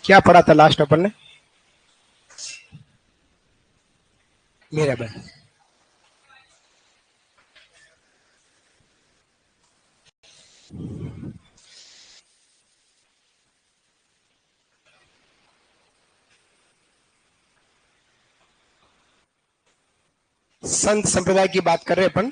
क्या पढ़ा था लास्ट अपन ने? मीराबाई। संत संप्रदाय की बात कर रहे अपन।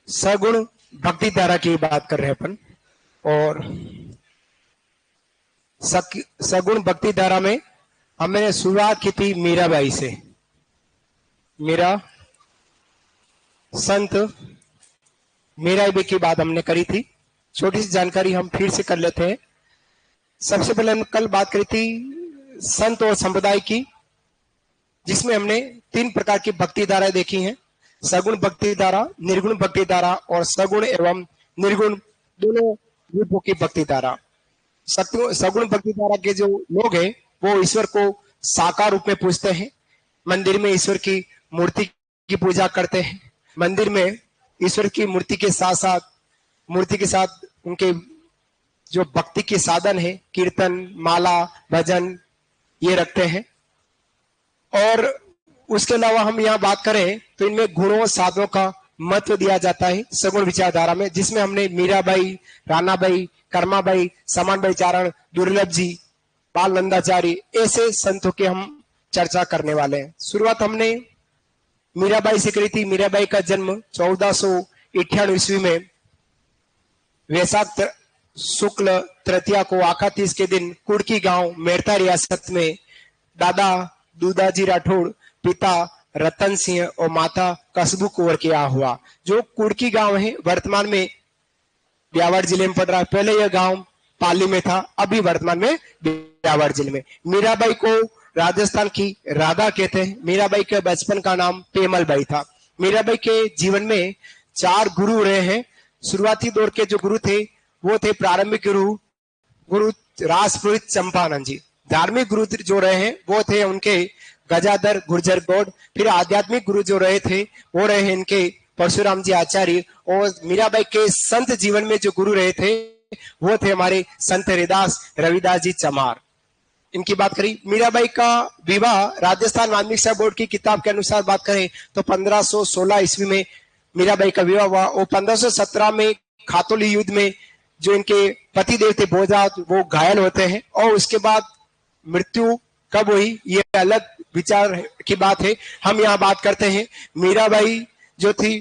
सगुण भक्ति धारा की बात कर रहे हैं अपन। और सगुण भक्ति धारा में हमने शुरुआत की थी मीराबाई से। मीरा संत मीराबाई की बात हमने करी थी। छोटी सी जानकारी हम फिर से कर लेते हैं। सबसे पहले हम कल बात करी थी संत और संप्रदाय की, जिसमें हमने 3 प्रकार की भक्ति धाराएं देखी हैं। सगुण भक्ति धारा, निर्गुण भक्ति धारा और सगुण एवं निर्गुण दोनों रूपों की भक्ति धारा। सगुण भक्ति धारा के जो लोग हैं वो ईश्वर को साकार रूप में पूजते हैं। मंदिर में ईश्वर की मूर्ति की पूजा करते हैं। मंदिर में ईश्वर की मूर्ति के साथ उनके जो भक्ति के साधन है, कीर्तन, माला, भजन, ये रखते हैं। और उसके अलावा हम यहाँ बात करें तो इनमें गुणों साधनों का महत्व दिया जाता है सगुण विचारधारा में, जिसमें हमने मीराबाई, रानाबाई, कर्माबाई, समानबाई चारण, दुर्लभ जी, बाल नंदाचारी ऐसे संतों की हम चर्चा करने वाले हैं। शुरुआत हमने मीराबाई से करी थी। मीराबाई का जन्म 1498 ईस्वी में वैशाख शुक्ल तृतीया को आखा तीज के दिन कुड़की गांव मेरता रियासत में दादा दूदाजी राठौड़, पिता रतन सिंह और माता कसबू कुंवर के यहाँ हुआ। जो कुड़की गांव है वर्तमान में ब्यावर जिले में पड़ रहा है। पहले यह गांव पाली में था, अभी वर्तमान में ब्यावर जिले में। मीराबाई को राजस्थान की राधा कहते हैं। मीराबाई के बचपन का नाम पेमल बाई था। मीराबाई के जीवन में 4 गुरु रहे हैं। शुरुआती दौर के जो गुरु थे वो थे प्रारंभिक गुरु रासपुरोहित चंपानंद जी। धार्मिक गुरु जो रहे हैं वो थे उनके गजाधर गुर्जर गौड़। फिर आध्यात्मिक गुरु जो रहे थे वो रहे हैं इनके परशुराम जी आचार्य। और मीराबाई के संत जीवन में जो गुरु रहे थे वो थे हमारे संत रविदास जी चमार। इनकी बात करी। मीराबाई का विवाह राजस्थान माध्यमिक शिक्षा बोर्ड की किताब के अनुसार बात करें तो 1516 ईस्वी में मीराबाई का विवाह हुआ। और 1517 में खातौली युद्ध में जो इनके पति देव थे भोजात, वो घायल होते हैं। और उसके बाद मृत्यु कब हुई ये अलग विचार की बात है। हम यहाँ बात करते हैं मीराबाई जो थी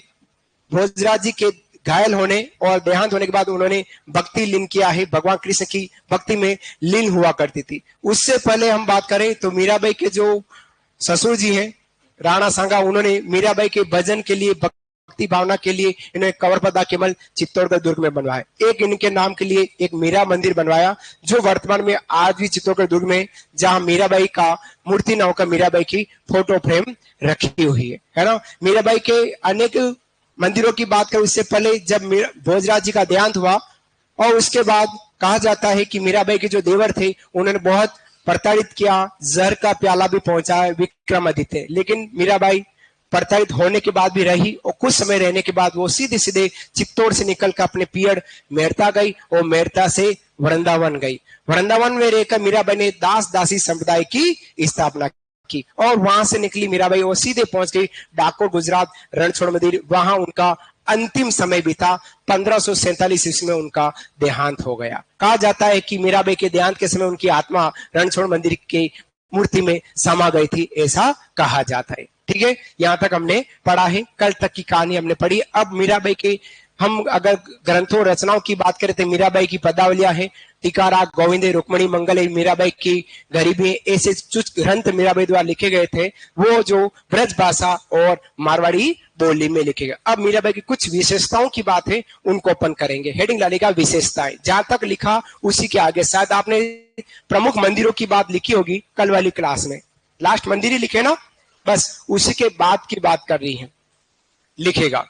भोजराज जी के घायल होने और देहांत होने के बाद उन्होंने भक्ति लीन किया है। भगवान कृष्ण की भक्ति में लीन हुआ करती थी। उससे पहले हम बात करें तो मीराबाई के जो ससुर जी हैं राणा सांगा, उन्होंने मीराबाई के भजन के लिए, भक्ति भावना के लिए इन्होंने कंवरपदा केमल चित्तौड़गढ़ दुर्ग में बनवाया। एक इनके नाम के लिए एक मीरा मंदिर बनवाया जो वर्तमान में आज भी चित्तौड़गढ़ दुर्ग में, जहां मीराबाई का मूर्ति न होकर मीराबाई की फोटो फ्रेम रखी हुई है ना। मीराबाई के अनेक मंदिरों की बात करें उससे पहले जब भोजराज जी का देहांत हुआ और उसके बाद कहा जाता है कि मीराबाई के जो देवर थे उन्होंने बहुत प्रताड़ित किया, जहर का प्याला भी पहुंचाया विक्रमादित्य। लेकिन मीराबाई प्रताड़ित होने के बाद भी रही और कुछ समय रहने के बाद वो सीधे सीधे चित्तौड़ से निकलकर अपने पियड़ मेरता गई और मेरता से वृंदावन गई। वृंदावन में रहकर मीराबाई ने दास दासी संप्रदाय की स्थापना की और वहां से निकली मीराबाई और सीधे पहुंच गई डाकोर गुजरात रणछोड़ मंदिर। वहां उनका अंतिम समय भी था। 1547 ईस्वी में उनका देहांत हो गया। कहा जाता है कि मीराबाई के देहांत के समय उनकी आत्मा रणछोड़ मंदिर की मूर्ति में समा गई थी, ऐसा कहा जाता है। ठीक है, यहां तक हमने पढ़ा है। कल तक की कहानी हमने पढ़ी। अब मीराबाई के हम अगर ग्रंथों रचनाओं की बात करें तो मीराबाई की पदावलियां हैं। टीकाराग, गोविंदे, रुक्मणी, मंगले, मीराबाई की गरीबी, ऐसे कुछ ग्रंथ मीराबाई द्वारा लिखे गए थे, वो जो ब्रज भाषा और मारवाड़ी बोली में लिखे गए। अब मीराबाई की कुछ विशेषताओं की बात है, उनको अपन करेंगे। हेडिंग डालेगा विशेषताएं। जहां तक लिखा उसी के आगे शायद आपने प्रमुख मंदिरों की बात लिखी होगी कल वाली क्लास में। लास्ट मंदिर ही लिखे ना, बस उसी के बाद की बात कर रही है, लिखेगा।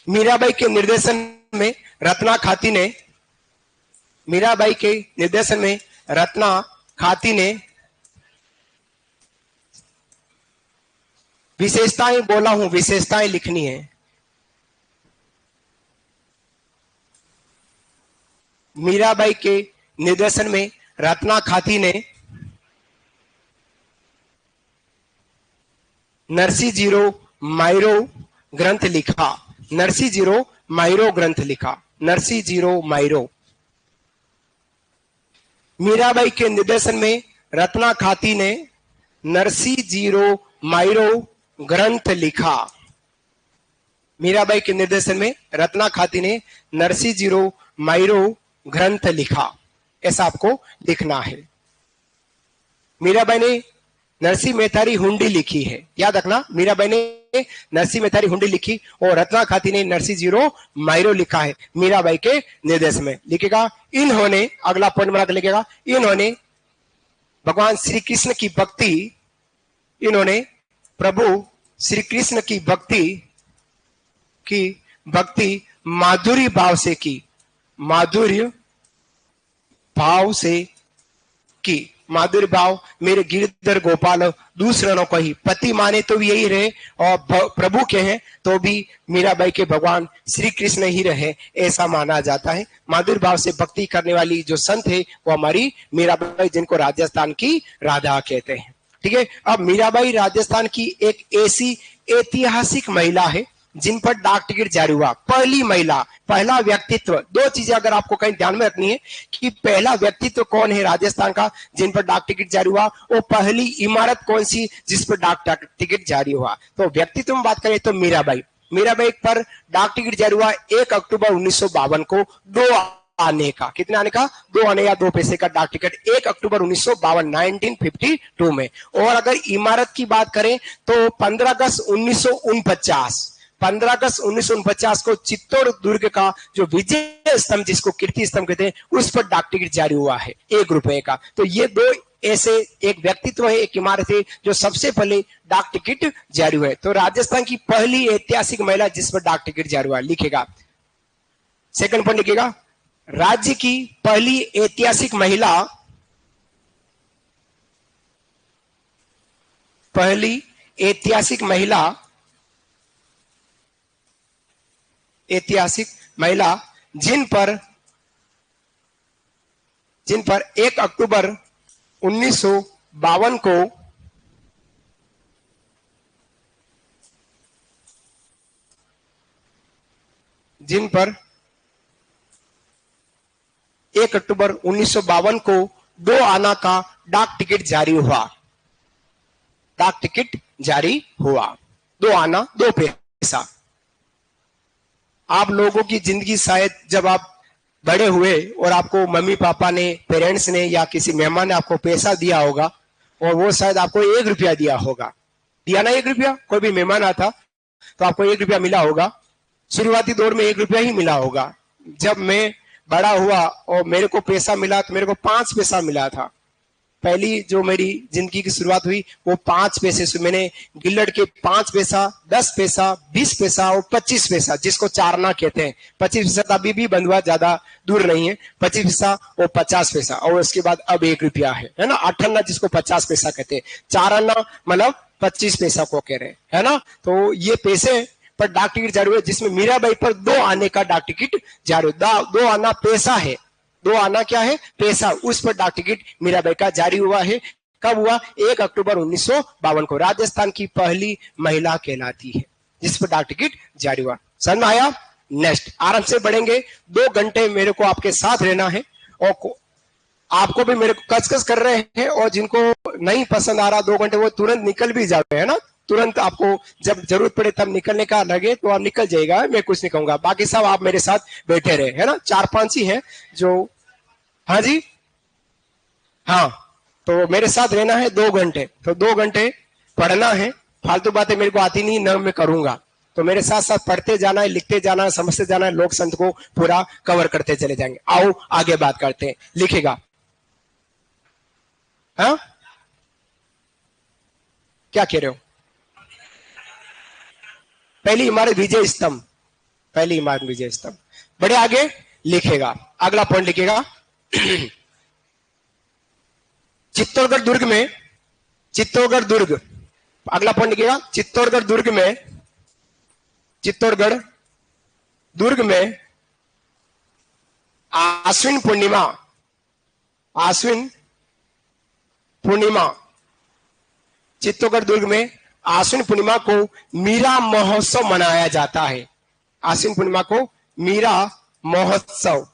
मीराबाई के निर्देशन में रत्ना खाती ने, मीराबाई के निर्देशन में रत्ना खाती ने विशेषताएं बोला हूं, विशेषताएं लिखनी है। मीराबाई के निर्देशन में रत्ना खाती ने नरसी जीरो माइरो ग्रंथ लिखा। नरसी जीरो माइरो ग्रंथ लिखा। नरसी जीरो माइरो। मीराबाई के निर्देशन में रत्ना खाती ने नरसी जीरो माइरो ग्रंथ लिखा। मीराबाई के निर्देशन में रत्ना खाती ने नरसी जीरो माइरो ग्रंथ लिखा। ऐसा आपको लिखना है। मीराबाई ने नरसी मेहतारी हुंडी लिखी है, याद रखना। मीराबाई ने नरसी मेहतारी हुंडी लिखी और रत्ना खाती ने नरसी जीरो माइरो लिखा है मीराबाई के निर्देश में। लिखेगा इन्होंने, अगला पॉइंट बनाकर लिखेगा, इन्होंने भगवान श्री कृष्ण की भक्ति, इन्होंने प्रभु श्री कृष्ण की भक्ति माधुरी भाव से की। माधुर्य भाव से की। माधुर्य भाव मेरे गिरधर गोपाल दूसरों को ही, पति माने तो भी यही रहे और प्रभु के हैं तो भी मीराबाई के भगवान श्री कृष्ण ही रहे, ऐसा माना जाता है। माधुर्य भाव से भक्ति करने वाली जो संत है वो हमारी मीराबाई, जिनको राजस्थान की राधा कहते हैं। ठीक है। अब मीराबाई राजस्थान की एक ऐसी ऐतिहासिक महिला है जिन पर डाक टिकट जारी हुआ। पहली महिला, पहला व्यक्तित्व। दो चीजें अगर आपको कहीं ध्यान में रखनी है कि पहला व्यक्तित्व कौन है राजस्थान का जिन पर डाक टिकट जारी हुआ, वो पहली इमारत कौन सी जिस पर डाक टिकट जारी हुआ। तो व्यक्तित्व में बात करें तो मीराबाई, मीराबाई पर डाक टिकट जारी हुआ 1 अक्टूबर 1952 को 2 आने का, कितने आने का, 2 आने या 2 पैसे का डाक टिकट 1 अक्टूबर 1952 में। और अगर इमारत की बात करें तो 15 अगस्त 1949 को चित्तौड़ दुर्ग का जो विजय स्तंभ, जिसको कीर्ति स्तंभ कहते हैं, उस पर डाक टिकट जारी हुआ है 1 रुपए का। तो ये दो ऐसे, एक व्यक्तित्व है, एक इमारत है जो सबसे पहले डाक टिकट जारी हुआ है। तो राजस्थान की पहली ऐतिहासिक महिला जिस पर डाक टिकट जारी हुआ, लिखेगा सेकंड पॉइंट लिखेगा, राज्य की पहली ऐतिहासिक महिला, पहली ऐतिहासिक महिला जिन पर 1 अक्टूबर 1952 को जिन पर 1 अक्टूबर 1952 को 2 आना का डाक टिकट जारी हुआ। डाक टिकट जारी हुआ, 2 आना 2 पैसा। आप लोगों की जिंदगी शायद जब आप बड़े हुए और आपको मम्मी पापा ने, पेरेंट्स ने या किसी मेहमान ने आपको पैसा दिया होगा और वो शायद आपको 1 रुपया दिया होगा, दिया ना 1 रुपया, कोई भी मेहमान आता तो आपको 1 रुपया मिला होगा। शुरुआती दौर में 1 रुपया ही मिला होगा। जब मैं बड़ा हुआ और मेरे को पैसा मिला तो मेरे को 5 पैसा मिला था। पहली जो मेरी जिंदगी की शुरुआत हुई वो 5 पैसे से। मैंने गिल्लड़ के 5 पैसा, 10 पैसा, 20 पैसा और 25 पैसा, जिसको 4 आना कहते हैं। 25 पैसा अभी भी बंद हुआ, ज्यादा दूर नहीं है। 25 पैसा और 50 पैसा, और उसके बाद अब 1 रुपया है ना। 8 आना जिसको 50 पैसा कहते हैं, 4 आना मतलब 25 पैसा को कह रहे हैं, है ना। तो ये पैसे पर डाक टिकट जारी हुए, जिसमें मीराबाई पर 2 आने का डाक टिकट जारी हुआ। 2 आना पैसा है, 2 आना क्या है, पैसा, उस पर डाक टिकट मीराबाई का जारी हुआ है। कब हुआ, 1 अक्टूबर 1952 को। राजस्थान की पहली महिला कहलाती है जिस पर डाक टिकट जारी हुआ। समझ में आया। नेक्स्ट आराम से बढ़ेंगे। 2 घंटे मेरे को आपके साथ रहना है और आपको भी मेरे को कचकच कर रहे हैं, और जिनको नहीं पसंद आ रहा 2 घंटे वो तुरंत निकल भी जाते हैं ना। तुरंत आपको जब जरूरत पड़े तब निकलने का लगे तो आप निकल जाएगा, मैं कुछ नहीं कहूंगा। बाकी सब आप मेरे साथ बैठे रहे, है ना। 4-5 ही हैं जो, हाँ जी, हाँ, तो मेरे साथ रहना है 2 घंटे। तो 2 घंटे पढ़ना है, फालतू बातें मेरे को आती नहीं ना, मैं करूंगा। तो मेरे साथ साथ पढ़ते जाना है, लिखते जाना है, समझते जाना है, लोक संत को पूरा कवर करते चले जाएंगे। आओ आगे बात करते हैं। लिखेगा, हाँ क्या कह रहे हो। पहली इमारत विजय स्तंभ, पहली इमारत विजय स्तंभ। बड़े आगे लिखेगा, अगला पॉइंट लिखेगा चित्तौड़गढ़ दुर्ग में, चित्तौड़गढ़ दुर्ग, अगला पॉइंट लिखिएगा, चित्तौड़गढ़ दुर्ग में, चित्तौड़गढ़ दुर्ग में आश्विन पूर्णिमा, आश्विन पूर्णिमा, चित्तौड़गढ़ दुर्ग में आश्विन पूर्णिमा को मीरा महोत्सव मनाया जाता है। आश्विन पूर्णिमा को मीरा महोत्सव,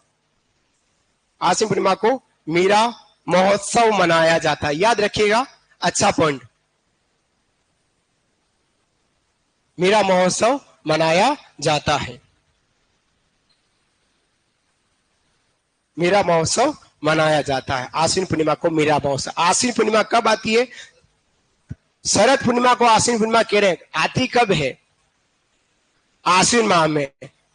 आश्विन पूर्णिमा को मीरा महोत्सव मनाया जाता है। याद रखिएगा, अच्छा पॉइंट, मीरा महोत्सव मनाया जाता है, मीरा महोत्सव मनाया जाता है। आश्विन पूर्णिमा को मीरा महोत्सव। आश्विन पूर्णिमा कब आती है? शरद पूर्णिमा को आश्विन पूर्णिमा कह रहे हैं, आती कब है? आश्विन माह में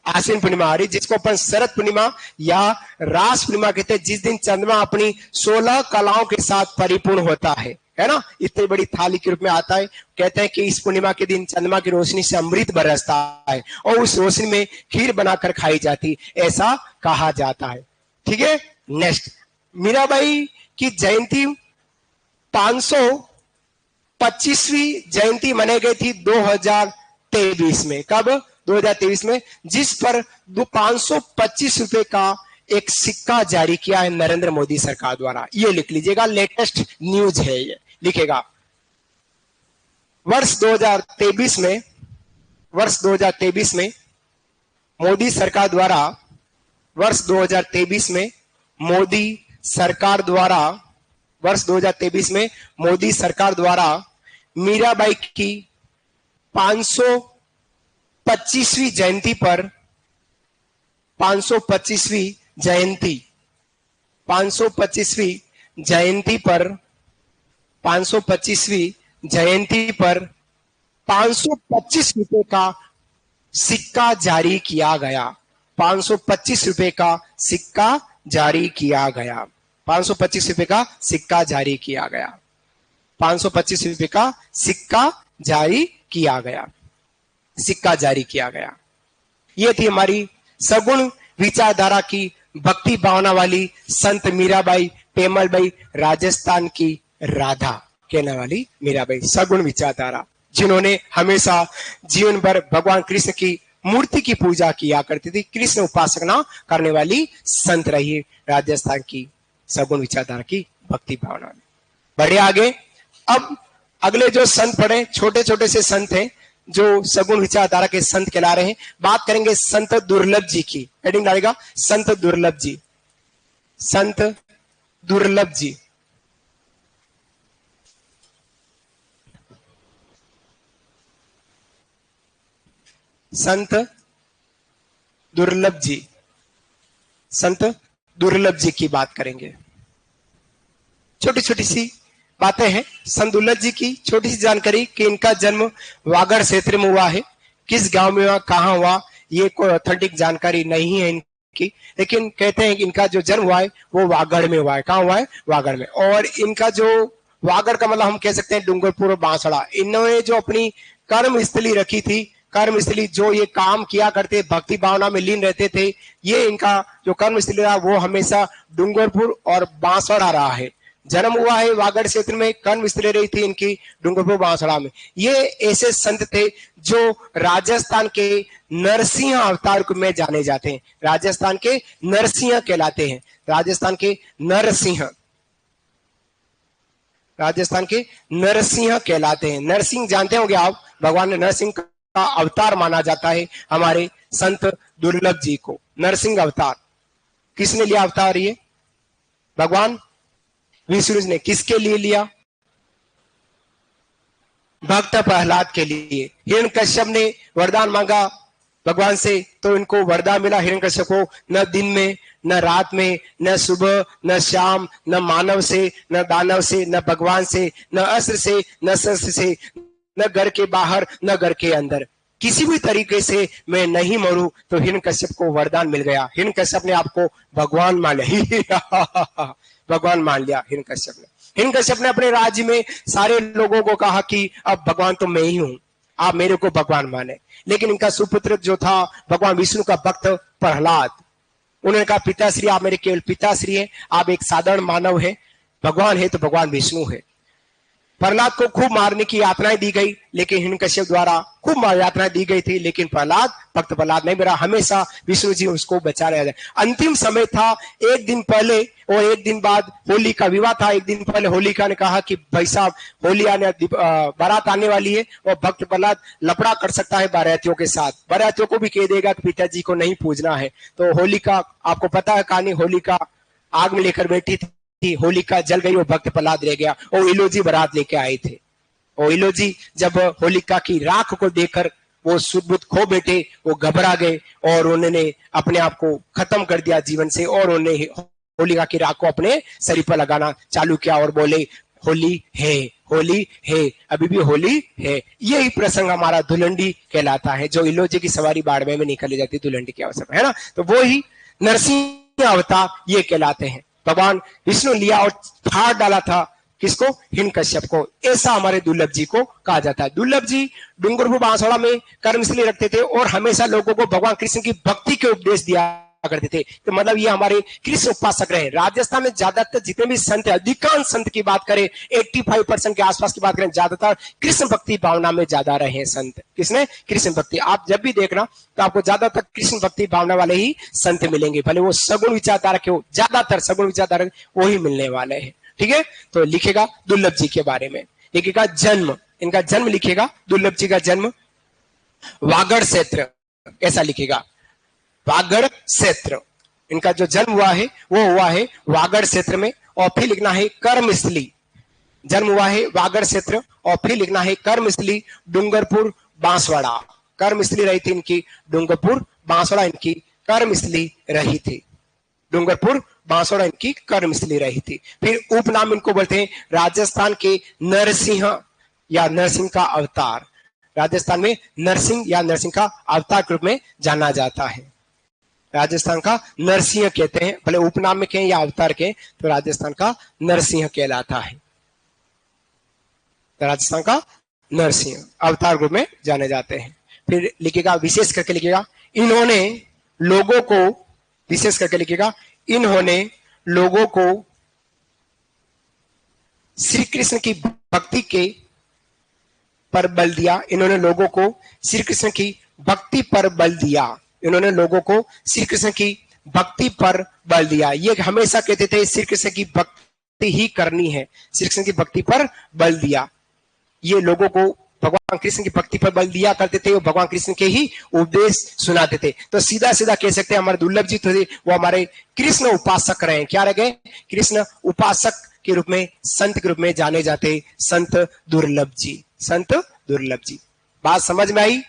आश्विन पूर्णिमा आ रही, जिसको अपन शरद पूर्णिमा या रास पूर्णिमा कहते हैं, जिस दिन चंद्रमा अपनी 16 कलाओं के साथ परिपूर्ण होता है ना, इतनी बड़ी थाली के रूप में आता है। कहते हैं कि इस पूर्णिमा के दिन चंद्रमा की रोशनी से अमृत बरसता है और उस रोशनी में खीर बनाकर खाई जाती, ऐसा कहा जाता है। ठीक है, नेक्स्ट, मीराबाई की जयंती 525वीं जयंती मनाई गई थी 2023 में। कब? 2023 में, जिस पर 525 रुपए का एक सिक्का जारी किया है नरेंद्र मोदी सरकार द्वारा। ये लिख लीजिएगा, लेटेस्ट न्यूज है ये, लिखेगा। वर्ष 2023 में, वर्ष 2023 में मोदी सरकार द्वारा, वर्ष 2023 में मोदी सरकार द्वारा, वर्ष 2023 में मोदी सरकार द्वारा मीराबाई की 525वीं जयंती पर, 525वीं जयंती, 525वीं जयंती पर, 525वीं जयंती पर 525 रुपए का सिक्का जारी किया गया। 525 रुपए का सिक्का जारी किया गया। 525 रुपए का सिक्का जारी किया गया। 525 रुपए का सिक्का जारी किया गया, सिक्का जारी किया गया। ये थी हमारी सगुण विचारधारा की भक्ति भावना वाली संत मीराबाई पेमलबाई, राजस्थान की राधा कहने वाली मीराबाई, सगुण विचारधारा, जिन्होंने हमेशा जीवन भर भगवान कृष्ण की मूर्ति की पूजा किया करती थी, कृष्ण उपासना करने वाली संत रही, राजस्थान की सगुण विचारधारा की भक्ति भावना में। बढ़े आगे, अब अगले जो संत पढ़े, छोटे छोटे से संत हैं जो सगुण विचारधारा के संत कहला रहे हैं। बात करेंगे संत दुर्लभ जी की, हेडिंग डालेगा संत दुर्लभ जी, संत दुर्लभ जी। संत दुर्लभ जी, संत दुर्लभ जी की बात करेंगे। छोटी छोटी सी बातें हैं संत दुर्लभ जी की, छोटी सी जानकारी कि इनका जन्म वागड़ क्षेत्र में हुआ है। किस गांव में हुआ, कहां हुआ, ये कोई ऑथेंटिक जानकारी नहीं है इनकी, लेकिन कहते हैं कि इनका जो जन्म हुआ है वो वागड़ में हुआ है। कहां हुआ है? वागड़ में। और इनका जो वागड़ का मतलब हम कह सकते हैं डूंगरपुर और बांसड़ा, इन्होंने जो अपनी कर्म स्थली रखी थी, कर्म स्थली जो ये काम किया करते, भक्ति भावना में लीन रहते थे, ये इनका जो कर्म स्थली रहा वो हमेशा डूंगरपुर और बांसड़ा रहा है। जन्म हुआ है वागड़ क्षेत्र में, कर्म स्थली रही थी इनकी डूंगरपुर बांसड़ा में। ये ऐसे संत थे जो राजस्थान के नरसिंह अवतार में जाने जाते हैं, राजस्थान के नरसिंह कहलाते हैं, राजस्थान के नरसिंह, राजस्थान के नरसिंह कहलाते हैं। नरसिंह जानते होंगे आप, भगवान नरसिंह का अवतार माना जाता है हमारे संत दुर्लभ जी को। नरसिंह अवतार किसने लिया अवतार? ये भगवान विष्णु ने। किसके लिए लिया? भक्त प्रहलाद के लिए। हिरण्यकश्यप ने वरदान मांगा भगवान से, तो इनको वरदान मिला हिरण्यकश्यप को, न दिन में न रात में, न सुबह न शाम, न मानव से न दानव से, न भगवान से न अस्त्र से न शस्त्र से, न घर के बाहर न घर के अंदर, किसी भी तरीके से मैं नहीं मरूं। तो हिरण्यकश्यप को वरदान मिल गया। हिरण्यकश्यप ने आपको भगवान मान लिया भगवान मान लिया हिरण्यकश्यप ने। हिरण्यकश्यप ने अपने राज्य में सारे लोगों को कहा कि अब भगवान तो मैं ही हूं, आप मेरे को भगवान माने। लेकिन इनका सुपुत्र जो था भगवान विष्णु का भक्त प्रहलाद, उन्होंने कहा पिताश्री आप मेरे केवल पिताश्री हैं, आप एक साधारण मानव हैं, भगवान है तो भगवान विष्णु है। प्रहलाद को खूब मारने की यातनाएं दी गई, लेकिन हिरण्यकश्यप द्वारा खूब यातनाएं दी गई थी, लेकिन भक्त प्रहलाद नहीं मरा, हमेशा विष्णु जी उसको बचा रहे। अंतिम समय था, एक दिन पहले और एक दिन बाद होली का विवाह था। एक दिन पहले होलिका ने कहा कि भाई साहब होली आने बारात आने वाली है और भक्त प्रहलाद लफड़ा कर सकता है बारातियों के साथ, बारातियों को भी कह देगा कि पिताजी को नहीं पूजना है। तो होलिका, आपको पता है कहानी, होलिका आग में लेकर बैठी थी, होलिका जल गई और भक्त प्रहलाद रह गया और इलोजी बारात लेके आए थे। और इलोजी जब होलिका की राख को देखकर वो सुध खो बैठे, वो घबरा गए और उन्होंने अपने आप को खत्म कर दिया जीवन से, और उन्होंने होलिका की राख को अपने शरीर पर लगाना चालू किया और बोले होली है, होली है, अभी भी होली है। यही प्रसंग हमारा धुलंडी कहलाता है, जो इलोजी की सवारी बाड़मेर में निकाली जाती है धुलंडी के अवसर है ना। तो वो ही नरसिंह अवतार ये कहलाते हैं। भगवान विष्णु लिया और फाड़ डाला था किसको? हिरण्यकश्यप को। ऐसा हमारे दुर्लभ जी को कहा जाता है। दुर्लभ जी डूंगरपुर बांसवाड़ा में कर्म इसलिए रखते थे और हमेशा लोगों को भगवान कृष्ण की भक्ति के उपदेश दिया करते थे। तो मतलब ये हमारे कृष्ण उपासक रहे। राजस्थान में ज्यादातर जितने भी संत है, अधिकांश संत की बात करें 85% के आसपास की बात करें, ज्यादातर कृष्ण भक्ति भावना में ज्यादा रहे संत। किसने? कृष्ण भक्ति। आप जब भी देखना तो आपको ज्यादातर कृष्ण भक्ति भावना वाले ही संत मिलेंगे, भले वो सगुण विचारधारा के हो, ज्यादातर सगुण विचारधारा वो ही मिलने वाले हैं। ठीक है, तो लिखेगा दुर्लभ जी के बारे में, लिखेगा जन्म, इनका जन्म लिखेगा, दुर्लभ जी का जन्म वागड़ क्षेत्र, ऐसा लिखेगा वागड़ क्षेत्र। इनका जो जन्म हुआ है वो हुआ है वागड़ क्षेत्र में। और फिर लिखना है कर्मस्थली, जन्म हुआ है वागड़ क्षेत्र, और फिर लिखना है कर्मस्थली डूंगरपुर बांसवाड़ा। कर्मस्थली रही थी इनकी डूंगरपुर बांसवाड़ा, इनकी कर्मस्थली रही थी। डूंगरपुर बांसवाड़ा इनकी कर्मस्थली रही थी। फिर उपनाम इनको बोलते हैं राजस्थान के नरसिंह या नरसिंह का अवतार। राजस्थान में नरसिंह या नरसिंह का अवतार के रूप में जाना जाता है। राजस्थान का नरसिंह कहते हैं, भले उपनाम में कहें या अवतार कहें, तो राजस्थान का नरसिंह कहलाता है। तो राजस्थान का नरसिंह अवतार रूप में जाने जाते हैं। फिर लिखेगा, विशेष करके लिखेगा इन्होंने लोगों को, विशेष करके लिखेगा इन्होंने लोगों को श्री कृष्ण की भक्ति के पर बल दिया। इन्होंने लोगों को श्री कृष्ण की भक्ति पर बल दिया। इन्होंने लोगों को श्री कृष्ण की भक्ति पर बल दिया। ये हमेशा कहते थे श्री कृष्ण की भक्ति ही करनी है, श्री कृष्ण की भक्ति पर बल दिया। ये लोगों को भगवान कृष्ण की भक्ति पर बल दिया करते थे, वो भगवान कृष्ण के ही उपदेश सुनाते थे। तो सीधा सीधा कह सकते हैं हमारे दुर्लभ जी थे वो हमारे कृष्ण उपासक रहे। क्या रह गए? कृष्ण उपासक के रूप में, संत के रूप में जाने जाते संत दुर्लभ जी। संत दुर्लभ जी, बात समझ में आई?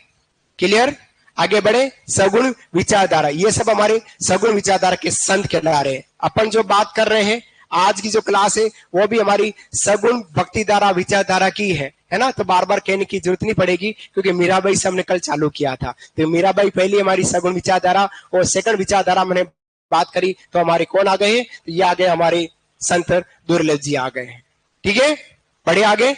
क्लियर? आगे बढ़े। सगुण विचारधारा, ये सब हमारे सगुण विचारधारा के संत कहला रहे हैं। अपन जो बात कर रहे हैं आज की जो क्लास है वो भी हमारी सगुण भक्ति धारा विचारधारा की है ना। तो बार बार कहने की जरूरत नहीं पड़ेगी, क्योंकि मीराबाई से हमने कल चालू किया था। तो मीराबाई पहली हमारी सगुण विचारधारा, और सेकंड विचारधारा मैंने बात करी तो हमारे कौन आ गए हैं? तो ये आ गए हमारे संत दुर्लभ जी आ गए हैं। ठीक है, बढ़े आगे,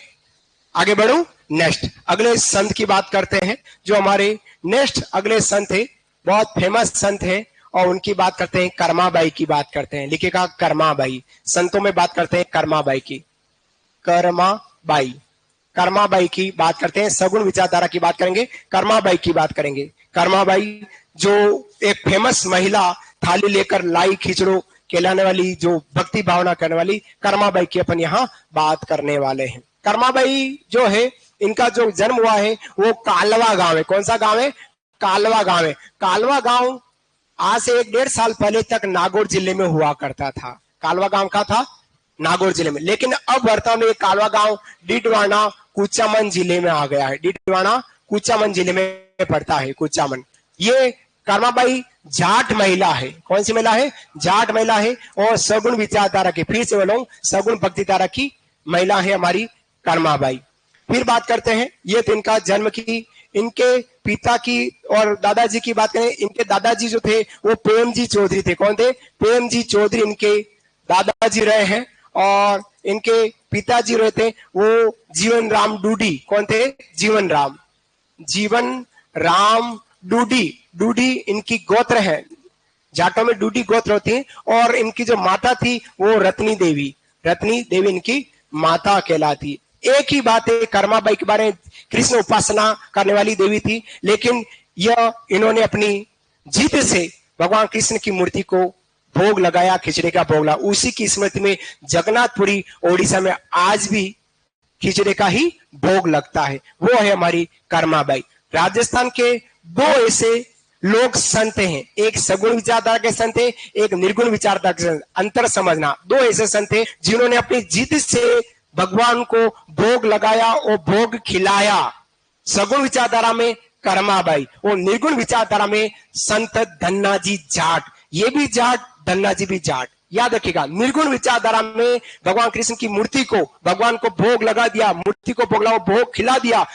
आगे बढ़ू। नेक्स्ट अगले संत की बात करते हैं। जो हमारे नेक्स्ट अगले संत है, बहुत फेमस संत है, और उनकी बात करते हैं, कर्माबाई की बात करते हैं। लिखेगा कर्माबाई। संतों में बात करते हैं कर्माबाई की, कर्माबाई, कर्माबाई की बात करते हैं। सगुण विचारधारा की बात करेंगे, कर्माबाई की बात करेंगे। कर्माबाई जो एक फेमस महिला, थाली लेकर लाई खिचड़ो कहलाने वाली, जो भक्ति भावना करने वाली कर्माबाई की अपन यहाँ बात करने वाले हैं। कर्माबाई जो है, इनका जो जन्म हुआ है वो कालवा गांव है। कौन सा गांव है? कालवा गांव है। कालवा गांव आज से 1-1.5 साल पहले तक नागौर जिले में हुआ करता था। कालवा गांव का था नागौर जिले में, लेकिन अब वर्तमान में कालवा गांव डीडवाना कुचामन जिले में आ गया है। डीडवाना कुचामन जिले में पड़ता है, कुचामन। ये कर्माबाई जाट महिला है। कौन सी महिला है? जाट महिला है, और सगुण विचारधारा की, फिर से बोलो, सगुण भक्ति धारा की महिला है हमारी कर्माबाई। फिर बात करते हैं, ये तो इनका जन्म की, इनके पिता की और दादाजी की बात करें। इनके दादाजी जो थे वो प्रेमजी चौधरी थे। कौन थे? प्रेमजी चौधरी इनके दादाजी रहे हैं, और इनके पिताजी रहे थे वो जीवन राम डूडी। कौन थे? जीवन राम, जीवन राम डूडी। डूडी इनकी गोत्र है, जाटों में डूडी गोत्र होती है। और इनकी जो माता थी वो रत्नी देवी, रत्नी देवी इनकी माता कहलाती। एक ही बात है, कर्माबाई के बारे में, कृष्ण उपासना करने वाली देवी थी, लेकिन यह इन्होंने अपनी जिद से भगवान कृष्ण की मूर्ति को भोग लगाया, खिचड़े का भोग लगा। उसी की स्मृति में जगन्नाथपुरी ओडिशा में आज भी खिचड़े का ही भोग लगता है, वो है हमारी कर्माबाई। राजस्थान के दो ऐसे लोग संत हैं, एक सगुण विचारधारा के संत है, एक निर्गुण विचारधारा के संत। अंतर समझना, दो ऐसे संत हैं जिन्होंने अपनी जिद से भगवान को भोग लगाया और भोग खिलाया। सगुण विचारधारा में कर्माबाई और निर्गुण विचारधारा में संत धन्नाजी जाट। ये भी जाट, धन्नाजी भी जाट। याद रखिएगा, निर्गुण विचारधारा में भगवान कृष्ण की मूर्ति को, भगवान को भोग लगा दिया, मूर्ति को भोग लगा, भोग खिला दिया।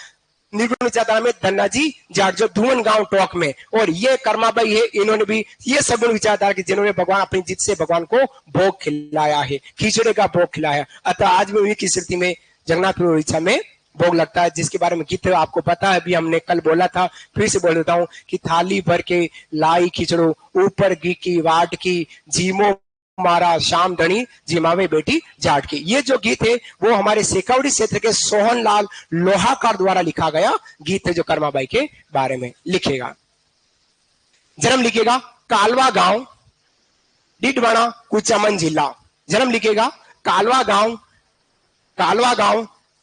निर्गुण विचारधारा में धन्नाजी जाट जो धुवन गांव टोक में, और ये कर्माबाई है, इन्होंने भी ये सगुण विचारधारा की जिन्होंने भगवान अपनी जिद से भगवान को भोग खिलाया है, खिचड़े का भोग खिलाया। अतः आज भी उन्हीं की स्थिति में जगन्नाथपुर उड़ीसा में भोग लगता है, जिसके बारे में गीत आपको पता है, अभी हमने कल बोला था, फिर से बोल देता हूं कि थाली भर के लाई खिचड़ो, ऊपर घी की वाट की, जीमो मारा शाम धनी, जिमावे बेटी जाट की। ये जो गीत है वो हमारे शेखावटी क्षेत्र के सोहनलाल लोहाकार द्वारा लिखा गया गीत है, जो कर्माबाई के बारे में लिखेगा। जन्म लिखेगा कालवा गांव, डिडवाना, कुचामन जिला। जन्म लिखेगा कालवा गांव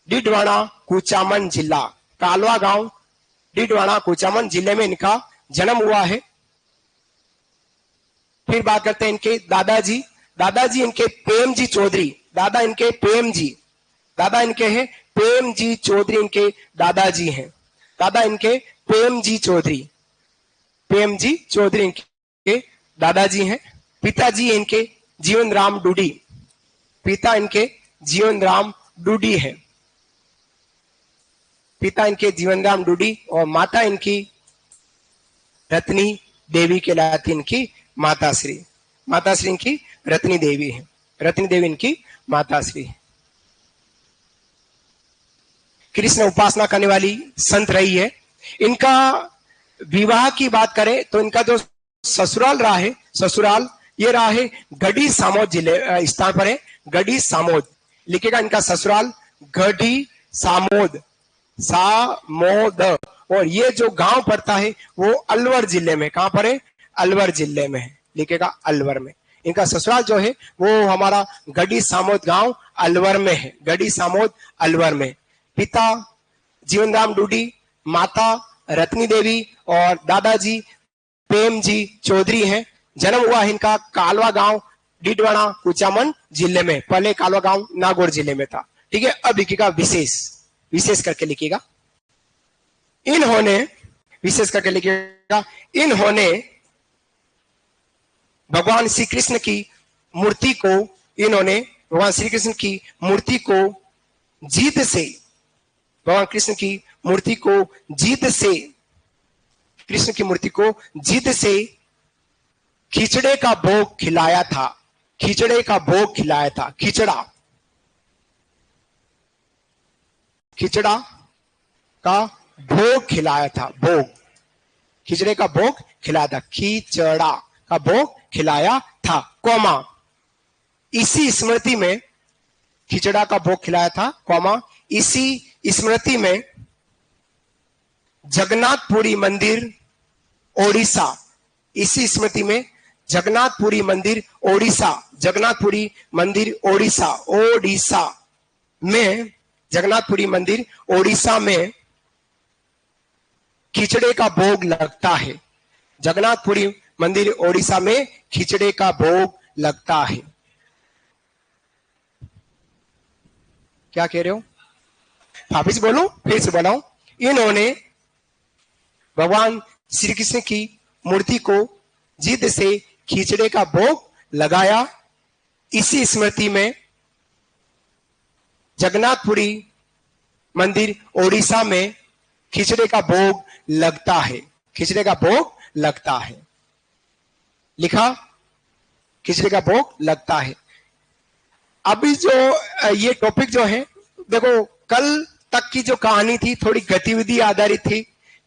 डिडवाना, कुचामन जिला। कालवा गांव, डिडवाना, कुचामन जिले में इनका जन्म हुआ है। फिर बात करते हैं इनके दादाजी। दादाजी इनके प्रेमजी चौधरी, दादा इनके हैं प्रेमजी चौधरी, इनके दादाजी हैं। दादा इनके प्रेमजी चौधरी इनके दादाजी हैं। पिताजी इनके जीवन राम डूडी, पिता इनके जीवन राम डूडी है, पिता इनके जीवन राम डूडी, और माता इनकी रत्नी देवी कहलाती, इनकी माताश्री इनकी रत्नी देवी है। रत्नी देवी इनकी माताश्री है। कृष्ण उपासना करने वाली संत रही है। इनका विवाह की बात करें तो इनका जो ससुराल रहा है, ये रहा है गढ़ी सामोद जिले स्थान पर है, गढ़ी सामोद लिखेगा इनका ससुराल, गढ़ी सामोद, और ये जो गांव पड़ता है वो अलवर जिले में, कहां पर है? अलवर जिले में है, लिखेगा अलवर में। इनका ससुराल जो है वो हमारा गढ़ी सामोद गांव अलवर में है, गढ़ी सामोद अलवर में। पिता जीवन राम डूडी, माता रत्नी देवी और दादाजी प्रेमजी चौधरी हैं। जन्म हुआ है इनका कालवा गांव, डिडवाना, कुचामन जिले में। पहले कालवा गांव नागौर जिले में था, ठीक है। अब लिखिएगा विशेष करके लिखिएगा। इन्होंने भगवान श्री कृष्ण की मूर्ति को जीत से, भगवान कृष्ण की मूर्ति को खिचड़े का भोग खिलाया था। खिचड़े का भोग खिलाया था। खिचड़ा का भोग खिलाया था। खिचड़े का भोग खिलाया था। खिचड़ा का भोग खिलाया था, कौमा इसी स्मृति में खिचड़ा का भोग खिलाया था, कौमा इसी स्मृति में जगन्नाथपुरी मंदिर ओडिशा, इसी स्मृति में जगन्नाथपुरी मंदिर ओडिशा, जगन्नाथपुरी मंदिर ओडिशा में, जगन्नाथपुरी मंदिर ओडिशा में खिचड़े का भोग लगता है। जगन्नाथपुरी मंदिर ओडिशा में खिचड़े का भोग लगता है। क्या कह रहे हो? वापिस बोलो, फिर से बोलाओ। इन्होंने भगवान श्री कृष्ण की मूर्ति को जिद से खिचड़े का भोग लगाया। इसी स्मृति में जगन्नाथपुरी मंदिर ओडिशा में खिचड़े का भोग लगता है। खिचड़े का भोग लगता है, लिखा, खिचड़े का भोग लगता है। अभी जो ये टॉपिक जो है, देखो कल तक की जो कहानी थी थोड़ी गतिविधि आधारित थी,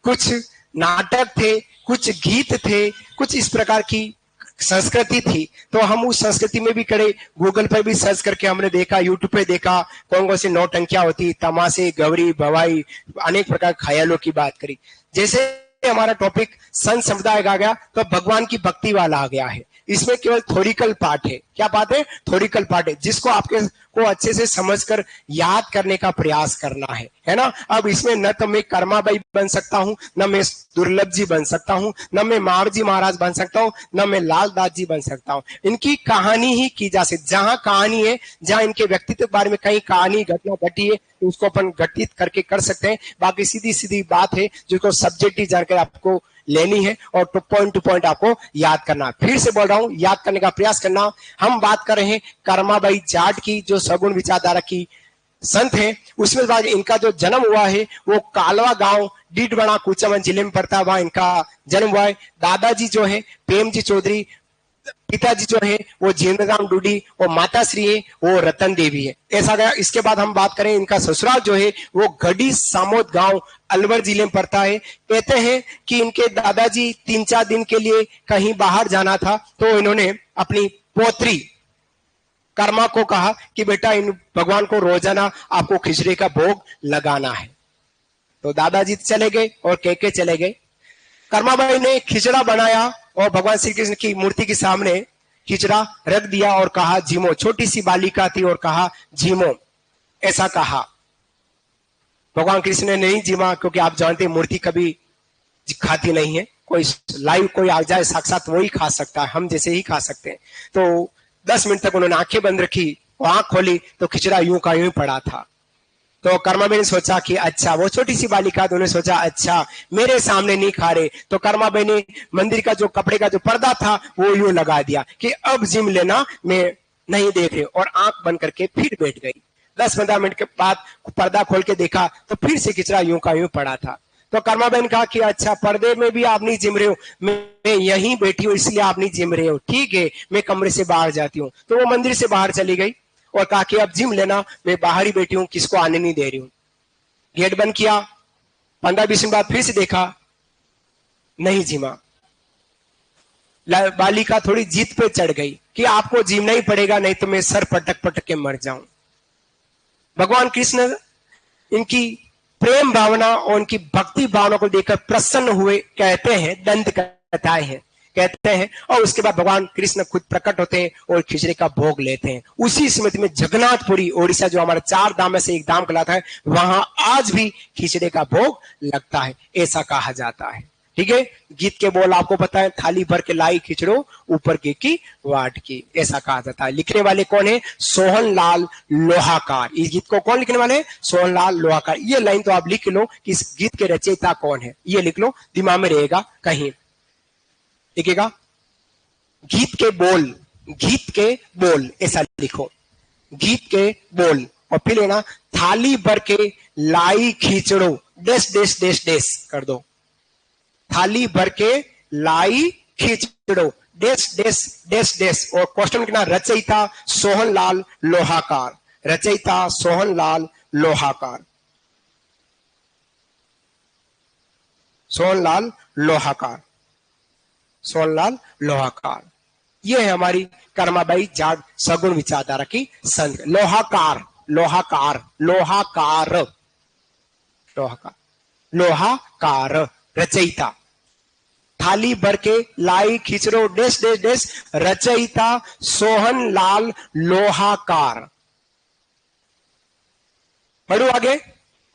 कुछ नाटक थे, कुछ गीत थे, कुछ इस प्रकार की संस्कृति थी, तो हम उस संस्कृति में भी करे, गूगल पर भी सर्च करके हमने देखा, यूट्यूब पे देखा कौन कौन सी नौटंकियां होती, तमाशे, गवरी, भवाई, अनेक प्रकार ख्यालों की बात करी। जैसे हमारा टॉपिक संत समुदाय आ गया तो भगवान की भक्ति वाला आ गया है। इसमें केवल थोरिकल पार्ट है। क्या बात है? थोरिकल पार्ट है, जिसको आपके को अच्छे से समझकर याद करने का प्रयास करना है ना। अब इसमें न तो मैं कर्माबाई बन सकता हूं, न मैं दुर्लभ जी बन सकता हूं, न मैं मावजी महाराज बन सकता हूं, न मैं लाल दास जी बन सकता हूं। इनकी कहानी ही की जा सकती, जहां कहानी है, जहां इनके व्यक्तित्व के बारे में कहीं कहानी घटना घटी है तो उसको अपन घटित करके कर सकते हैं। बाकी सीधी सीधी बात है जिसको सब्जेक्टिव जानकर आपको लेनी है और टू पॉइंट आपको याद करना। फिर से बोल रहा हूं, याद करने का प्रयास करना। हम बात कर रहे हैं कर्माबाई जाट की, जो सगुण विचारधारा की संत है। उसमें बाद इनका जो जन्म हुआ है वो कालवा गांव डीडवाड़ा कुचामन जिले में पड़ता है, वहां इनका जन्म हुआ है। दादाजी जो है प्रेमजी चौधरी, पिताजी जो है वो जीवनराम डूडी और माता श्री है वो रतन देवी है। ऐसा गया। इसके बाद हम बात करें इनका ससुराल जो है वो गढ़ी सामोद गांव अलवर जिले में पड़ता है। कहते हैं कि इनके दादाजी 3-4 दिन के लिए कहीं बाहर जाना था, तो इन्होंने अपनी पोत्री कर्मा को कहा कि बेटा इन भगवान को रोजाना आपको खिचड़ी का भोग लगाना है। तो दादाजी चले गए और कह के चले गए। कर्माबाई ने खिचड़ा बनाया और भगवान श्री कृष्ण की मूर्ति के सामने खिचड़ा रख दिया और कहा जीमो। छोटी सी बालिका थी और कहा जीमो, ऐसा कहा। भगवान कृष्ण ने नहीं जीमा, क्योंकि आप जानते हैं मूर्ति कभी खाती नहीं है। कोई लाइव कोई आ जाए साक्षात वो ही खा सकता है, हम जैसे ही खा सकते हैं। तो 10 मिनट तक उन्होंने आंखें बंद रखी, आंख खोली तो खिचड़ा यूं का यूं पड़ा था। तो कर्माबाई ने सोचा कि अच्छा, वो छोटी सी बालिका, तो उन्होंने सोचा अच्छा मेरे सामने नहीं खा रहे, तो कर्माबाई ने मंदिर का जो कपड़े का जो पर्दा था वो यूं लगा दिया कि अब जिम लेना, मैं नहीं देख रही, और आंख बंद करके फिर बैठ गई। 10-15 मिनट के बाद पर्दा खोल के देखा तो फिर से खिचड़ा यूं का यूं पड़ा था। तो कर्माबाई ने कहा कि अच्छा, पर्दे में भी आप नहीं जिम रहे हो, मैं यहीं बैठी हूँ इसलिए आप नहीं जिम रहे हो, ठीक है मैं कमरे से बाहर जाती हूँ। तो वो मंदिर से बाहर चली गई और कहा कि अब जिम लेना, मैं बाहर ही बैठी हूं, किसको आने नहीं दे रही हूं। गेट बंद किया। 15-20 मिनट बाद फिर से देखा, नहीं जिमा। बालिका थोड़ी जीत पे चढ़ गई कि आपको जिमना ही पड़ेगा, नहीं तो मैं सर पटक पटक के मर जाऊं। भगवान कृष्ण इनकी प्रेम भावना और उनकी भक्ति भावना को देखकर प्रसन्न हुए। कहते हैं, दंत कथाएं हैं, कहते हैं। और उसके बाद भगवान कृष्ण खुद प्रकट होते हैं और खिचड़ी का भोग लेते हैं। उसी स्मृति में जगन्नाथपुरी ओडिशा, जो हमारे 4 धाम में से एक धाम कहलाता है, वहां आज भी खिचड़ी का भोग लगता है, ऐसा कहा जाता है। ठीक है। गीत के बोल आपको पता है, थाली भर के लाई खिचड़ो ऊपर की वाट की, ऐसा कहा जाता है। लिखने वाले कौन है? सोहन लाल लोहाकार। इस गीत को कौन लिखने वाले? सोहन लाल लोहाकार। ये लाइन तो आप लिख लो कि इस गीत के रचयिता कौन है, ये लिख लो, दिमाग में रहेगा कहीं लिखेगा। गीत के बोल ऐसा लिखो, गीत के बोल। और फिर लेना, थाली भर के लाई खींचड़ो, डेस डेस डेस डेस कर दो, थाली भर के लाई खींचड़ो, डेस डेस डेस डेस। और क्वेश्चन लिखना, रचयिता सोहन लाल लोहाकार, रचयिता सोहन लाल लोहाकार, सोहन लाल लोहाकार, सोहनलाल लोहाकार। ये है हमारी कर्माबाई जाट सगुण विचारधारा की संत। लोहाकार, लोहाकार, लोहाकार, लोहाकार, लोहाकार, रचयिता। थाली भर के लाई खिचड़ो, डेस डेस डेस, रचयिता सोहन लाल लोहाकार। बढ़ो आगे,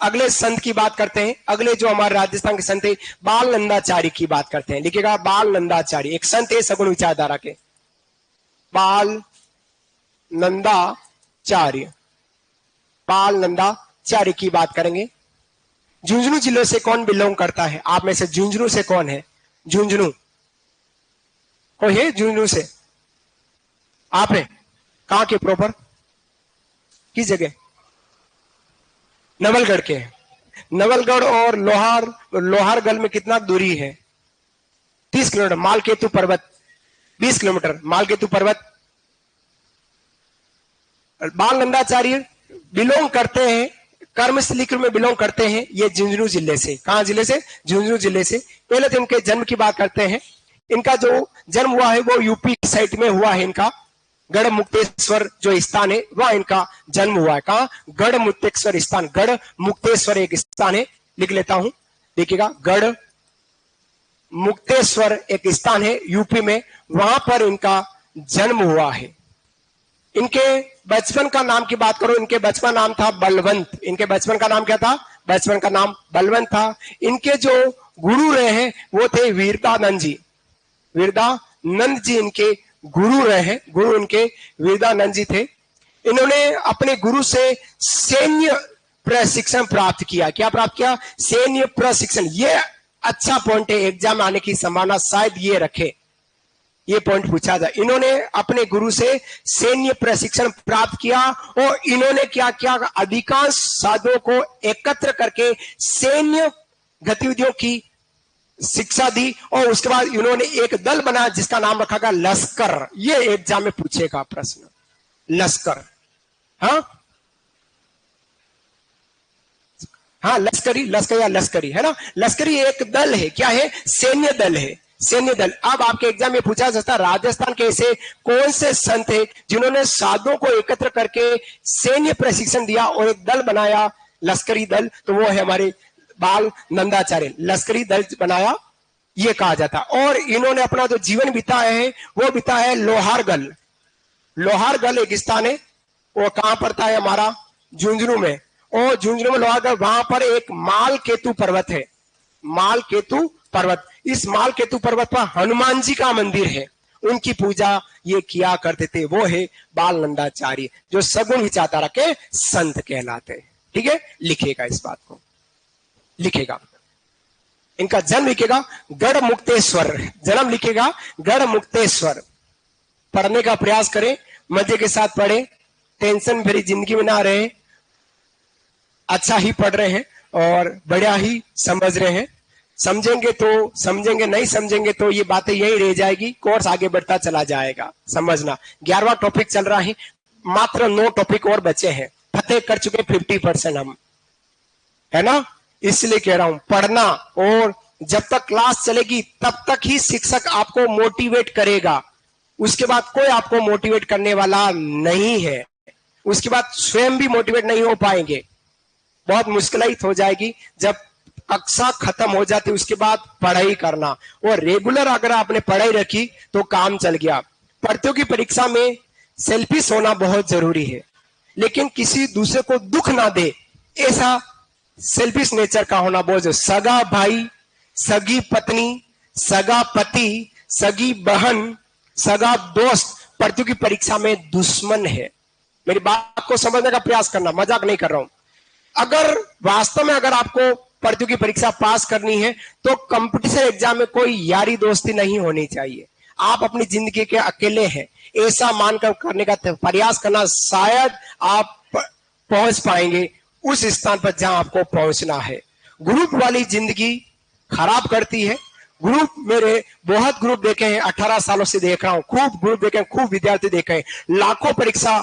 अगले संत की बात करते हैं। अगले जो हमारे राजस्थान के संत है, बाल नंदाचार्य की बात करते हैं। लिखिएगा, बाल नंदाचार्य एक संत है सगुण विचारधारा के। बाल नंदाचार्य, बाल नंदाचार्य की बात करेंगे। झुंझुनू जिले से कौन बिलोंग करता है? आप में से झुंझुनू से कौन है? झुंझुनू कोई है? झुंझुनू से आप है? कहां के प्रॉपर? किस जगह? नवलगढ़ के। नवलगढ़ और लोहारगढ़ में कितना दूरी है? 30 किलोमीटर। मालकेतु पर्वत 20 किलोमीटर, मालकेतु पर्वत। बाल नंदाचार्य बिलोंग करते हैं, कर्मस्थली में बिलोंग करते हैं। ये झुंझुनू जिले से। कहां जिले से? झुंझुनू जिले से। पहले तो इनके जन्म की बात करते हैं। इनका जो जन्म हुआ है वो यूपी साइड में हुआ है। इनका गढ़ मुक्तेश्वर जो स्थान है वह इनका जन्म हुआ है। कहा? गढ़ मुक्तेश्वर स्थान, गढ़ मुक्तेश्वर एक स्थान है, लिख लेता हूं, देखिएगा, गढ़ मुक्तेश्वर एक स्थान है यूपी में, वहां पर इनका जन्म हुआ है। इनके बचपन का नाम की बात करो, इनके बचपन नाम था बलवंत। इनके बचपन का नाम क्या था? बचपन का नाम बलवंत था। इनके जो गुरु रहे हैं वो थे वीरदानंद जी। वीरदानंद जी इनके गुरु रहे हैं, गुरु इनके वीरदानंद जी थे। इन्होंने अपने गुरु से सैन्य प्रशिक्षण प्राप्त किया। क्या प्राप्त किया? सैन्य प्रशिक्षण। ये अच्छा पॉइंट है, एग्जाम आने की संभावना शायद ये रखे, ये पॉइंट पूछा जाए। इन्होंने अपने गुरु से सैन्य प्रशिक्षण प्राप्त किया और इन्होंने क्या किया? अधिकांश साधुओं को एकत्र करके सैन्य गतिविधियों की शिक्षा दी और उसके बाद इन्होंने एक दल बनाया जिसका नाम रखा गया लश्कर। ये एग्जाम में पूछेगा प्रश्न, लश्कर। हाँ, लश्करी, लश्कर या लश्करी है ना, लश्करी एक दल है। क्या है? सैन्य दल है, सैन्य दल। अब आपके एग्जाम में पूछा जाता है राजस्थान के ऐसे कौन से संत है जिन्होंने साधुओं को एकत्र करके सैन्य प्रशिक्षण दिया और एक दल बनाया लश्करी दल? तो वो है हमारे बाल नंदाचार्य, लश्करी दल बनाया ये कहा जाता। और इन्होंने अपना जो जीवन बिताया है वो बिताया है लोहारगल। लोहारगल एक स्थान है, वो कहां पड़ता है? हमारा झुंझुनू में। और झुंझुनू में लोहारगल, वहां पर एक माल केतु पर्वत है, माल केतु पर्वत। इस माल केतु पर्वत पर हनुमान जी का मंदिर है, उनकी पूजा ये किया करते थे। वो है बाल नंदाचार्य, जो सगुण विचारधारा के संत कहलाते हैं। ठीक है, लिखेगा इस बात को, लिखेगा। इनका जन्म लिखेगा गढ़ मुक्तेश्वर, जन्म लिखेगा गढ़ मुक्तेश्वर। पढ़ने का प्रयास करें, मजे के साथ पढ़े, टेंशन भरी जिंदगी में ना रहे, अच्छा ही पढ़ रहे हैं और बढ़िया ही समझ रहे हैं। समझेंगे तो समझेंगे, नहीं समझेंगे तो ये बातें यही रह जाएगी, कोर्स आगे बढ़ता चला जाएगा। समझना, 11वां टॉपिक चल रहा है, मात्र 9 टॉपिक और बचे हैं, फतेह कर चुके 50% हम, है ना। इसलिए कह रहा हूं पढ़ना, और जब तक क्लास चलेगी तब तक ही शिक्षक आपको मोटिवेट करेगा, उसके बाद कोई आपको मोटिवेट करने वाला नहीं है। उसके बाद स्वयं भी मोटिवेट नहीं हो पाएंगे, बहुत मुश्किल हो जाएगी। जब कक्षा खत्म हो जाती उसके बाद पढ़ाई करना, और रेगुलर अगर आपने पढ़ाई रखी तो काम चल गया। प्रतियोगी परीक्षा में सेल्फिश होना बहुत जरूरी है, लेकिन किसी दूसरे को दुख ना दे ऐसा सेल्फिश नेचर का होना बहुत जरूरी। सगा भाई, सगी पत्नी, सगा पति, सगी बहन, सगा दोस्त प्रतियोगी परीक्षा में दुश्मन है। मेरी बात को समझने का प्रयास करना, मजाक नहीं कर रहा हूं। अगर वास्तव में अगर आपको प्रतियोगी परीक्षा पास करनी है तो कंपटीशन एग्जाम में कोई यारी दोस्ती नहीं होनी चाहिए। आप अपनी जिंदगी के अकेले हैं ऐसा मानकर करने का प्रयास करना, शायद आप पहुंच पाएंगे उस स्थान पर जहां आपको पहुंचना है। ग्रुप वाली जिंदगी खराब करती है। ग्रुप, मेरे बहुत ग्रुप देखे हैं, 18 सालों से देख रहा हूं, खूब ग्रुप देखे हैं, खूब विद्यार्थी देखे हैं, लाखों परीक्षा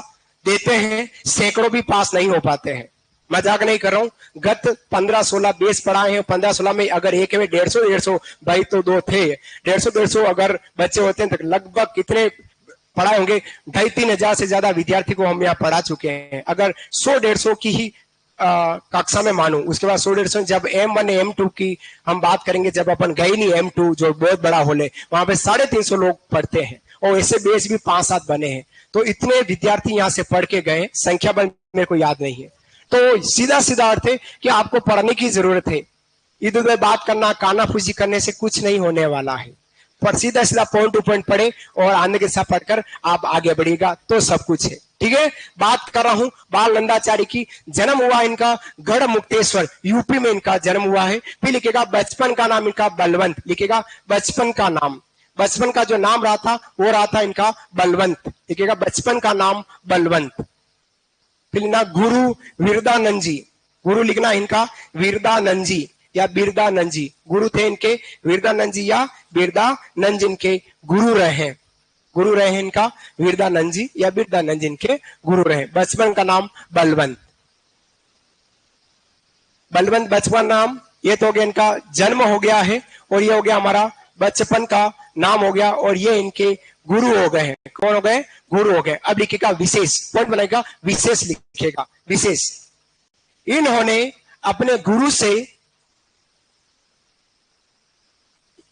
देते हैं, सैकड़ों भी पास नहीं हो पाते हैं। मजाक नहीं कर रहा हूं। गत 15-16 बेस पढ़ाए हैं, 15-16 में अगर एक में 150 भाई तो 2 थे, 150 अगर बच्चे होते हैं तो लगभग कितने पढ़ाए होंगे? 2,500-3 हजार से ज्यादा विद्यार्थी को हम यहाँ पढ़ा चुके हैं। अगर 100-150 की ही कक्षा में मानू, उसके बाद 100-150 जब M1 M2 की हम बात करेंगे, जब अपन गए नहीं M2 जो बहुत बड़ा हॉल है, वहां पे 350 लोग पढ़ते हैं और ऐसे बेस भी 5-7 बने हैं। तो इतने विद्यार्थी यहाँ से पढ़ के गए, संख्या बल मेरे को याद नहीं है। तो सीधा सीधा अर्थ है कि आपको पढ़ने की जरूरत है। इधर उधर बात करना, कानाफूसी करने से कुछ नहीं होने वाला है। पर सीधा सीधा पॉइंट टू पॉइंट पढ़े और आने के साथ पढ़कर आप आगे बढ़ेगा तो सब कुछ है। ठीक है, बात कर रहा हूं बाल नंदाचार्य की। जन्म हुआ इनका गढ़ मुक्तेश्वर, यूपी में इनका जन्म हुआ है। फिर लिखेगा बचपन का नाम इनका बलवंत, लिखेगा बचपन का नाम, बचपन का जो नाम रहा था वो रहा था इनका बलवंत, लिखेगा बचपन का नाम बलवंत। फिर लिखना गुरु वीरदानंद जी, गुरु लिखना इनका वीरदानंद जी या बिरदानंद जी, गुरु थे इनके वीरदानंद जी या बिरदानंद जी इनके गुरु रहे, गुरु रहे इनका वीरदानंद जी या बिरदानंद जी इनके गुरु रहे। बचपन का नाम बलवंत, बलवंत बचपन नाम, ये तो हो गया इनका जन्म हो गया है, और ये हो गया हमारा बचपन का नाम हो गया और ये इनके गुरु हो गए हैं। कौन हो गए? गुरु हो गए। अब लिखेगा विशेष, पॉइंट बनाएगा, विशेष लिखेगा, विशेष। इन्होंने अपने गुरु से,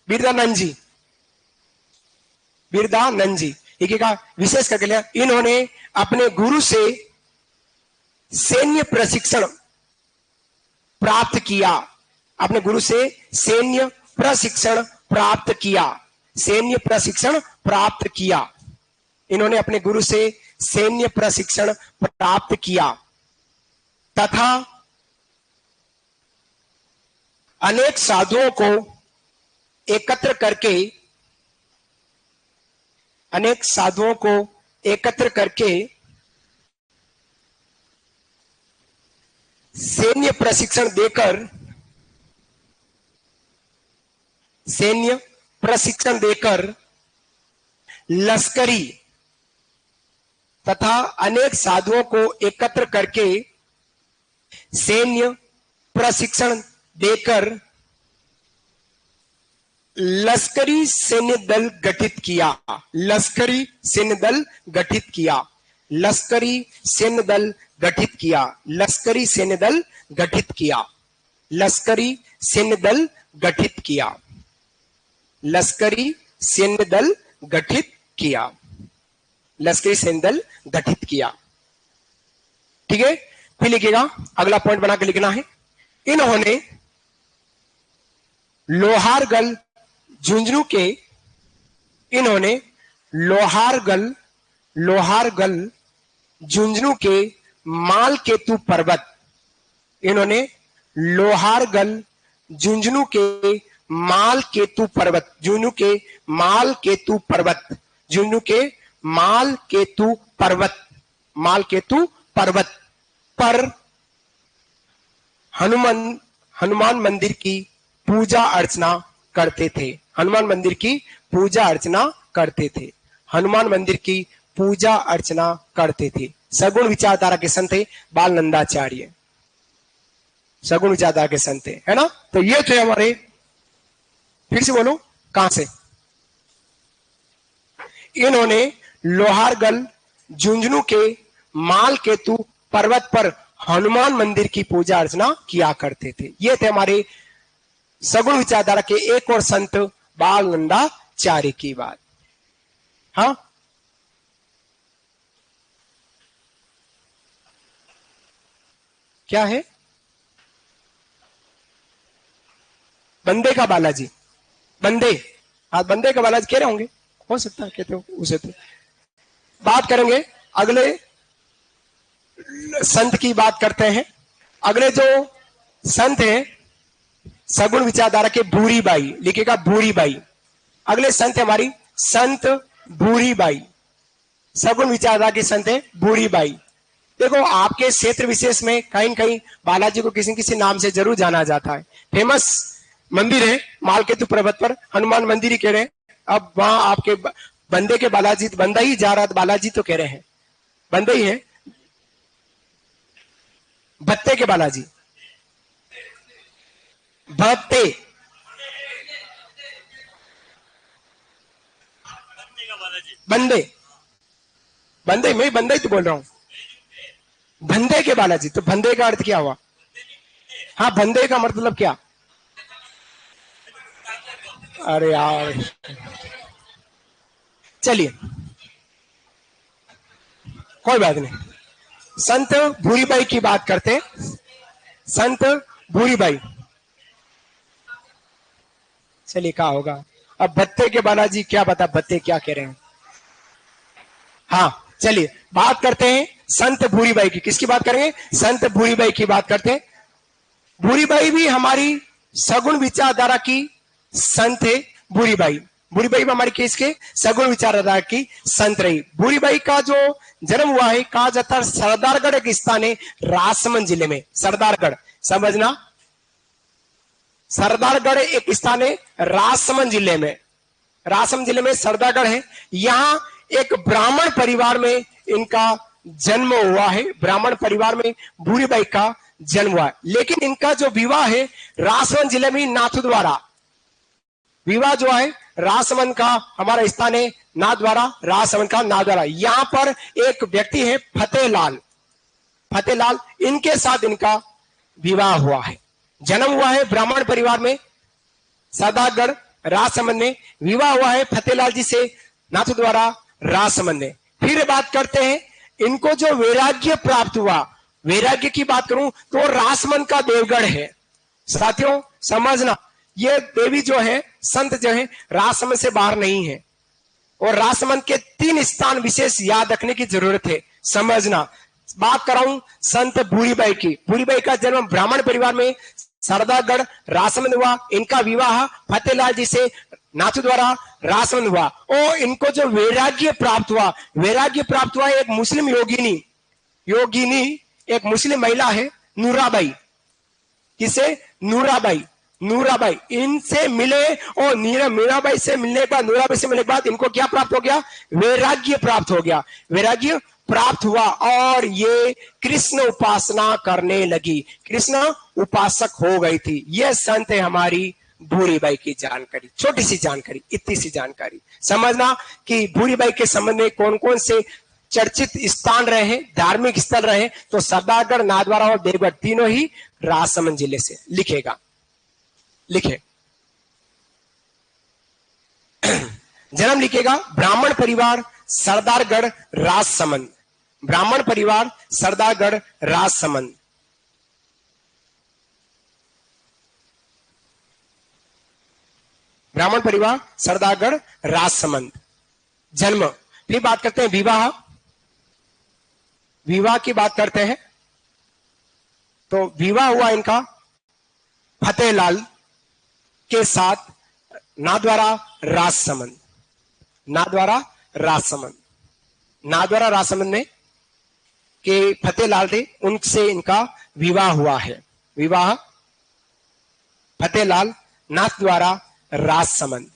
बिरदानंद जी, बिरदानंद जी लिखेगा, विशेष करके लिया, इन्होंने अपने गुरु से सैन्य प्रशिक्षण प्राप्त किया। अपने गुरु से सैन्य प्रशिक्षण प्राप्त किया। सैन्य प्रशिक्षण प्राप्त किया। इन्होंने अपने गुरु से सैन्य प्रशिक्षण प्राप्त किया तथा अनेक साधुओं को एकत्र करके, अनेक साधुओं को एकत्र करके सैन्य प्रशिक्षण देकर, सैन्य प्रशिक्षण देकर लश्करी तथा अनेक साधुओं को एकत्र करके सैन्य प्रशिक्षण देकर लश्करी सैन्य दल गठित किया। लश्करी सैन्य दल गठित किया। लश्करी सैन्य दल गठित किया। लश्करी सैन्य दल गठित किया। लश्करी सैन्य दल गठित किया। लश्करी सैन्य दल गठित किया। लश्करी सैन्य दल गठित किया। ठीक है, फिर लिखिएगा, अगला पॉइंट बना के लिखना है। इन्होंने लोहारगल झुंझुनू के, इन्होंने लोहारगल झुंझुनू के मालकेतु पर्वत, इन्होंने लोहारगल झुंझुनू के मालकेतु पर्वत, झुंझुनू के मालकेतु पर्वत, झुंझुनू के मालकेतु पर्वत, मालकेतु पर्वत पर हनुमान मंदिर की पूजा अर्चना करते थे। हनुमान मंदिर की पूजा अर्चना करते थे। हनुमान मंदिर की पूजा अर्चना करते थे। सगुण विचारधारा के संत थे बाल नंदाचार्य, सगुण विचारधारा के संत थे, है ना। तो ये थे हमारे, फिर से बोलो कहां से। इन्होंने लोहारगल झुंझुनू के मालकेतु पर्वत पर हनुमान मंदिर की पूजा अर्चना किया करते थे। ये थे हमारे सगुण विचारधारा के एक और संत बाल नंदाचार्य की बात। हाँ, क्या है? बंदे का बालाजी, बंदे, हाँ बंदे का बालाजी कह रहे होंगे, हो सकता है कहते हो उसे। तो बात करेंगे, अगले संत की बात करते हैं। अगले जो संत हैं सगुण विचारधारा के भूरी बाई, लिखेगा भूरी बाई। अगले संत है हमारी संत भूरी बाई, सगुण विचारधारा के संत है भूरी बाई। देखो आपके क्षेत्र विशेष में कहीं कहीं बालाजी को किसी किसी नाम से जरूर जाना जाता है। फेमस मंदिर है मालकेतु पर्वत पर, हनुमान मंदिर ही कह रहे हैं। अब वहां आपके बंदे के बालाजी, बंदा ही जा रहा, बालाजी तो कह रहे हैं, बंदे ही है। भत्ते के बालाजी, भत्ते, बंदे, बंदे, मैं बंदे ही तो बोल रहा हूं। बंदे के बालाजी, तो बंदे का अर्थ क्या हुआ? हाँ, बंदे का मतलब क्या? अरे यार, चलिए कोई बात नहीं। संत भूरीबाई की बात करते हैं। संत भूरीबाई, चलिए क्या होगा अब। भत्ते के बालाजी क्या बता, भत्ते क्या कह रहे हैं। हाँ चलिए बात करते हैं संत भूरीबाई की। किसकी बात करेंगे? संत भूरीबाई की बात करते हैं। भूरीबाई भी हमारी सगुण विचारधारा की संत है। भूरीबाई, भूरीबाई भी हमारी किसके? सगुण विचारधारा की संत रही। भूरीबाई का जो जन्म हुआ है, कहा जाता है सरदारगढ़ एक स्थान है राजसमंद जिले में। सरदारगढ़ समझना, सरदारगढ़ एक स्थान है राजसमंद जिले में। राजसमंद जिले में सरदारगढ़ है। यहां एक ब्राह्मण परिवार में इनका जन्म हुआ है। ब्राह्मण परिवार में भूरीबाई का जन्म हुआ है। लेकिन इनका जो विवाह है राजसमंद जिले में नाथू द्वारा, विवाह जो है राजसमंद का हमारा स्थान है नाथद्वारा, राजसमंद का नाथद्वारा। यहां पर एक व्यक्ति है फतेहलाल, फतेहलाल, इनके साथ इनका विवाह हुआ है, जन्म हुआ है ब्राह्मण परिवार में, सरदारगढ़ राजसमंद में विवाह हुआ है फतेहलाल जी से नाथद्वारा राजसमंद में। फिर बात करते हैं इनको जो वैराग्य प्राप्त हुआ, वैराग्य की बात करूं तो राजसमंद का देवगढ़ है। साथियों समझना, ये देवी जो है, संत जो है, राजसमंद से बाहर नहीं है। और राजसमंद के 3 स्थान विशेष याद रखने की जरूरत है, समझना। बात कर रहा हूं संत भूरीबाई की। भूरीबाई का जन्म ब्राह्मण परिवार में सरदारगढ़ राजसमंद हुआ। इनका विवाह फतेहलाल जी से नाथद्वारा राजसमंद हुआ। और इनको जो वैराग्य प्राप्त हुआ, वैराग्य प्राप्त हुआ एक मुस्लिम योगिनी, योगिनी एक मुस्लिम महिला है नूराबाई। किसे? नूराबाई, नूराबाई इनसे मिले। और मीराबाई से मिलने के बाद, नूराबाई से मिलने के बाद इनको क्या प्राप्त हो गया? वैराग्य प्राप्त हो गया, वैराग्य प्राप्त हुआ। और ये कृष्ण उपासना करने लगी, कृष्ण उपासक हो गई थी। यह संत है हमारी भूरीबाई की जानकारी, छोटी सी जानकारी, इतनी सी जानकारी। समझना कि भूरीबाई के संबंध में कौन कौन से चर्चित स्थान रहे हैं, धार्मिक स्थल रहे, तो सरदारगढ़, नाथद्वारा और देवगढ़ तीनों ही राजसमंद जिले से। लिखेगा, लिखे जन्म लिखेगा ब्राह्मण परिवार सरदारगढ़ राजसमंद, ब्राह्मण परिवार सरदारगढ़ राजसमंद। ब्राह्मण परिवार सरदारगढ़ राजसमंद जन्म। फिर बात करते हैं विवाह, विवाह की बात करते हैं। तो विवाह हुआ इनका फतेहलाल के साथ नाथद्वारा राजसमंद, नाथद्वारा राजसमंद, नाथद्वारा राजसमंद में के फतेहलाल थे, उनसे इनका विवाह हुआ है। विवाह फतेहलाल नाथद्वारा राजसमंद।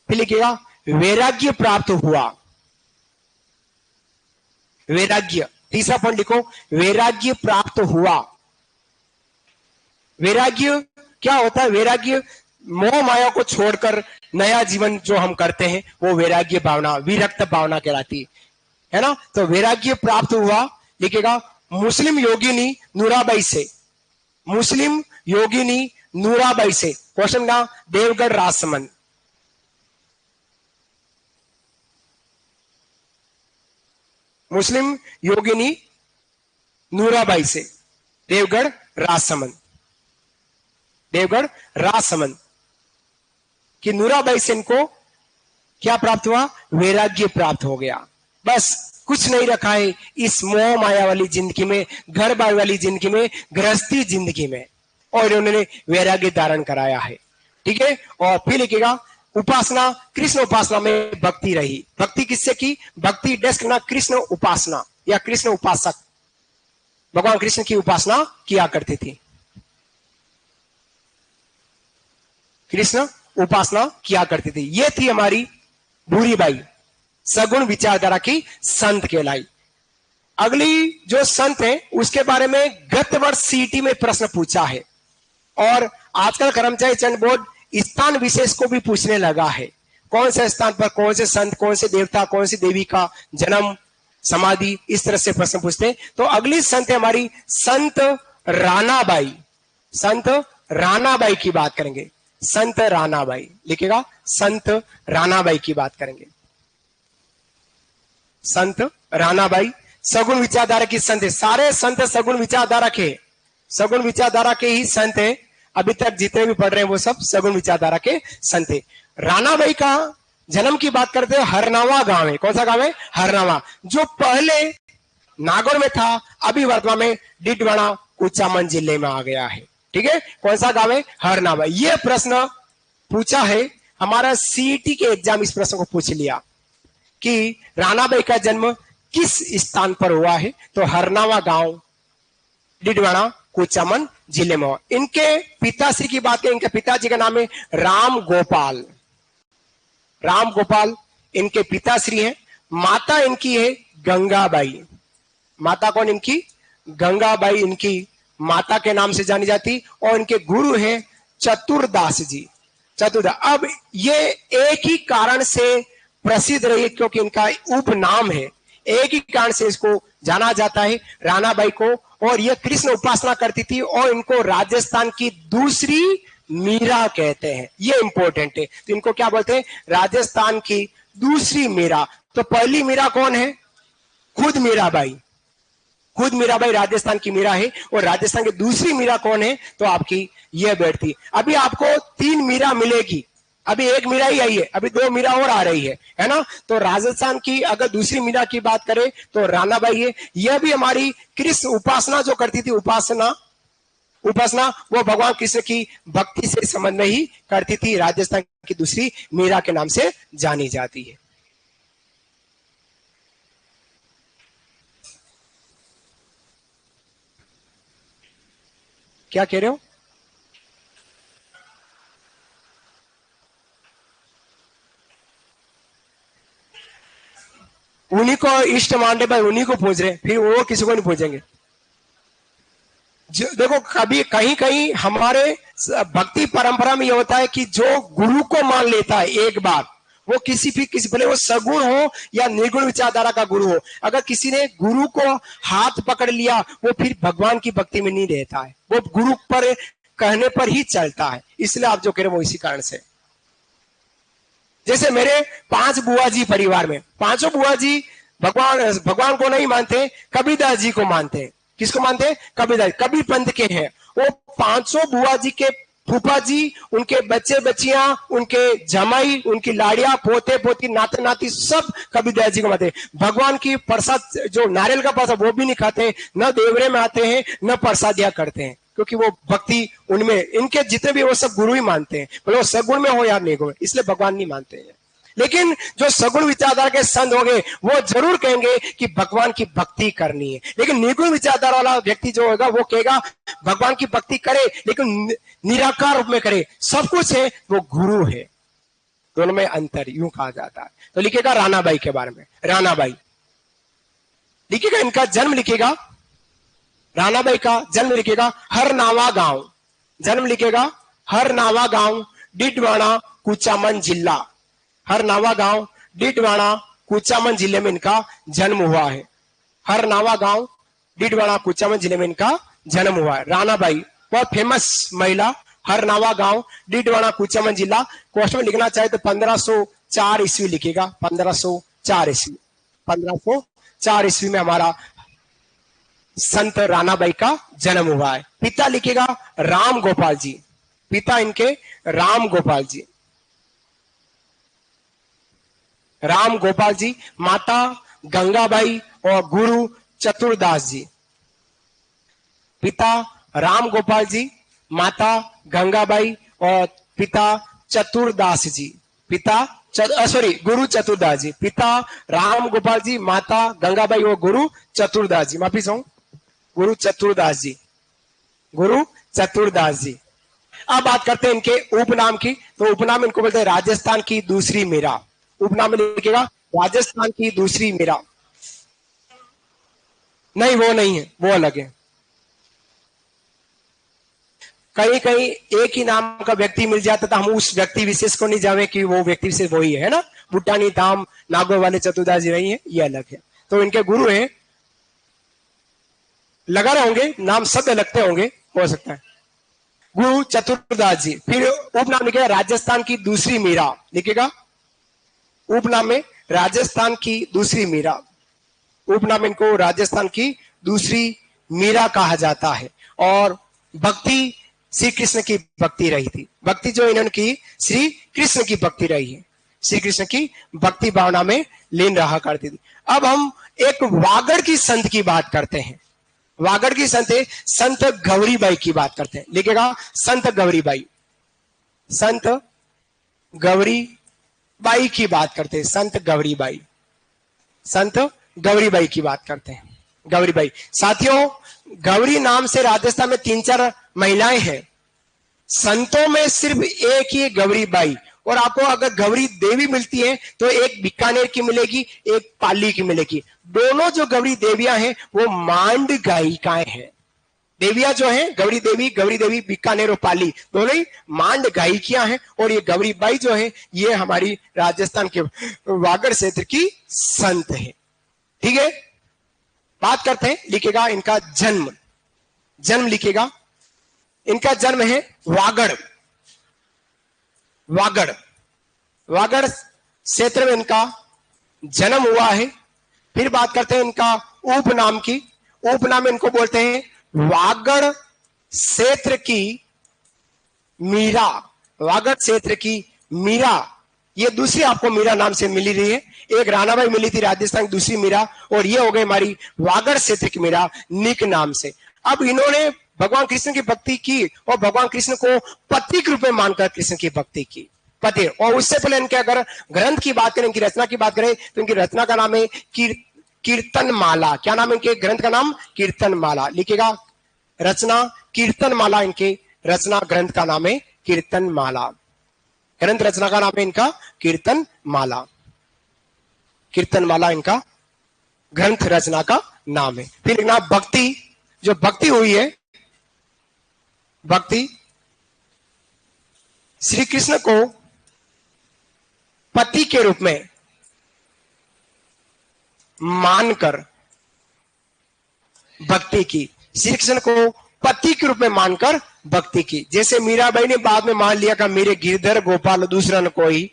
फिर लिखिएगा वैराग्य प्राप्त हुआ, वैराग्य, तीसरा पॉइंट लिखो, वैराग्य प्राप्त हुआ। वैराग्य क्या होता है? वैराग्य मोह माया को छोड़कर नया जीवन जो हम करते हैं वो वैराग्य भावना, विरक्त भावना कहलाती है ना। तो वैराग्य प्राप्त हुआ, लिखेगा मुस्लिम योगिनी नूराबाई से, मुस्लिम योगिनी नूराबाई से। क्वेश्चन का देवगढ़ राजसमंद, मुस्लिम योगिनी नूराबाई से, देवगढ़ राजसमंद, देवगढ़ राजसमंद कि नूराबाई से इनको क्या प्राप्त हुआ? वैराग्य प्राप्त हो गया। बस कुछ नहीं रखा है इस मोह माया वाली जिंदगी में, घर बार वाली जिंदगी में, गृहस्थी जिंदगी में, और उन्होंने वैराग्य धारण कराया है। ठीक है। और फिर लिखेगा उपासना, कृष्ण उपासना में भक्ति रही। भक्ति किससे की? भक्ति डेस्क ना, कृष्ण उपासना या कृष्ण उपासक, भगवान कृष्ण की उपासना किया करती थी, कृष्ण उपासना किया करती थी। ये थी हमारी भूरीबाई, सगुण विचारधारा की संत कहलाई। अगली जो संत है उसके बारे में गत वर्ष सीटी में प्रश्न पूछा है, और आजकल कर्मचारी चयन बोर्ड स्थान विशेष को भी पूछने लगा है। कौन से स्थान पर कौन से संत, कौन से देवता, कौन सी देवी का जन्म, समाधि, इस तरह से प्रश्न पूछते हैं। तो अगली संत है हमारी संत रानाबाई, संत रानाबाई की बात करेंगे। संत रानाबाई लिखेगा, संत रानाबाई की बात करेंगे। संत रानाबाई सगुण विचारधारा की संत है। सारे संत सगुण विचारधारा के, सगुण विचारधारा के ही संत है। अभी तक जितने भी पढ़ रहे हैं वो सब सगुण विचारधारा के संत है। रानाबाई का जन्म की बात करते हैं हरनावा गांव है। कौन सा गांव है? हरनावा, जो पहले नागौर में था, अभी वर्तमान में डिडवाना कुचामन जिले में आ गया है। ठीक है। कौन सा गांव है? हरनावा। यह प्रश्न पूछा है हमारा सीईटी के एग्जाम, इस प्रश्न को पूछ लिया कि रानाबाई का जन्म किस स्थान पर हुआ है? तो हरनावा गांव, डिडवाना कुचामन जिले में। इनके पिताश्री की बात करें, इनके पिताजी का नाम है राम गोपाल, राम गोपाल इनके पिताश्री हैं। माता इनकी है गंगाबाई। माता कौन इनकी? गंगाबाई इनकी माता के नाम से जानी जाती। और इनके गुरु हैं चतुरदास जी। चतुर्दास। अब ये एक ही कारण से प्रसिद्ध रही, क्योंकि इनका उपनाम है, एक ही कारण से इसको जाना जाता है रानाबाई को। और ये कृष्ण उपासना करती थी और इनको राजस्थान की दूसरी मीरा कहते हैं, ये इंपॉर्टेंट है। तो इनको क्या बोलते हैं? राजस्थान की दूसरी मीरा। तो पहली मीरा कौन है? खुद मीराबाई। खुद मीराबाई राजस्थान की मीरा है। और राजस्थान की दूसरी मीरा कौन है? तो आपकी यह बैठती। अभी आपको 3 मीरा मिलेगी, अभी एक मीरा ही आई है, अभी 2 मीरा और आ रही है ना। तो राजस्थान की अगर दूसरी मीरा की बात करें तो रानाबाई है। यह भी हमारी कृष्ण उपासना जो करती थी, उपासना वो भगवान कृष्ण की भक्ति से संबंध में ही करती थी। राजस्थान की दूसरी मीरा के नाम से जानी जाती है। क्या कह रहे हो? उन्हीं को इष्ट मान रहे भाई, उन्हीं को पूछ रहे, फिर वो किसी को नहीं पूछेंगे। देखो, कभी कहीं कहीं हमारे भक्ति परंपरा में यह होता है कि जो गुरु को मान लेता है एक बार, वो किसी भले वो सगुण हो या निर्गुण विचारधारा का गुरु हो, अगर किसी ने गुरु को हाथ पकड़ लिया, वो फिर भगवान की भक्ति में नहीं रहता है, वो गुरु पर कहने पर ही चलता है। इसलिए आप जो कह रहे हो वो इसी कारण से। जैसे मेरे 5 बुआ जी परिवार में, 5 बुआ जी भगवान को नहीं मानते, कबीरदास जी को मानते। किसको मानते? कबीरदास, कबीर पंथ के हैं वो। 5 बुआ जी के फूफा जी, उनके बच्चे बच्चियां, उनके जमाई, उनकी लाड़ियां, पोते पोती, नाते नाती सब कबीरदास जी को मानते। भगवान की प्रसाद, जो नारियल का प्रसाद, वो भी नहीं खाते, न देवरे में आते हैं, न प्रसादिया करते हैं, क्योंकि वो भक्ति उनमें, इनके जितने भी वो सब गुरु ही मानते हैं, भले वो सगुण में हो या निर्गुण, इसलिए भगवान नहीं मानते हैं। लेकिन जो सगुण विचारधारा के संत होंगे वो जरूर कहेंगे कि भगवान की भक्ति करनी है। लेकिन निर्गुण विचारधारा वाला व्यक्ति जो होगा वो कहेगा भगवान की भक्ति करे, लेकिन निराकार रूप में करे, सब कुछ है, वो गुरु है। दोनों में अंतर यूं कहा जाता है। तो लिखेगा रानाबाई के बारे में, रानाबाई लिखेगा, इनका जन्म लिखेगा, रानाबाई का जन्म लिखेगा हरनावा गांव, जन्म लिखेगा हरनावा गांव, डिडवाना, कुचामन जिला। हरनावा गांव, डिडवाना, कुचामन जिले में इनका जन्म हुआ है। हरनावा गांव, डिडवाना, कुचामन जिले में इनका जन्म हुआ है। रानाबाई बहुत फेमस महिला, हरनावा गांव, डिडवाना, कुचामन जिला। क्वेश्चन में लिखना चाहे तो 1504 ईस्वी लिखेगा, 1504 ईस्वी। 1504 ईस्वी में हमारा संत रानाबाई का जन्म हुआ है। पिता लिखेगा राम गोपाल जी, पिता इनके राम गोपाल जी, राम गोपाल जी। माता गंगाबाई और गुरु चतुरदास जी। पिता राम गोपाल जी, माता गंगाबाई और पिता चतुरदास जी। गुरु चतुरदास जी। पिता राम गोपाल जी, माता गंगाबाई और गुरु चतुरदास जी। माफी चाहूं, गुरु चतुरदास जी, गुरु चतुरदास जी। अब बात करते हैं इनके उपनाम की। तो उपनाम इनको बोलते हैं राजस्थान की दूसरी मीरा। उपनाम में लिखेगा राजस्थान की दूसरी मीरा। नहीं, वो नहीं है, वो अलग है। कहीं कहीं एक ही नाम का व्यक्ति मिल जाता था, हम उस व्यक्ति विशेष को नहीं जाने कि वो व्यक्ति विशेष वही है ना। बुट्टानी धाम नागौर वाले चतुरदास जी नहीं है, ये अलग है। तो इनके गुरु हैं, लगा रहे होंगे नाम, सब लगते होंगे, हो सकता है। गुरु चतुरदास जी। फिर उपनाम लिखेगा राजस्थान की दूसरी मीरा, लिखेगा उपनाम में राजस्थान की दूसरी मीरा। उपनाम इनको राजस्थान की दूसरी मीरा कहा जाता है। और भक्ति श्री कृष्ण की भक्ति रही थी, भक्ति जो इन्होंने की श्री कृष्ण की भक्ति रही है, श्री कृष्ण की भक्ति भावना में लीन रहा करती थी। अब हम एक वागड़ की संत की बात करते हैं। वागड़ की संत है संत गौरीबाई की बात करते हैं, लिखेगा संत गौरीबाई। संत गौरीबाई की बात करते हैं, संत गौरीबाई, संत गौरीबाई की बात करते हैं। गौरीबाई साथियों, गौरी नाम से राजस्थान में 3-4 महिलाएं हैं, संतों में सिर्फ एक ही गौरीबाई। और आपको अगर गौरी देवी मिलती है तो एक बीकानेर की मिलेगी, एक पाली की मिलेगी। दोनों जो गौरी देवियां हैं वो मांड गायिकाएं हैं, देवियां जो है गौरी देवी बीकानेर और पाली दोनों ही मांड गायिकियां हैं। और ये गौरी बाई जो है ये हमारी राजस्थान के वागड़ क्षेत्र की संत है। ठीक है, बात करते हैं, लिखेगा इनका जन्म लिखेगा। इनका जन्म है वागड़ क्षेत्र में इनका जन्म हुआ है। फिर बात करते हैं इनका उपनाम की। उपनाम इनको बोलते हैं वागड़ क्षेत्र की मीरा। वागड़ क्षेत्र की मीरा, ये दूसरी आपको मीरा नाम से मिली रही है। एक रानाबाई मिली थी राजस्थान, दूसरी मीरा, और ये हो गई हमारी वागड़ क्षेत्र की मीरा निक नाम से। अब इन्होंने भगवान कृष्ण की भक्ति की और भगवान कृष्ण को पति के रूप में मानकर कृष्ण की भक्ति की, पति। और उससे पहले इनके अगर ग्रंथ की बात करें, इनकी रचना की बात करें, तो इनकी रचना का नाम है कीर्तन माला। क्या नाम है इनके ग्रंथ का नाम? कीर्तन माला। लिखेगा रचना कीर्तन माला, इनके रचना ग्रंथ का नाम है कीर्तन माला। ग्रंथ रचना का नाम है इनका कीर्तन माला। कीर्तन माला इनका ग्रंथ रचना का नाम है। फिर लिखना भक्ति, जो भक्ति हुई है, भक्ति श्री कृष्ण को पति के रूप में मानकर भक्ति की। श्री कृष्ण को पति के रूप में मानकर भक्ति की। जैसे मीराबाई ने बाद में मान लिया कि मेरे गिरधर गोपाल दूसरा न कोई,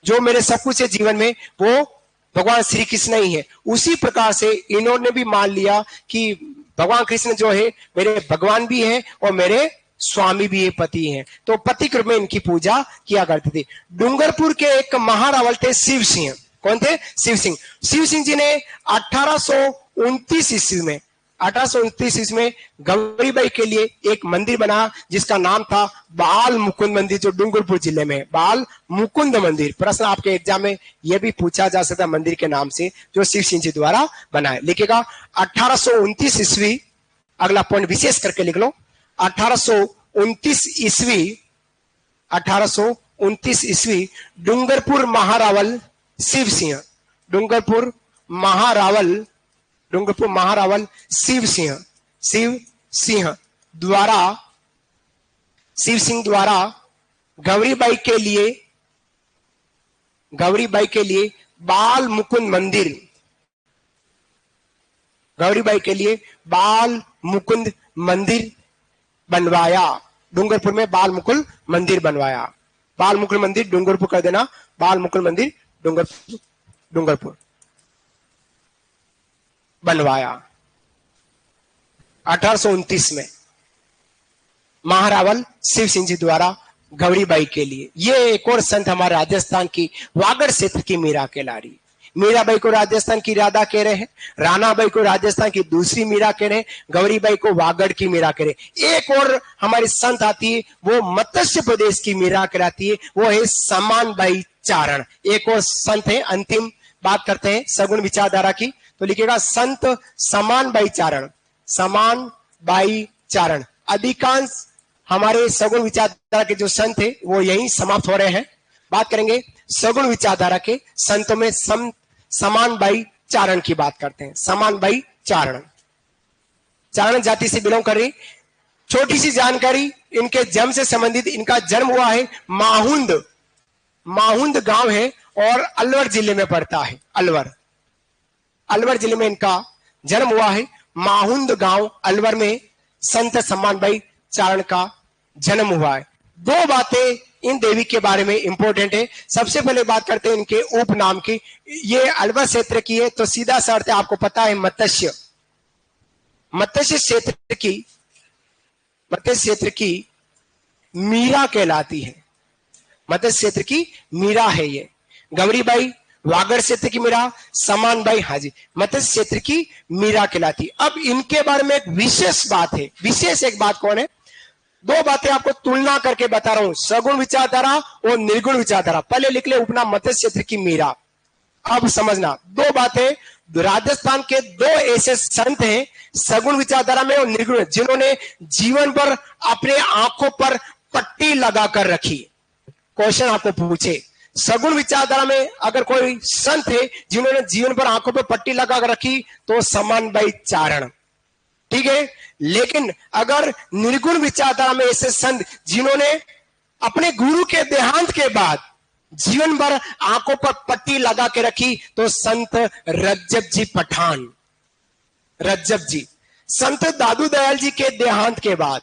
जो मेरे सब कुछ है जीवन में वो भगवान श्री कृष्ण ही है। उसी प्रकार से इन्होंने भी मान लिया कि भगवान कृष्ण जो है मेरे भगवान भी है और मेरे स्वामी भी है, पति हैं। तो पति के रूप में इनकी पूजा किया करती थी। डूंगरपुर के एक महारावल थे शिव सिंह। कौन थे? शिव सिंह। शिव सिंह जी ने 1829 ईस्वी में गौरीबाई के लिए एक मंदिर बना जिसका नाम था बाल मुकुंद मंदिर, जो डूंगरपुर जिले में है। बाल मुकुंद मंदिर। प्रश्न आपके एग्जाम में यह भी पूछा जा सकता है मंदिर के नाम से, जो शिव सिंह जी द्वारा बनाया। लिखेगा 1829 ईस्वी, अगला पॉइंट विशेष करके लिख लो। 1829 ईस्वी डूंगरपुर महारावल शिव सिंह, डूंगरपुर महारावल शिव सिंह द्वारा गौरीबाई के लिए बाल मुकुंद मंदिर बनवाया। डूंगरपुर में बाल मुकुल मंदिर बनवाया। बाल मुकुल मंदिर डूंगरपुर कर देना, बाल मुकुल मंदिर डूंगरपुर बनवाया 1829 में महारावल शिव सिंह जी द्वारा गौरीबाई के लिए। ये एक और संत हमारे राजस्थान की वागड़ क्षेत्र की मीरा कहलारी। मीराबाई को राजस्थान की राधा कह रहे हैं, रानाबाई को राजस्थान की दूसरी मीरा कह रहे हैं, गौरीबाई को वागड़ की मीरा कह रहे हैं। एक और हमारी संत आती है, वो मत्स्य प्रदेश की मीरा कहलाती है, वो है समानबाई चारण। एक और संत है, अंतिम बात करते हैं सगुण विचारधारा की, तो लिखेगा संत समानबाई चारण। अधिकांश हमारे सगुण विचारधारा के जो संत है वो यहीं समाप्त हो रहे हैं। बात करेंगे सगुण विचारधारा के संतों में समानबाई चारण की बात करते हैं। समानबाई चारण जाति से बिलोंग कर रही। छोटी सी जानकारी इनके जन्म से संबंधित, इनका जन्म हुआ है माहुंद गांव है और अलवर जिले में पड़ता है। अलवर जिले में इनका जन्म हुआ है। माहुंद गांव अलवर में संत समानबाई चारण का जन्म हुआ है। दो बातें इन देवी के बारे में इंपॉर्टेंट है। सबसे पहले बात करते हैं इनके उपनाम की। ये अलवर क्षेत्र की है, तो सीधा सा अर्थ आपको पता है मत्स्य क्षेत्र की मीरा कहलाती है। मत्स्य क्षेत्र की मीरा है ये। गौरीबाई वागड़ क्षेत्र की मीरा, समानबाई हाजी मत्स्य क्षेत्र की मीरा कहलाती। अब इनके बारे में एक विशेष बात है। विशेष एक बात कौन है? दो बातें आपको तुलना करके बता रहा हूं, सगुण विचारधारा और निर्गुण विचारधारा। पहले लिख ले उपनाम मत्स्य क्षेत्र की मीरा। अब समझना दो बातें। राजस्थान के दो ऐसे संत हैं सगुण विचारधारा में और निर्गुण, जिन्होंने जीवन पर अपने आंखों पर पट्टी लगाकर रखी। क्वेश्चन आपको पूछे, सगुण विचारधारा में अगर कोई संत है जिन्होंने जीवन पर आंखों पर पट्टी लगाकर रखी, तो समानबाई चारण। ठीक है। लेकिन अगर निर्गुण विचारधारा में ऐसे संत जिन्होंने अपने गुरु के देहांत के बाद जीवन भर आंखों पर पट्टी लगा के रखी, तो संत रज्जब जी पठान, रज्जब जी, संत दादू दयाल जी के देहांत के बाद,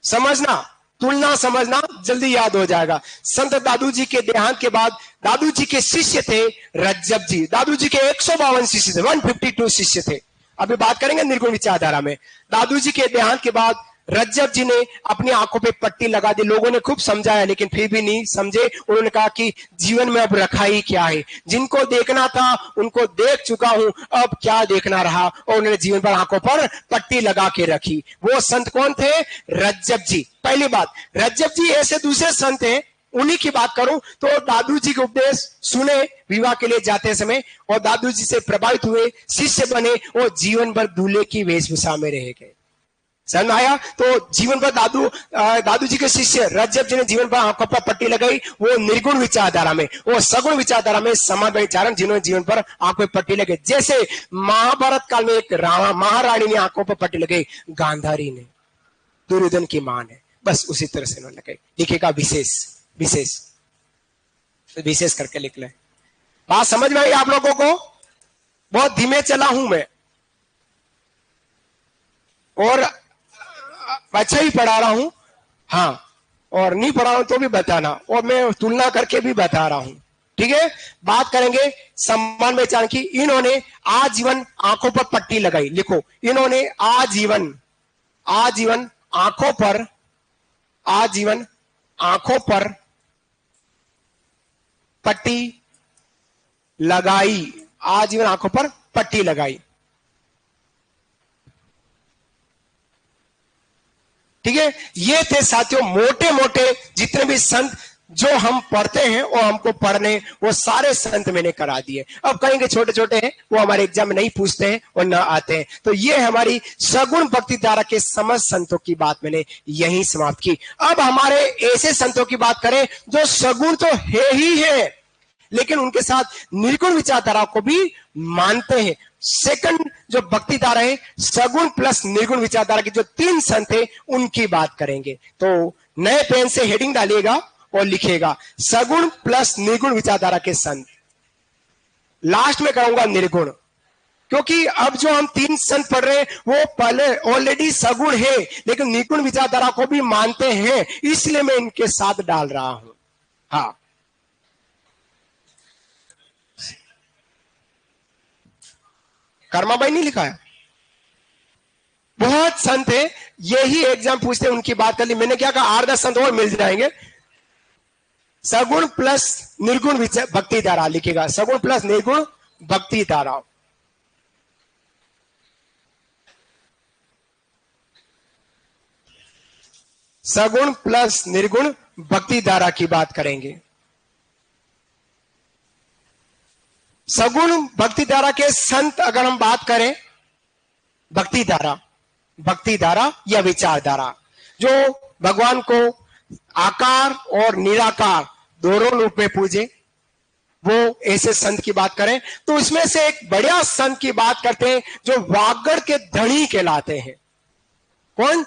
समझना, तुलना समझना, जल्दी याद हो जाएगा। संत दादू जी के देहांत के बाद दादू जी के शिष्य थे रज्जब जी। दादू जी के 152 शिष्य थे, 152 शिष्य थे। अभी बात करेंगे निर्गुण विचारधारा में। दादू जी के देहांत के बाद रज्जब जी ने अपनी आंखों पे पट्टी लगा दी। लोगों ने खूब समझाया लेकिन फिर भी नहीं समझे। उन्होंने कहा कि जीवन में अब रखा ही क्या है, जिनको देखना था उनको देख चुका हूं, अब क्या देखना रहा। और उन्होंने जीवन भर आंखों पर पट्टी लगा के रखी। वो संत कौन थे? रज्जब जी। पहली बात, रज्जब जी ऐसे दूसरे संत हैं, उन्हीं की बात करूं तो दादू जी के उपदेश सुने विवाह के लिए जाते समय और दादू जी से प्रभावित हुए, शिष्य बने और जीवन भर दूल्हे की वेशभूषा में रह गए। समझ आया? तो जीवन भर दादू जी के शिष्य रज्जब जी ने जीवन भर आंखों पर पट्टी लगाई। वो निर्गुण विचारधारा में, वो सगुण विचारधारा में समाज चारण जिन्होंने जीवन पर आंखों पर पट्टी लगाई। जैसे महाभारत काल में एक महारानी ने आंखों पर पट्टी लगाई, गांधारी ने, दुर्योधन की मां ने, बस उसी तरह से उन्होंने लगाई। लिखेगा विशेष, विशेष, विशेष करके लिख ले। बात समझ में आई आप लोगों को? बहुत धीमे चला हूं मैं और अच्छा ही पढ़ा रहा हूं, हाँ, और नहीं पढ़ा रहा हूं तो भी बताना, और मैं तुलना करके भी बता रहा हूं। ठीक है, बात करेंगे सम्मान पहचान की। इन्होंने आजीवन आंखों पर पट्टी लगाई। लिखो, इन्होंने आजीवन, आजीवन आंखों पर, आजीवन आंखों पर पट्टी लगाई, आजीवन आंखों पर पट्टी लगाई। ठीक है, ये थे साथियों मोटे मोटे जितने भी संत जो हम पढ़ते हैं और हमको पढ़ने, वो सारे संत मैंने करा दिए। अब कहेंगे छोटे छोटे हैं, वो हमारे एग्जाम में नहीं पूछते हैं और ना आते हैं। तो ये हमारी सगुण भक्ति धारा के समस्त संतों की बात मैंने यहीं समाप्त की। अब हमारे ऐसे संतों की बात करें जो सगुण तो है ही है, लेकिन उनके साथ निर्गुण विचारधारा को भी मानते हैं। सेकंड जो भक्ति धारा है, सगुण प्लस निर्गुण विचारधारा के जो तीन संत है, उनकी बात करेंगे। तो नए पेन से हेडिंग डालिएगा और लिखिएगा सगुण प्लस निर्गुण विचारधारा के संत। लास्ट में कहूंगा निर्गुण, क्योंकि अब जो हम तीन संत पढ़ रहे हैं वो पहले ऑलरेडी सगुण है, लेकिन निर्गुण विचारधारा को भी मानते हैं, इसलिए मैं इनके साथ डाल रहा हूं। हाँ, कर्मा भाई नहीं लिखा है? बहुत संत है, यही एग्जाम पूछते हैं, उनकी बात कर ली मैंने। क्या कहा, 8-10 संत और मिल जाएंगे। सगुण प्लस निर्गुण भक्ति धारा लिखेगा, सगुण प्लस निर्गुण भक्ति धारा। सगुण प्लस निर्गुण भक्ति धारा की बात करेंगे। सगुण भक्ति धारा के संत अगर हम बात करें, भक्ति धारा, भक्ति धारा या विचारधारा, जो भगवान को आकार और निराकार दोनों रूप में पूजे, वो ऐसे संत की बात करें तो इसमें से एक बढ़िया संत की बात करते हैं जो वागड़ के धनी कहलाते हैं। कौन?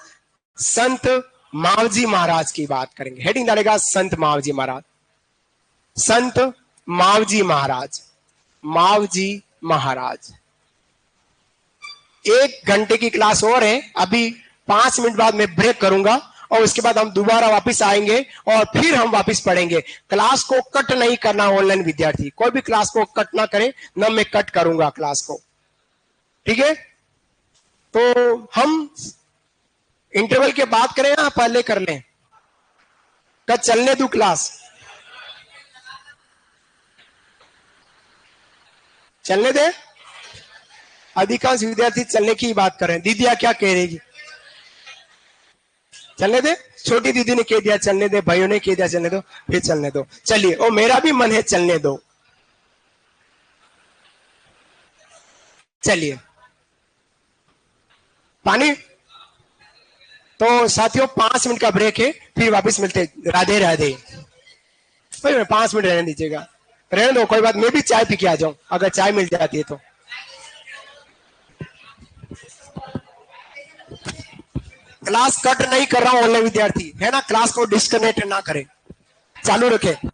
संत मावजी महाराज की बात करेंगे। हेडिंग डालेगा संत मावजी महाराज, संत मावजी महाराज, मावजी महाराज। 1 घंटे की क्लास और है, अभी 5 मिनट बाद मैं ब्रेक करूंगा और उसके बाद हम दोबारा वापस आएंगे और फिर हम वापस पढ़ेंगे। क्लास को कट नहीं करना, ऑनलाइन विद्यार्थी कोई भी क्लास को कट ना करे, ना मैं कट करूंगा क्लास को। ठीक है, तो हम इंटरवल के बाद करें या पहले कर लें? कल चलने दो क्लास, चलने दे। अधिकांश विद्यार्थी चलने की बात कर रहे हैं। दीदिया क्या कह रही? चलने दे। छोटी दीदी ने कह दिया चलने दे, भाइयों ने कह दिया चलने दो, फिर चलने दो। चलिए, और मेरा भी मन है चलने दो। चलिए, पानी। तो साथियों 5 मिनट का ब्रेक है, फिर वापस मिलते। राधे राधे। 5 मिनट रहने दीजिएगा, रहने दो, कोई बात। मैं भी चाय पी के आ जाऊं अगर चाय मिल जाती है तो। क्लास कट नहीं कर रहा हूं, ऑनलाइन विद्यार्थी है ना, क्लास को डिस्कनेक्ट ना करें, चालू रखें।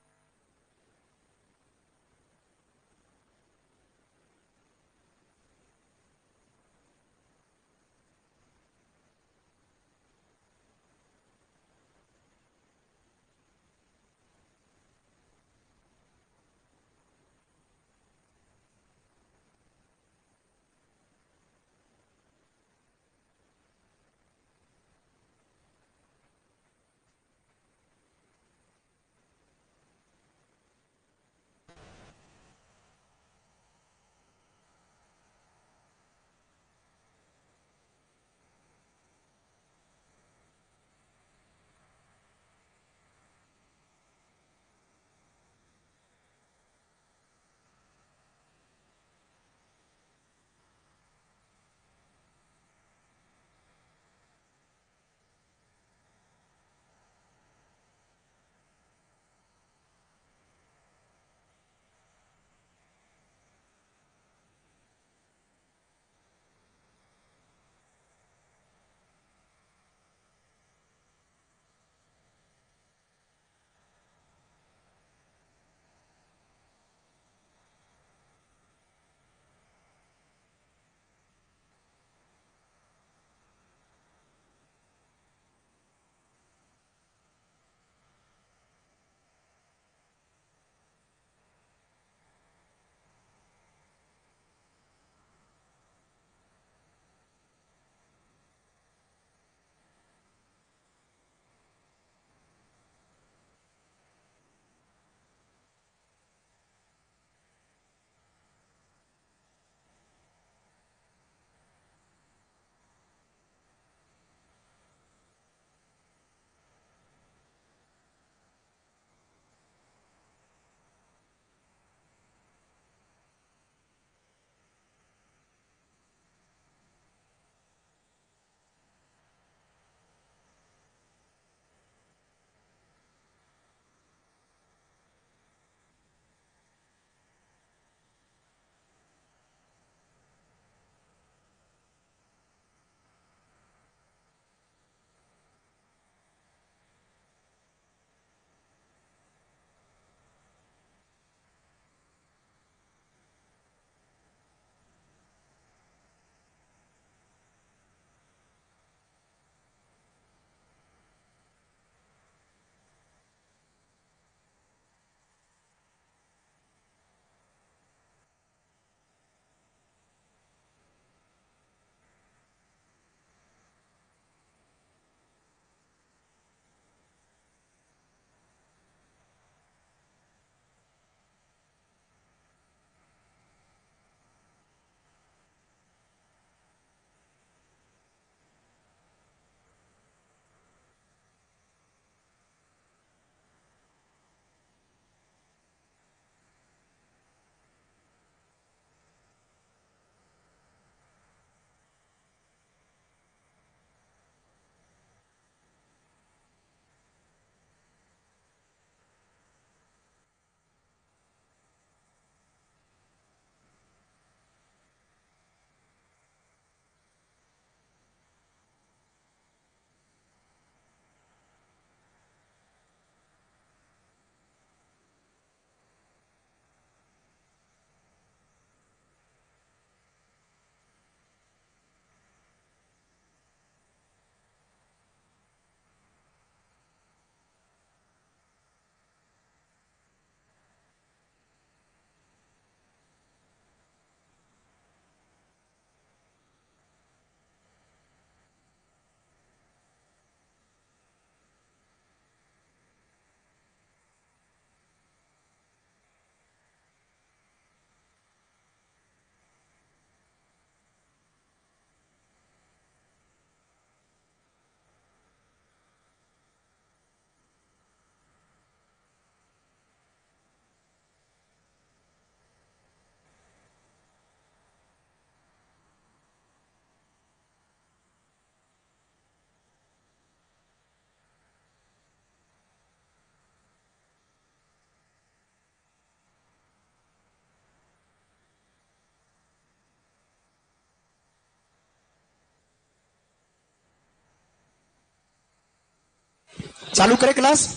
चालू करें क्लास।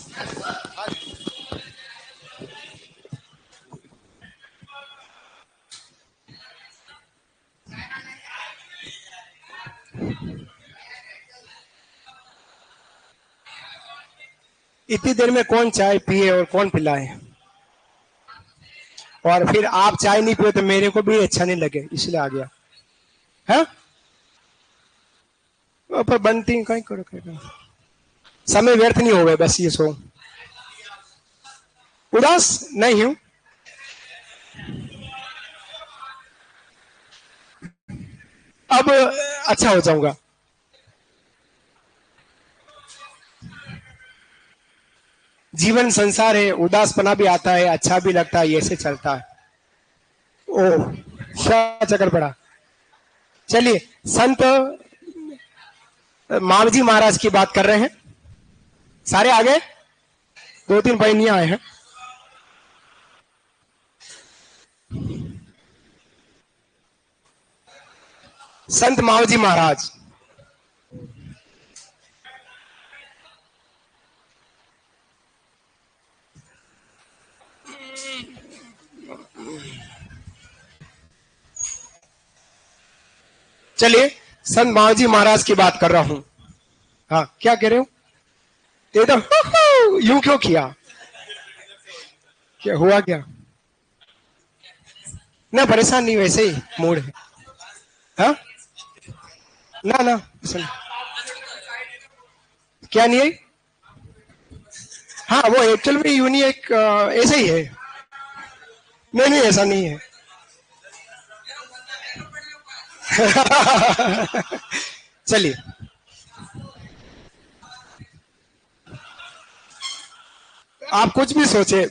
इतनी देर में कौन चाय पिए और कौन पिलाए, और फिर आप चाय नहीं पिए तो मेरे को भी अच्छा नहीं लगे, इसलिए आ गया है। पर बनती कहीं करो, समय व्यर्थ नहीं हो गए, बस ये सो। उदास नहीं हूं, अब अच्छा हो जाऊंगा। जीवन संसार है, उदासपना भी आता है, अच्छा भी लगता है, ऐसे चलता है। ओह क्या चक्कर पड़ा। चलिए, संत मावजी महाराज की बात कर रहे हैं। सारे आ गए, 2-3 भाई नहीं आए हैं। संत मावजी महाराज, चलिए संत मावजी महाराज की बात कर रहा हूं। हाँ क्या कह रहे हो, एकदम यूं क्यों किया, क्या हुआ क्या। ना परेशान नहीं, वैसे ही मूड है। हाँ ना ना सुन, क्या नहीं है। हाँ वो एक्चुअल में यूनी एक ऐसे ही है। नहीं नहीं ऐसा नहीं है। चलिए, आप कुछ भी सोचे,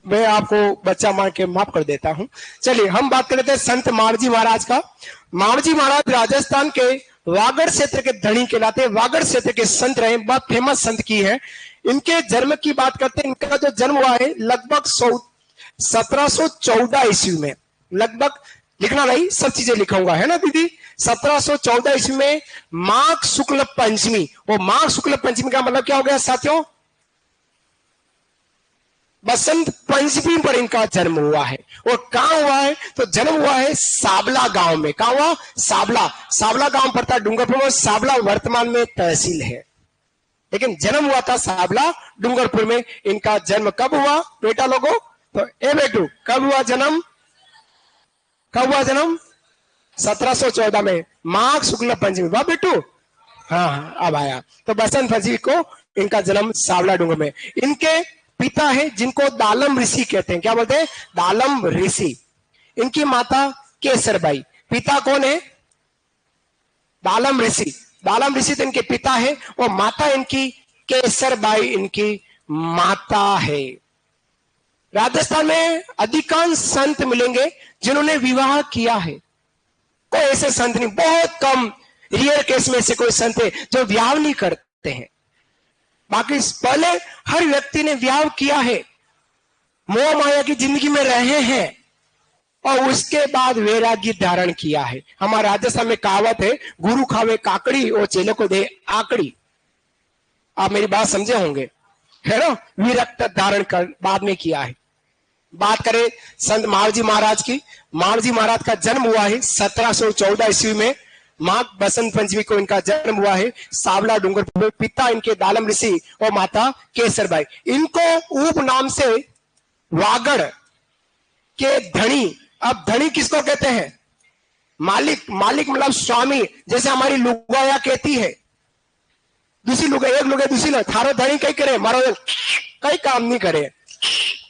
मैं आपको बच्चा मान के माफ कर देता हूं। चलिए हम बात कर लेते हैं संत मावजी महाराज का। मावजी महाराज राजस्थान के वागड़ क्षेत्र के धनी कहलाते हैं, वागड़ क्षेत्र के संत रहे, बहुत फेमस संत की है। इनके जन्म की बात करते हैं, इनका जो जन्म हुआ है लगभग 1714 ईस्वी में, लगभग लिखना भाई, सब चीजें लिखाऊंगा है ना दीदी। 1714 ईस्वी में माघ शुक्ल पंचमी, वो माघ शुक्ल पंचमी का मतलब क्या हो गया साथियों, बसंत पंचमी पर इनका जन्म हुआ है। और कहां हुआ है, तो जन्म हुआ है साबला गांव में। कहां हुआ, साबला, साबला गांव पड़ता है डूंगरपुर में। साबला वर्तमान में तहसील है, लेकिन जन्म हुआ था साबला डूंगरपुर में। इनका जन्म कब हुआ बेटा लोगों, तो ए बेटू कब हुआ जन्म, कब हुआ जन्म, 1714 में माघ शुक्ल पंचमी। वाह बेटू, हाँ हाँ अब आया। तो बसंत पंचमी को इनका जन्म सावला डूंगर में। इनके पिता है जिनको दालम ऋषि कहते हैं, क्या बोलते हैं, दालम ऋषि। इनकी माता केसरबाई, पिता कौन है, दालम ऋषि। दालम ऋषि तो इनके पिता है, और माता इनकी केसरबाई इनकी माता है। राजस्थान में अधिकांश संत मिलेंगे जिन्होंने विवाह किया है, कोई ऐसे संत नहीं, बहुत कम रियर केस में से कोई संत है जो विवाह नहीं करते हैं। बाकी पहले हर व्यक्ति ने विवाह किया है, मोह माया की जिंदगी में रहे हैं, और उसके बाद वैराग्य धारण किया है। हमारे राजस्थान में कहावत है, गुरु खावे काकड़ी और चेले को दे आकड़ी। आप मेरी बात समझे होंगे, है ना। विरक्त धारण कर बाद में किया है। बात करें संत मावजी महाराज की, मावजी महाराज का जन्म हुआ है 1714 ईस्वी में। माघ बसंत पंचमी को इनका जन्म हुआ है सावला डूंगरपुर में। पिता इनके दालम ऋषि और माता केसरबाई। इनको उप नाम से वागड़ के धनी, अब धनी किसको कहते हैं, मालिक, मालिक मतलब स्वामी। जैसे हमारी लुगाया कहती है, दूसरी लुगा, एक लुगा दूसरी लुगा, थारो धनी कई करे, मारो कई काम नहीं करे,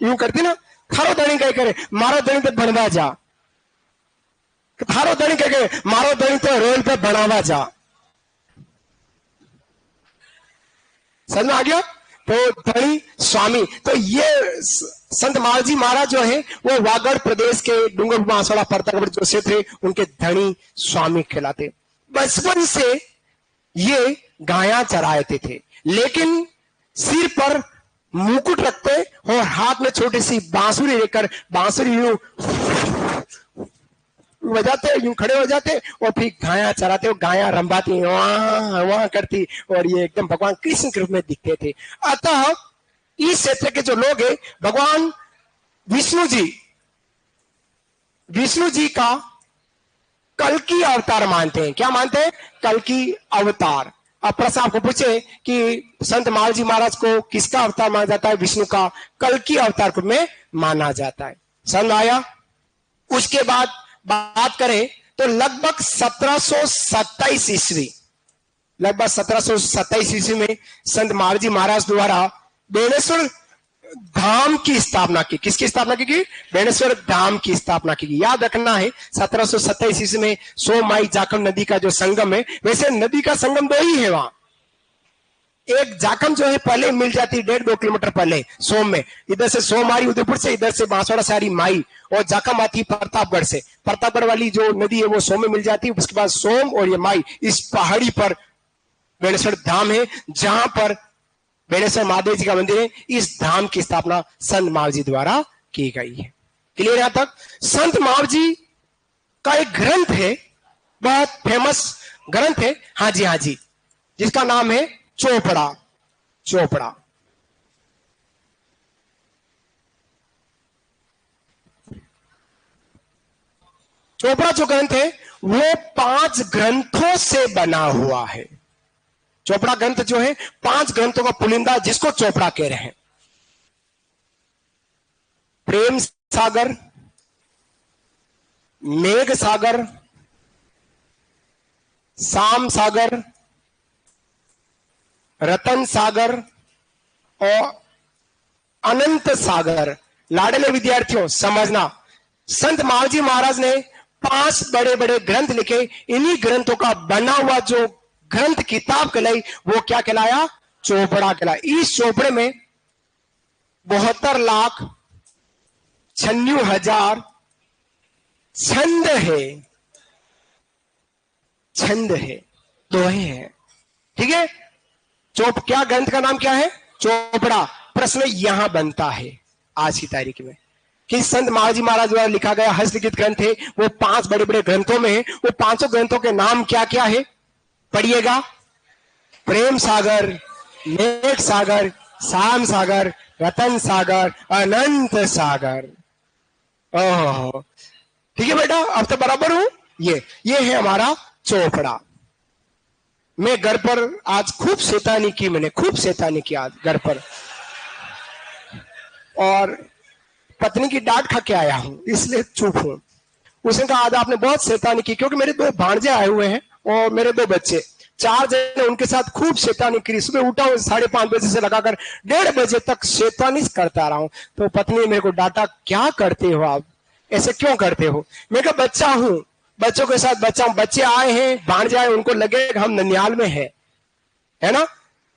यूं करती ना, थारो धनी कई करे, मारो धनी तो बनवा जा, थारो धनी कई करे, मारो धनी तो रोल पे बनावा जा। समझ में आ गया। तो धनी स्वामी, तो ये संत मावजी महाराज जो है वो वागड़ प्रदेश के डूंगर बांसवाड़ा परतगढ़ जो क्षेत्र है उनके धनी स्वामी कहलाते। बचपन से ये गायां चराते थे, लेकिन सिर पर मुकुट रखते और हाथ में छोटी सी बांसुरी लेकर बांसुरी यूं बजाते यूं खड़े हो जाते और फिर गाया चलाते और गाया रंबाती वहां वहां करती और ये एकदम भगवान कृष्ण के रूप में दिखते थे। अतः इस क्षेत्र के जो लोग हैं भगवान विष्णु जी का कल की अवतार मानते हैं। क्या मानते हैं? कल की अवतार। अब प्रश्न आपको पूछे कि संत माल जी महाराज को किसका अवतार माना जाता है? विष्णु का कल की अवतार में माना जाता है। समझ आया? उसके बाद बात करें तो लगभग 1727 ईस्वी में संत माल जी महाराज द्वारा बेणेश्वर धाम की स्थापना की। किसकी स्थापना की? बेणेश्वर धाम की स्थापना की। याद रखना है 1727 ईस्वी में सोमाई जाखम नदी का जो संगम है, वैसे नदी का संगम दो ही है वहां। एक जाखम जो है पहले मिल जाती है 1.5-2 किलोमीटर पहले सोम में, इधर से सोम आ रही उदयपुर से, इधर से बांसवाड़ा से आ रही माई, और जाखम आती है प्रतापगढ़ से। प्रतापगढ़ वाली जो नदी है वो सोम में मिल जाती है। उसके बाद सोम और ये माई इस पहाड़ी पर बेणेश्वर धाम है, जहां पर बेणेश्वर महादेव जी का मंदिर है। इस धाम की स्थापना संत माव जी द्वारा की गई है। क्लियर यहां तक? संत माव जी का एक ग्रंथ है, बहुत फेमस ग्रंथ है, हाँ जी, जिसका नाम है चोपड़ा। चोपड़ा जो ग्रंथ है वो 5 ग्रंथों से बना हुआ है। चोपड़ा ग्रंथ जो है 5 ग्रंथों का पुलिंदा, जिसको चोपड़ा कह रहे हैं। प्रेम सागर, मेघ सागर, शाम सागर, रतन सागर और अनंत सागर। लाडले विद्यार्थियों समझना, संत मावजी महाराज ने 5 बड़े बड़े ग्रंथ लिखे। इन्हीं ग्रंथों का बना हुआ जो ग्रंथ किताब कहलाई वो क्या कहलाया? चोपड़ा कहलाया। इस चोपड़े में 72,96,000 छंद है। छंद है, दोहे हैं। ठीक है? क्या ग्रंथ का नाम क्या है? चोपड़ा। प्रश्न यहां बनता है आज की तारीख में कि संत मावजी महाराज द्वारा लिखा गया हस्तलिखित ग्रंथ है, वो 5 बड़े बड़े ग्रंथों में है। वो 5 ग्रंथों के नाम क्या क्या है? पढ़िएगा। प्रेम सागर, मेघ सागर, शाम सागर, रतन सागर, अनंत सागर। ओह, ठीक है बेटा, अब तो बराबर हूं। ये है हमारा चोपड़ा। मैं घर पर आज खूब शैतानी की, मैंने खूब शैतानी की आज घर पर, और पत्नी की डांट खा के आया हूं, इसलिए चुप हूं। उसने कहा आज आपने बहुत शैतानी की, क्योंकि मेरे 2 भांजे आए हुए हैं और मेरे 2 बच्चे, 4 जने, उनके साथ खूब शैतानी करी। सुबह उठा हूं 5:30 बजे से लगाकर 1:30 बजे तक शैतानी करता रहा हूं। तो पत्नी ने मेरे को डांटा, क्या करते हो आप, ऐसे क्यों करते हो? मैं कहा बच्चा हूं, बच्चों के साथ बच्चा हूं, बच्चे आए हैं, भांजे आए, उनको लगे हम ननियाल में है ना।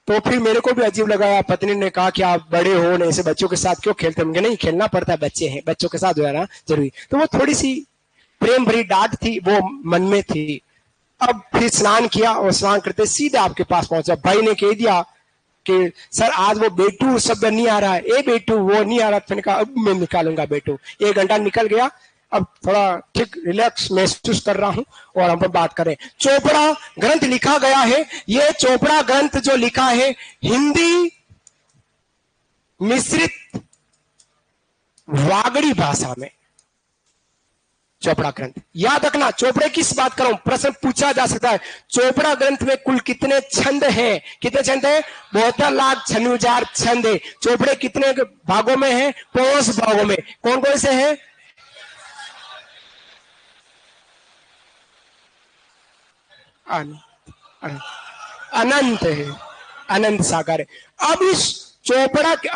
तो फिर मेरे को भी अजीब लगा। पत्नी ने कहा कि आप बड़े हो ना, ऐसे बच्चों के साथ क्यों खेलते? होंगे नहीं, खेलना पड़ता है, बच्चे हैं, बच्चों के साथ जो है ना जरूरी। तो वो थोड़ी सी प्रेम भरी डांट थी, वो मन में थी। अब फिर स्नान किया और स्नान करते सीधे आपके पास पहुंचा। भाई ने कह दिया कि सर आज वो बेटू शब्द नहीं आ रहा है, ए बेटू वो नहीं आ रहा। मैंने कहा अब मैं निकालूंगा बेटू। 1 घंटा निकल गया, अब थोड़ा ठीक रिलैक्स महसूस कर रहा हूं और हम बात करें। चोपड़ा ग्रंथ लिखा गया है। ये चोपड़ा ग्रंथ जो लिखा है हिंदी मिश्रित वागड़ी भाषा में, चोपड़ा ग्रंथ। याद रखना, चोपड़े किस बात कर रहा हूं, प्रश्न पूछा जा सकता है। चोपड़ा ग्रंथ में कुल कितने छंद हैं? कितने छंद हैं? 72,96,000 छंद है। चोपड़े कितने भागों में है? 5 भागों में। कौन कौन से हैं? अनंत है, अनंत सागर है। अब इस चोपड़ा के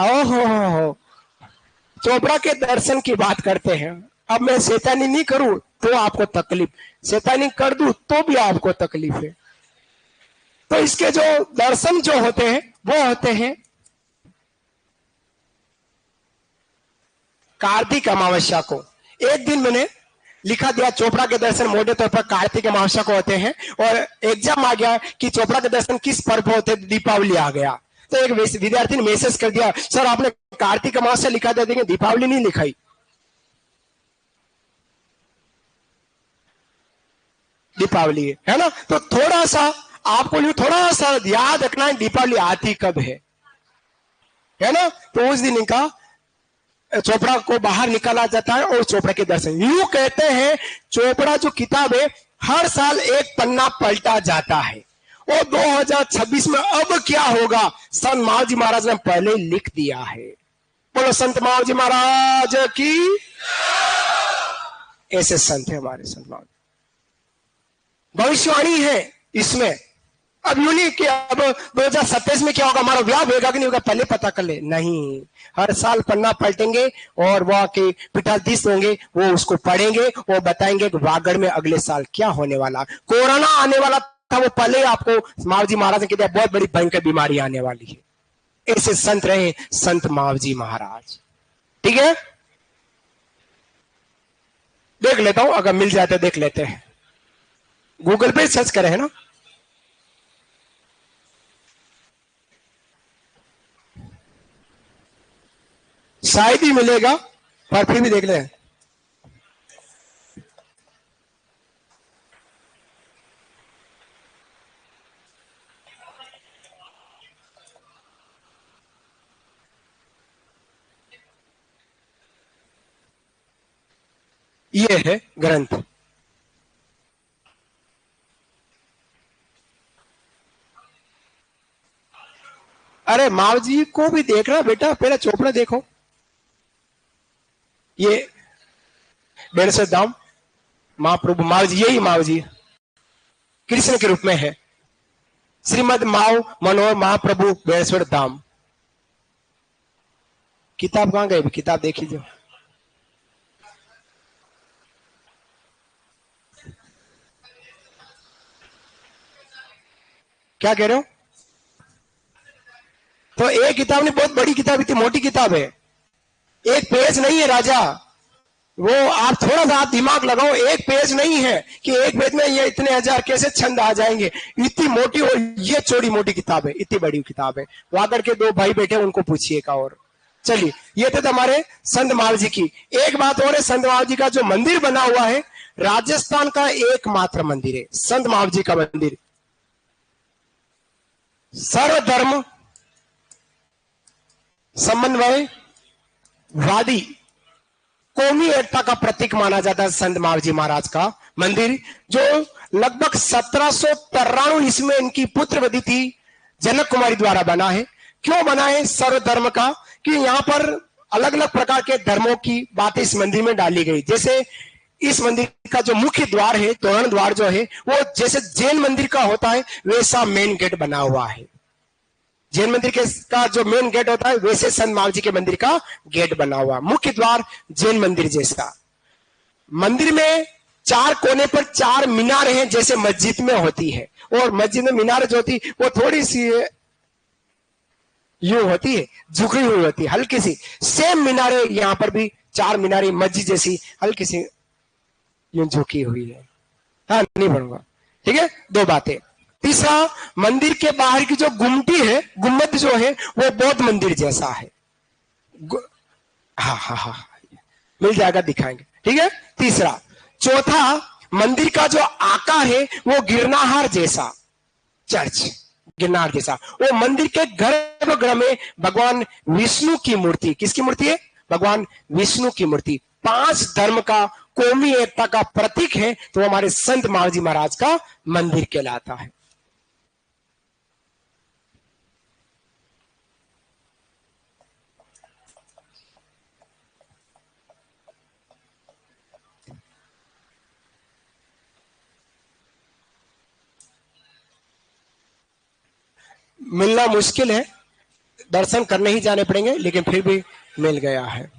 चोपड़ा के दर्शन की बात करते हैं। अब मैं शैतानी नहीं करूं तो आपको तकलीफ, शैतानी कर दूं तो भी आपको तकलीफ है। तो इसके जो दर्शन जो होते हैं वो होते हैं कार्तिक अमावस्या को। एक दिन मैंने लिखा दिया चोपड़ा के दर्शन मोटे तौर पर कार्तिक अमावस्या को होते हैं, और एग्जाम आ गया कि चोपड़ा के दर्शन किस पर्व होते हैं? दीपावली आ गया। तो एक विद्यार्थी ने मैसेज कर दिया, सर आपने कार्तिक अमावस्या लिखा था, देखें दीपावली नहीं लिखाई। दीपावली है ना। तो थोड़ा सा आपको यूं थोड़ा सा याद रखना है दीपावली आती कब है ना। तो उस दिन इनका चोपड़ा को बाहर निकाला जाता है और चोपड़ा के दर्शन, यूं कहते हैं चोपड़ा जो किताब है हर साल एक पन्ना पलटा जाता है। और 2026 में अब क्या होगा संत मावजी महाराज ने पहले लिख दिया है। बोलो संत मावजी महाराज की। ऐसे संत है हमारे संत मावजी, भविष्यवाणी है इसमें। अब यूं नहीं कि अब 2027 में क्या होगा, हमारा ब्याह होगा कि नहीं होगा पहले पता कर ले, नहीं। हर साल पन्ना पलटेंगे और वह के पीठाधीश होंगे, वो उसको पढ़ेंगे और बताएंगे कि वागड़ में अगले साल क्या होने वाला। कोरोना आने वाला था, वो पहले आपको मावजी महाराज ने कह दिया बहुत बड़ी भयंकर बीमारी आने वाली है। ऐसे संत रहे संत मावजी महाराज। ठीक है, देख लेता हूं, अगर मिल जाते देख लेते हैं, गूगल पे सर्च करें है ना। शायद ही मिलेगा पर फिर भी देख ले। ये है ग्रंथ। अरे मावजी को भी देखना बेटा, पहले चोपड़ा देखो। ये 150 धाम महाप्रभु मावजी, यही मावजी कृष्ण के रूप में है। श्रीमद माव मनोहर महाप्रभु 150 धाम। किताब कहां गई, किताब देखी जो। क्या कह रहे हो? तो एक किताब नहीं, बहुत बड़ी किताब, इतनी मोटी किताब है, एक पेज नहीं है राजा। वो आप थोड़ा सा आप दिमाग लगाओ, एक पेज नहीं है कि एक पेज में ये इतने हजार कैसे छंद आ जाएंगे। इतनी मोटी और ये चौड़ी मोटी किताब है, इतनी बड़ी किताब है। वागड़ के 2 भाई बैठे उनको पूछिएगा। और चलिए, ये थे हमारे संत मावजी की। एक बात और है, संत मावजी का जो मंदिर बना हुआ है राजस्थान का एकमात्र मंदिर है संत मावजी का मंदिर। सर्वधर्म समन्वय वादी कौमी एकता का प्रतीक माना जाता है संत मावजी महाराज का मंदिर, जो लगभग 1793 ईस्वी में इनकी पुत्रवती थी जनक कुमारी द्वारा बना है। क्यों बना है सर्वधर्म का, कि यहाँ पर अलग अलग प्रकार के धर्मों की बातें इस मंदिर में डाली गई। जैसे इस मंदिर का जो मुख्य द्वार है, तोरण द्वार जो है, वो जैसे जैन मंदिर का होता है वैसा मेन गेट बना हुआ है। जैन मंदिर के का जो मेन गेट होता है वैसे संत मावजी के मंदिर का गेट बना हुआ, मुख्य द्वार जैन मंदिर जैसा। मंदिर में 4 कोने पर 4 मीनार हैं जैसे मस्जिद में होती है। और मस्जिद में मीनार जो होती वो थोड़ी सी यूं होती है, झुकी हुई होती है, हल्की सी। सेम मीनारे यहाँ पर भी 4 मीनारे मस्जिद जैसी हल्की सी यूं झुकी हुई है। हाँ, नहीं पढ़ूंगा। ठीक है, 2 बातें। तीसरा, मंदिर के बाहर की जो गुम्मटी है, गुम्मद जो है वो बौद्ध मंदिर जैसा है। हाँ, मिल जाएगा, दिखाएंगे। ठीक है, तीसरा। चौथा, मंदिर का जो आकार है वो गिरनार जैसा, चर्च गिरनार जैसा। वो मंदिर के गर्भगृह में भगवान विष्णु की मूर्ति, किसकी मूर्ति है? भगवान विष्णु की मूर्ति। 5 धर्म का कौमी एकता का प्रतीक है, तो हमारे संत मावजी महाराज का मंदिर कहलाता है। मिलना मुश्किल है, दर्शन करने ही जाने पड़ेंगे, लेकिन फिर भी मिल गया है।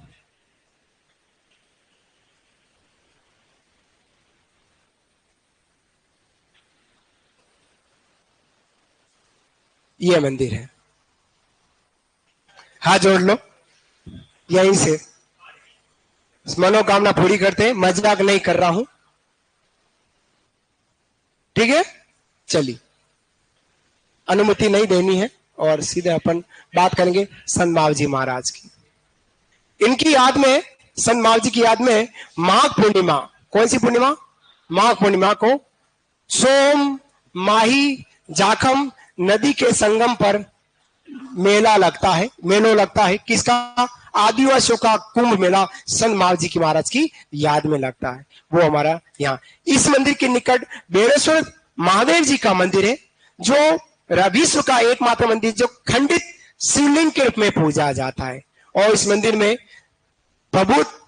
ये मंदिर है, हाथ जोड़ लो, यहीं से मनोकामना पूरी करते हैं। मजाक नहीं कर रहा हूं, ठीक है। चलिए, अनुमति नहीं देनी है और सीधे अपन बात करेंगे संत मावजी महाराज की। इनकी याद में, संत मावजी की याद में माघ पूर्णिमा, कौन सी पूर्णिमा? माघ पूर्णिमा को सोम, माही, जाखम नदी के संगम पर मेला लगता है, मेलो लगता है। किसका? आदिवासियों का कुंभ मेला संत महाजी की महाराज की याद में लगता है। वो हमारा यहाँ इस मंदिर के निकट बेड़ेश्वर महादेव जी का मंदिर है, जो विश्व का एकमात्र मंदिर जो खंडित शिवलिंग के रूप में पूजा जाता है। और इस मंदिर में प्रभुत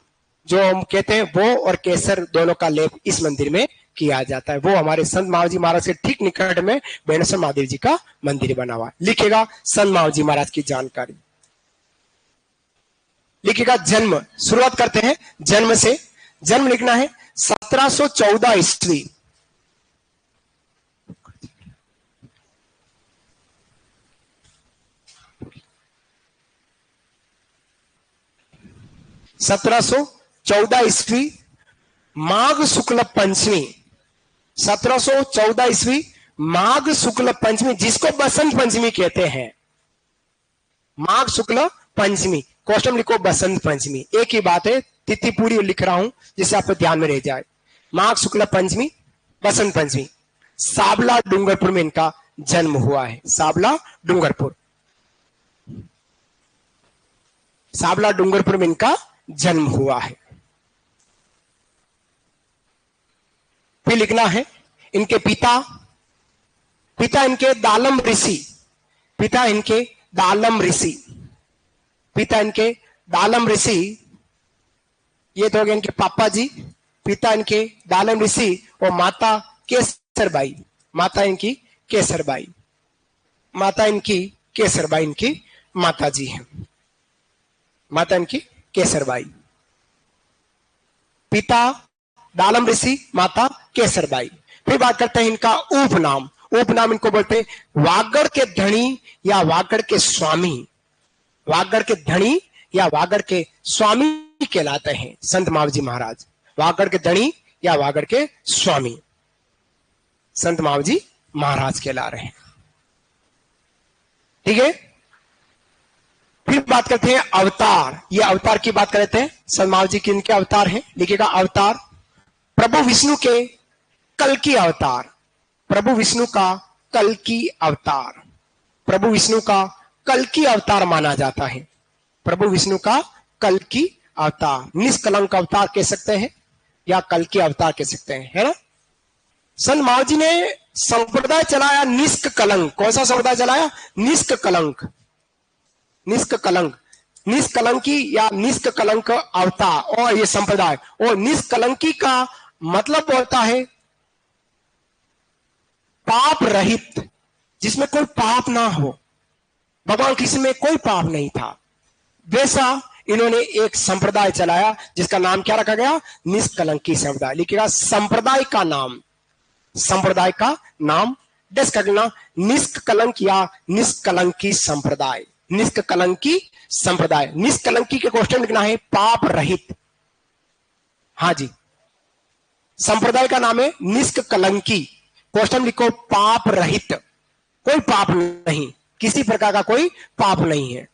जो हम कहते हैं वो और केसर दोनों का लेप इस मंदिर में किया जाता है। वो हमारे संत महाजी महाराज के ठीक निकट में बेड़ेश्वर महादेव जी का मंदिर बना हुआ है। लिखेगा संत महाजी महाराज की जानकारी, लिखेगा जन्म। शुरुआत करते हैं जन्म से। जन्म लिखना है 1714 ईस्वी। 1714 ईस्वी माघ शुक्ल पंचमी। 1714 ईस्वी माघ शुक्ल पंचमी, जिसको बसंत पंचमी कहते हैं। माघ शुक्ल पंचमी, क्वेश्चन लिखो बसंत पंचमी, एक ही बात है, तिथि पूरी लिख रहा हूं जिससे आपको ध्यान में रह जाए। माघ शुक्ल पंचमी, बसंत पंचमी, साबला डूंगरपुर में इनका जन्म हुआ है। साबला डूंगरपुर, साबला डूंगरपुर में इनका जन्म हुआ है। फिर लिखना है इनके पिता, पिता इनके दालम ऋषि, पिता इनके दालम ऋषि, पिता इनके दालम ऋषि, ये तो हो गए इनके पापा जी। पिता इनके दालम ऋषि और माता केसरबाई, माता इनकी केसरबाई, माता इनकी केसरबाई इनकी माता जी हैं, माता इनकी केसरबाई। पिता दालम ऋषि, माता केसरबाई। फिर बात करते हैं इनका उपनाम। उपनाम इनको बोलते हैं वागड़ के धनी या वागड़ के स्वामी। वागड़ के धनी या वागड़ के स्वामी कहलाते हैं संत महाजी महाराज। वागड़ के धनी या वागड़ के स्वामी संत महाजी महाराज कहला रहे हैं। ठीक है, फिर बात करते हैं अवतार। ये अवतार की बात करते हैं, संत महाजी के इनके अवतार हैं। लिखेगा अवतार, प्रभु विष्णु के कल की अवतार, प्रभु विष्णु का कल की अवतार, प्रभु विष्णु का कल की अवतार माना जाता है। प्रभु विष्णु का कल की अवतार, निष्कलंक अवतार कह सकते हैं या कल की अवतार कह सकते हैं, है ना। संत महाजी ने संप्रदाय चलाया निष्क कलंक। कौन सा संप्रदाय चलाया? निष्क कलंक, निष्क कलंक, निष्कलंकी या निष्क कलंक अवतार और ये संप्रदाय। और निष्कलंकी का मतलब होता है पाप रहित, जिसमें कोई पाप ना हो। भगवान कृष्ण में कोई पाप नहीं था, वैसा इन्होंने एक संप्रदाय चलाया जिसका नाम क्या रखा गया? निष्कलंकी संप्रदाय। लिखेगा संप्रदाय का नाम, संप्रदाय का नाम डस करना निष्कलंक या निष्कलंकी संप्रदाय, निष्कलंकी संप्रदाय। निष्कलंकी के क्वेश्चन लिखना है पाप रहित। हाँ जी, संप्रदाय का नाम है निष्कलंकी। क्वेश्चन लिखो पाप रहित, कोई पाप नहीं, किसी प्रकार का कोई पाप नहीं है,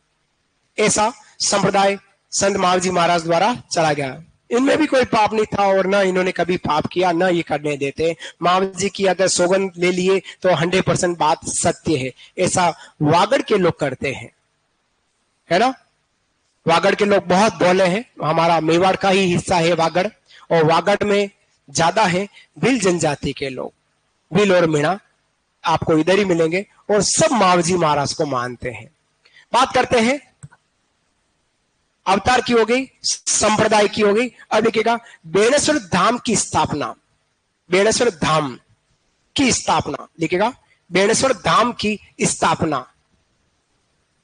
ऐसा संप्रदाय संत महाजी महाराज द्वारा चला गया। इनमें भी कोई पाप नहीं था और ना इन्होंने कभी पाप किया, ना ये करने देते। महाजी की अगर सौगंध ले लिए तो 100% बात सत्य है, ऐसा वागड़ के लोग करते हैं, है ना। वागड़ के लोग बहुत भोले हैं। हमारा मेवाड़ का ही हिस्सा है वागड़, और वागड़ में ज्यादा है भील जनजाति के लोग। भील और मीणा आपको इधर ही मिलेंगे और सब महाजी महाराज को मानते हैं। बात करते हैं अवतार की हो गई, संप्रदाय की हो गई। अब लिखेगा बेणेश्वर धाम की स्थापना, बेणेश्वर धाम की स्थापना। लिखेगा बेणेश्वर धाम की स्थापना,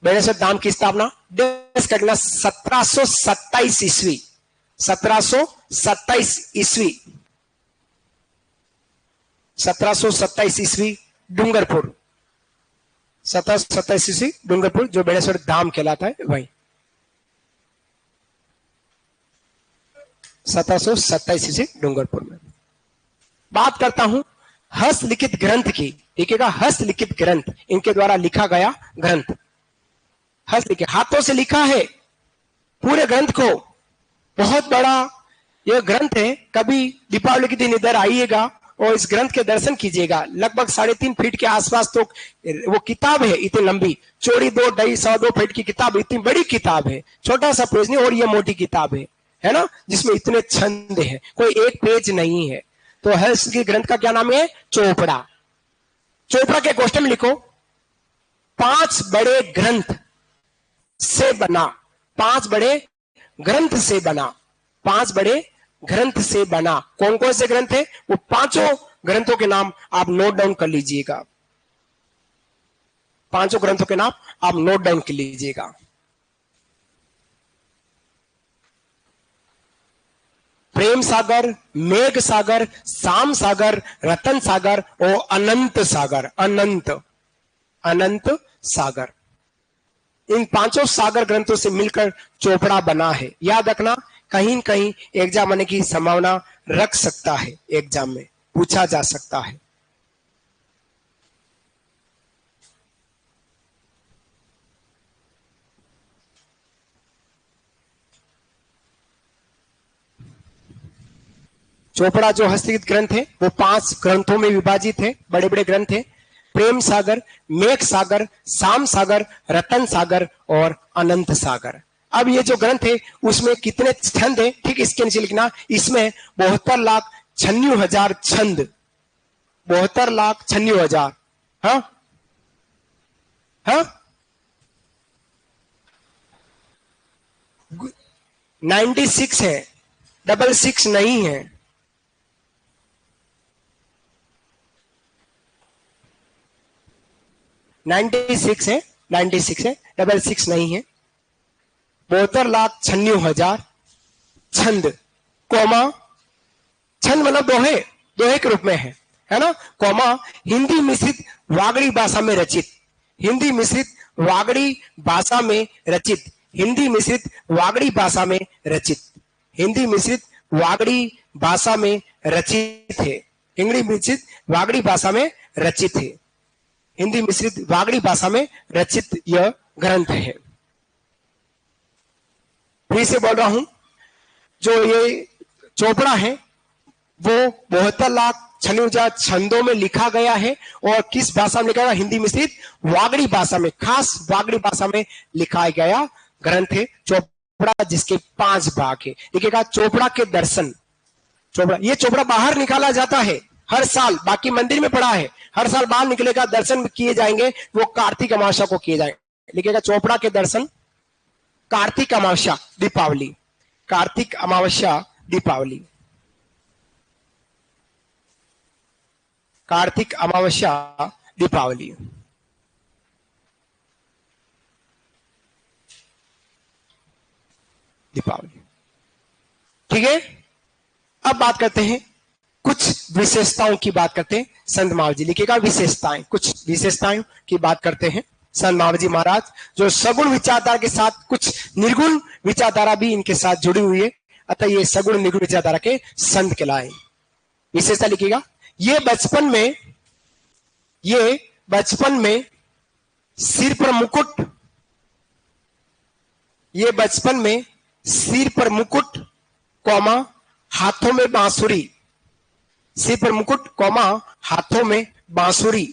बेणेश्वर धाम की स्थापना डेस करना 1727 ईस्वी, 1727 ईस्वी, 1727 ईस्वी डूंगरपुर, 1727 ईस्वी डूंगरपुर जो बेणेश्वर धाम कहलाता है वही, 1727 ईस्वी डूंगरपुर में। बात करता हूं हस्तलिखित ग्रंथ की। लिखेगा हस्तलिखित ग्रंथ, इनके द्वारा लिखा गया ग्रंथ, हस्तलिखित हाथों से लिखा है पूरे ग्रंथ को। बहुत बड़ा यह ग्रंथ है, कभी दीपावली के दिन इधर आइएगा और इस ग्रंथ के दर्शन कीजिएगा। लगभग 3.5 फीट के आसपास तो वो किताब है, इतनी लंबी, चौड़ी 2 फीट की किताब, इतनी बड़ी किताब है, छोटा सा पेज नहीं और ये मोटी किताब है ना, जिसमें इतने छंद है, कोई एक पेज नहीं है। तो हर्ष की ग्रंथ का क्या नाम है? चोपड़ा। चोपड़ा के क्वेश्चन में लिखो 5 बड़े ग्रंथ से बना, 5 बड़े ग्रंथ से बना, 5 बड़े ग्रंथ से बना। कौन कौन से ग्रंथ है? वो 5 ग्रंथों के नाम आप नोट डाउन कर लीजिएगा। 5 ग्रंथों के नाम आप नोट डाउन कर लीजिएगा। प्रेम सागर, मेघ सागर, शाम सागर, रतन सागर और अनंत सागर। अनंत सागर, इन 5 सागर ग्रंथों से मिलकर चोपड़ा बना है। याद रखना, कहीं कहीं एग्जाम आने की संभावना रख सकता है, एग्जाम में पूछा जा सकता है। चोपड़ा जो हस्तलिखित ग्रंथ है वो 5 ग्रंथों में विभाजित है, बड़े बड़े ग्रंथ है। प्रेम सागर, मेघ सागर, शाम सागर, रतन सागर और अनंत सागर। अब ये जो ग्रंथ है उसमें कितने छंद है, ठीक इसके नीचे लिखना, इसमें 72,96,000 छंद, 72,96,000। हाँ हाँ 96 है, 66 नहीं है। 96 है, 96 है, 66 नहीं है। 72,96,000 छंद, कौमा, छंद मतलब दोहे, दोहे के रूप में है ना, कौमा, हिंदी मिश्रित वागड़ी भाषा में रचित, हिंदी मिश्रित वागड़ी भाषा में रचित, हिंदी मिश्रित वागड़ी भाषा में रचित, हिंदी मिश्रित वागड़ी भाषा में रचित है, हिंदी मिश्रित वागड़ी भाषा में रचित है, हिंदी मिश्रित वागड़ी भाषा में रचित यह ग्रंथ है। फिर से बोल रहा हूं, जो ये चोपड़ा है वो 72,96,000 छंदों में लिखा गया है। और किस भाषा में लिखा गया? हिंदी मिश्रित वागड़ी भाषा में, खास वागड़ी भाषा में लिखा गया ग्रंथ है चोपड़ा, जिसके 5 भाग है। देखिएगा, चोपड़ा के दर्शन, चोपड़ा, ये चोपड़ा बाहर निकाला जाता है हर साल, बाकी मंदिर में पड़ा है, हर साल बाहर निकलेगा, दर्शन किए जाएंगे, वो कार्तिक अमावस्या को किए जाएंगे। लिखिएगा, चोपड़ा के दर्शन कार्तिक अमावस्या दीपावली, कार्तिक अमावस्या दीपावली, कार्तिक अमावस्या दीपावली। दीपावली, ठीक है। अब बात करते हैं कुछ विशेषताओं की, बात करते हैं संत महावीर जी। लिखिएगा, विशेषताएं, कुछ विशेषताओं की बात करते हैं संत महावीर जी महाराज, जो सगुण विचारधारा के साथ कुछ निर्गुण विचारधारा भी इनके साथ जुड़ी हुई है, अतः ये सगुण निर्गुण विचारधारा के संत कहलाए। विशेषता लिखिएगा, ये बचपन में सिर पर मुकुट, ये बचपन में सिर पर मुकुट कौमा हाथों में बांसुरी, सिर पर मुकुट कौमा हाथों में बांसुरी,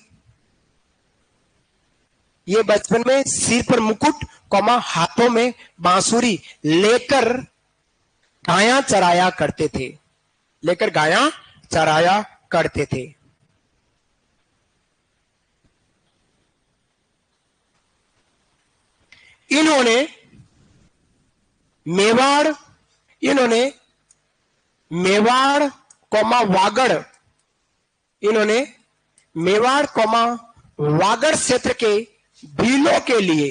ये बचपन में सिर पर मुकुट कौमा हाथों में बांसुरी लेकर गाया चराया करते थे, लेकर गाया चराया करते थे। इन्होंने मेवाड़ कौमा वागड़, इन्होंने मेवाड़ कौमा वागड़ क्षेत्र के भीलों के लिए,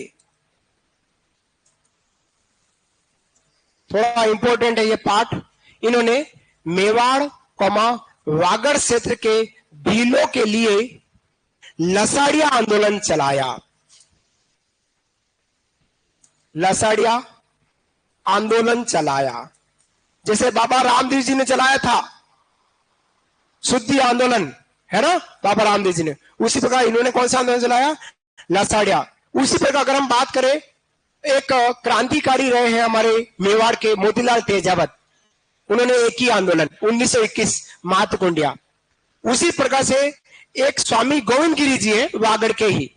थोड़ा इंपॉर्टेंट है ये पाठ, इन्होंने मेवाड़ कौमा वागड़ क्षेत्र के भीलों के लिए लसाड़िया आंदोलन चलाया, लसाड़िया आंदोलन चलाया, जैसे बाबा रामदेव जी ने चलाया था शुद्धि आंदोलन, है ना, बाबा रामदेव जी ने, उसी प्रकार इन्होंने कौन सा आंदोलन चलाया? लसाड़िया। उसी प्रकार अगर हम बात करें, एक क्रांतिकारी रहे हैं हमारे मेवाड़ के मोतीलाल तेजावत, उन्होंने एक ही आंदोलन 1921 महात्मा कुंडिया, उसी प्रकार से एक स्वामी गोविंद गिरी जी है, वागड़ के ही,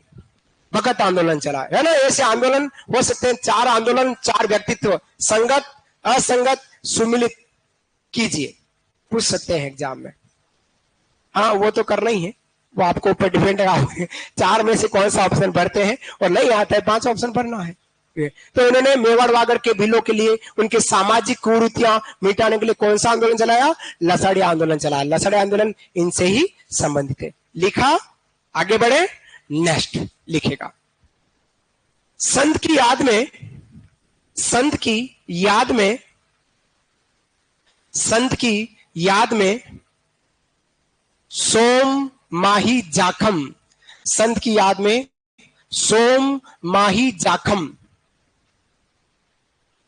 भगत आंदोलन चला है ना। ऐसे आंदोलन हो सकते हैं, 4 आंदोलन, 4 व्यक्तित्व, संगत असंगत सुमिलित कीजिए, पूछ सकते हैं एग्जाम में। हाँ वो तो करना ही है, वो आपको ऊपर डिपेंड है 4 में से कौन सा ऑप्शन भरते हैं, और नहीं आता है 5 ऑप्शन भरना है। तो इन्होंने मेवाड़ वागड़ के भीलों के लिए, उनके सामाजिक कुरीतियां मिटाने के लिए कौन सा आंदोलन चलाया? लसाड़िया आंदोलन चलाया। लसाड़िया आंदोलन इनसे ही संबंधित है। लिखा, आगे बढ़े, नेक्स्ट लिखेगा। संत की याद में, संत की याद में, संत की याद में सोम माही जाखम, संत की याद में सोम माही जाखम,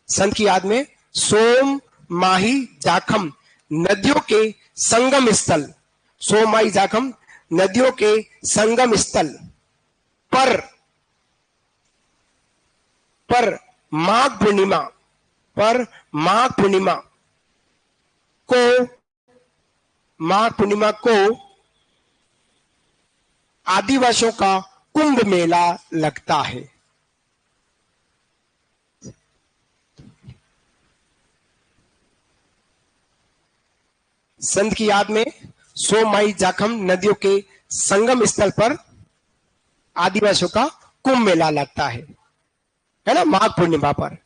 संत की याद में सोम माही जाखम, नदियों के संगम स्थल, सोम माही जाखम नदियों के संगम स्थल पर माघ पूर्णिमा, पर माघ पूर्णिमा को, माघ पूर्णिमा को आदिवासियों का कुंभ मेला लगता है। संत की याद में सोम माही जाखम नदियों के संगम स्थल पर आदिवासियों का कुंभ मेला लगता है ना, माघ पूर्णिमा पर,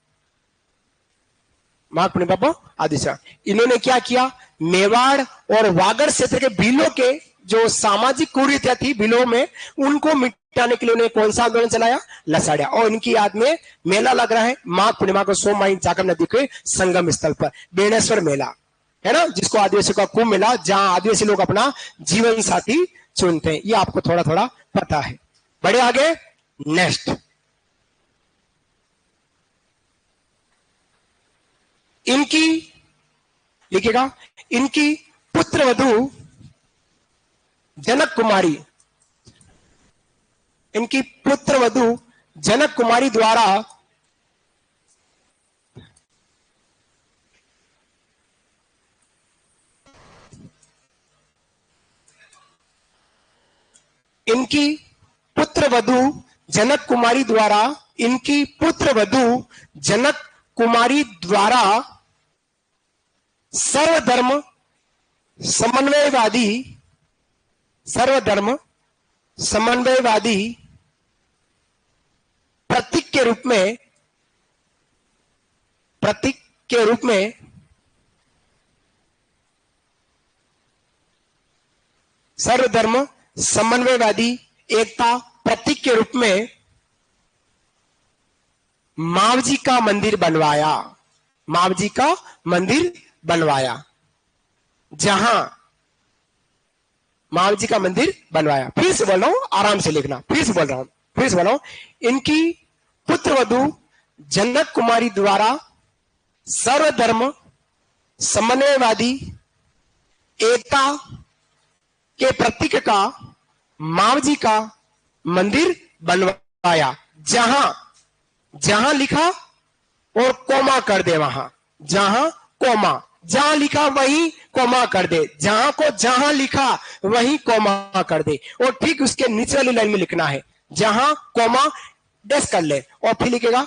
माघ पूर्णिमा पर आदिवासी। इन्होंने क्या किया? मेवाड़ और वागड़ क्षेत्र के भीलों के जो सामाजिक कुरीतियां थी भीलों में, उनको मिटाने के लिए उन्होंने कौन सा आंदोलन चलाया? लसाड़िया। और इनकी याद में मेला लग रहा है माघ पूर्णिमा को सोम माही जाखम नदी के संगम स्थल पर, बेणेश्वर मेला है ना, जिसको आदिवासियों का कुंभ मेला, जहां आदिवासी लोग अपना जीवन साथी चुनते हैं। ये आपको थोड़ा थोड़ा पता है। बढ़े आगे, नेक्स्ट। इनकी लिखेगा, इनकी पुत्रवधू जनक कुमारी, इनकी पुत्रवधू जनक कुमारी द्वारा इनकी पुत्रवधू जनक कुमारी द्वारा, इनकी पुत्रवधू जनक कुमारी द्वारा सर्वधर्म समन्वयवादी, सर्वधर्म समन्वयवादी प्रतीक के रूप में, प्रतीक के रूप में सर्वधर्म समन्वयवादी एकता प्रतीक के रूप में मावजी का मंदिर बनवाया, मावजी का मंदिर बनवाया, जहां मावजी का मंदिर बनवाया। फिर से बोल रहा हूं, आराम से लिखना, फिर से बोल रहा हूं, फिर से बोल रहा हूं। इनकी पुत्रवधू जनक कुमारी द्वारा सर्वधर्म समन्वयवादी एकता के प्रतीक का मावजी का मंदिर बनवाया, जहां, जहां लिखा और कोमा कर दे, वहां जहां कोमा, जहां लिखा वहीं कोमा कर दे, जहां को जहां लिखा वहीं कोमा कर दे, और ठीक उसके नीचे वाली लाइन में लिखना है, जहां कोमा डैश कर ले, और फिर लिखेगा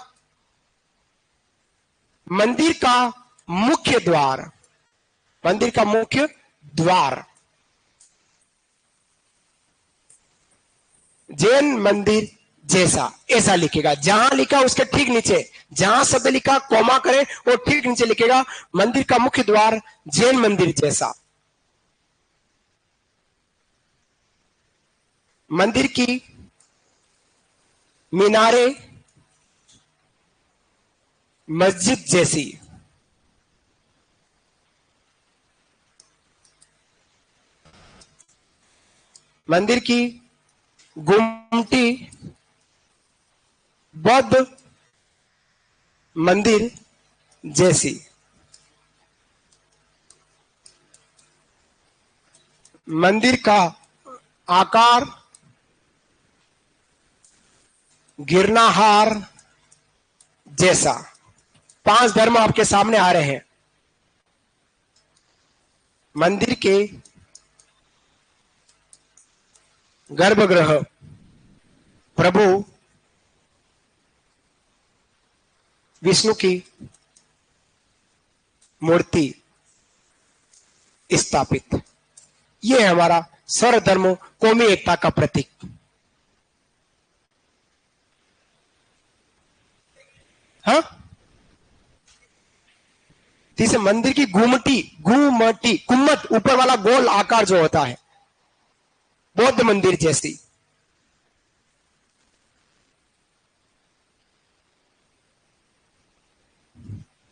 मंदिर का मुख्य द्वार, मंदिर का मुख्य द्वार जैन मंदिर जैसा, ऐसा लिखेगा। जहां लिखा उसके ठीक नीचे, जहां शब्द लिखा कोमा करे और ठीक नीचे लिखेगा मंदिर का मुख्य द्वार जैन मंदिर जैसा। मंदिर की मीनारे मस्जिद जैसी, मंदिर की गुमटी बौद्ध मंदिर जैसी, मंदिर का आकार गिरनाहार जैसा। 5 धर्म आपके सामने आ रहे हैं। मंदिर के गर्भगृह, प्रभु विष्णु की मूर्ति स्थापित। यह है हमारा सर्वधर्म कौमी एकता का प्रतीक। हाँ, तीसरे मंदिर की घुमटी कुम्मट, ऊपर वाला गोल आकार जो होता है, बौद्ध मंदिर जैसी।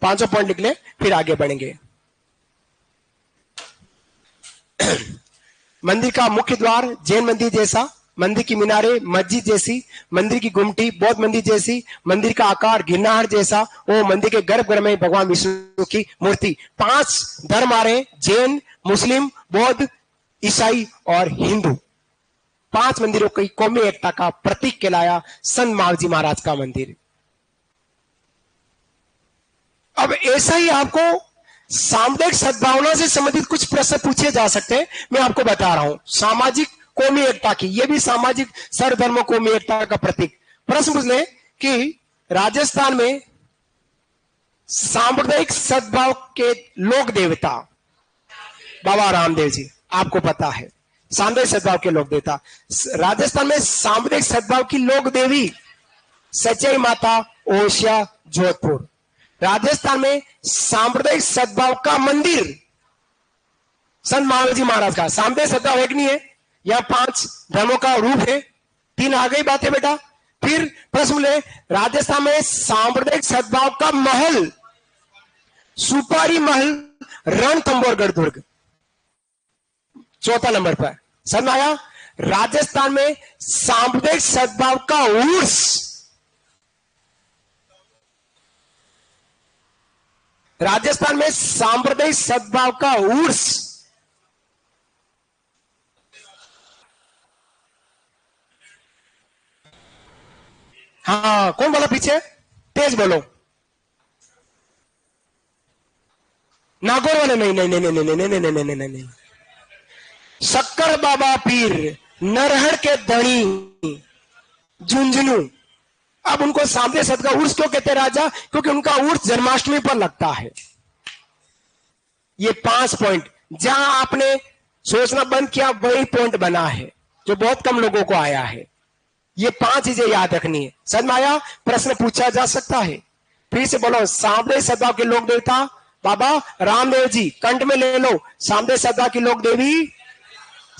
पांचों पॉइंट लिख ले, फिर आगे बढ़ेंगे। मंदिर का मुख्य द्वार जैन मंदिर जैसा, मंदिर की मीनारे मस्जिद जैसी, मंदिर की गुमटी बौद्ध मंदिर जैसी, मंदिर का आकार गिरनार जैसा, वो मंदिर के गर्भगृह में भगवान विष्णु की मूर्ति। 5 धर्म आ रहे, जैन, मुस्लिम, बौद्ध, ईसाई और हिंदू। 5 मंदिरों की कौमी एकता का प्रतीक कहलाया संत मावजी महाराज का मंदिर। अब ऐसा ही आपको सामुदायिक सद्भावना से संबंधित कुछ प्रश्न पूछे जा सकते हैं, मैं आपको बता रहा हूं। सामाजिक कौमी एकता की, यह भी सामाजिक सर्वधर्म कौमी एकता का प्रतीक। प्रश्न पूछ ले कि राजस्थान में सांप्रदायिक सद्भाव के लोक देवता बाबा रामदेव जी, आपको पता है सांप्रदायिक सद्भाव के लोक देवता। राजस्थान में सांप्रदायिक सद्भाव की लोक देवी सच्चाई माता ओसिया जोधपुर। राजस्थान में सांप्रदायिक सद्भाव का मंदिर संत मावजी महाराज का। सांप्रदायिक सद्भाव एक नहीं है, यह 5 धर्मों का रूप है। 3 आ गई बात है बेटा। फिर प्रश्न ले, राजस्थान में सांप्रदायिक सद्भाव का महल सुपारी महल रणथंभौरगढ़ दुर्ग। 4था नंबर पर समझ आया। राजस्थान में सांप्रदायिक सद्भाव का उर्स, राजस्थान में सांप्रदायिक सद्भाव का उर्स हाँ, कौन बोला पीछे, तेज बोलो। नागौर वाले नहीं नहीं नहीं नहीं नहीं नहीं नहीं नहीं नहीं नहीं। शक्कर बाबा पीर नरहड़ के धनी झुंझुनू। अब उनको सांप्रदायिक सद्भाव का उर्स क्यों कहते हैं राजा, क्योंकि उनका उर्स जन्माष्टमी पर लगता है। ये 5 पॉइंट जहां आपने सोचना बंद किया वही पॉइंट बना है, जो बहुत कम लोगों को आया है। ये 5 चीजें याद रखनी है। समझ में आया। प्रश्न पूछा जा सकता है। फिर से बोलो, सांप्रदायिक सद्भाव के लोक देवता बाबा रामदेव जी, कंठ में ले लो। सांप्रदायिक सद्भाव की लोक देवी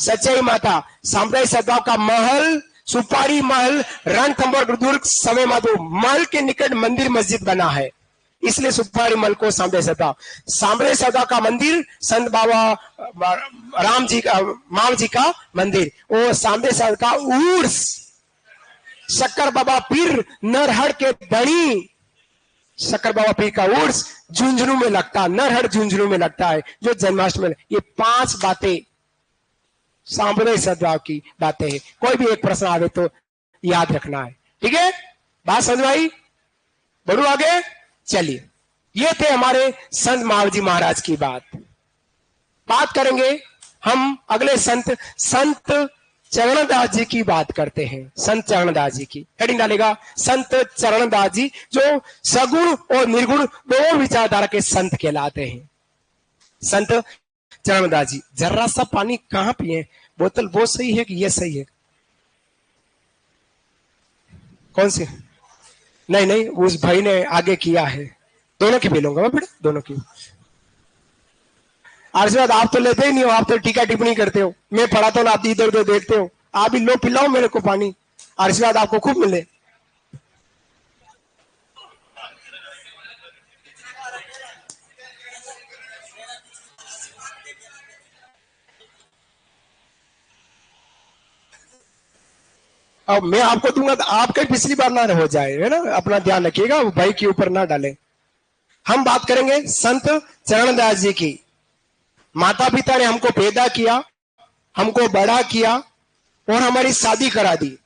सच्चाई माता। सांप्रदायिक सद्भाव का महल सुपारी महल रणथंभौर दुर्ग समय माधो। महल के निकट मंदिर मस्जिद बना है, इसलिए सुपारी महल को सांप्रदायिक सद्भाव। सांप्रदायिक सद्भाव का मंदिर संत बाबा राम जी का, माव जी का मंदिर। वो सांप्रदायिक सद्भाव का उर्स शक्कर बाबा पीर नरहड़ के धनी। शक्कर बाबा पीर का उर्स झुंझुनू में लगता, नरहड़ झुंझुनू में लगता है, जो जन्माष्टमी में। ये 5 बातें सांप्रदायिक सद्भाव की बातें हैं। कोई भी एक प्रश्न आवे तो याद रखना है, ठीक है। बात समझ आई। बढ़ू आगे, चलिए। ये थे हमारे संत मावजी महाराज की बात करेंगे हम अगले संत चरणदास जी की बात करते हैं। संत चरणदास जी की हेडिंग डालेगा संत चरणदास जी, जो सगुण और निर्गुण दोनों विचारधारा के संत कहलाते हैं। संत चरणदास जी। जरा सा पानी कहां पिए, बोतल वो सही है कि ये सही है, कौन सी? नहीं नहीं, उस भाई ने आगे किया है। दोनों की पी लूंगा बेटा, दोनों की। आशीर्वाद आप तो लेते ही नहीं हो, आप तो टीका टिप्पणी करते हो। मैं पढ़ाता हूं, आप इधर उधर देखते हो। आप भी लो, पिलाओ मेरे को पानी, आशीर्वाद आपको खूब मिले। अब मैं आपको दूंगा तो आपके पिछली बार ना हो जाए, है ना। अपना ध्यान रखिएगा, भाई के ऊपर ना डालें। हम बात करेंगे संत चरणदास जी की। माता पिता ने हमको पैदा किया, हमको बड़ा किया और हमारी शादी करा दी।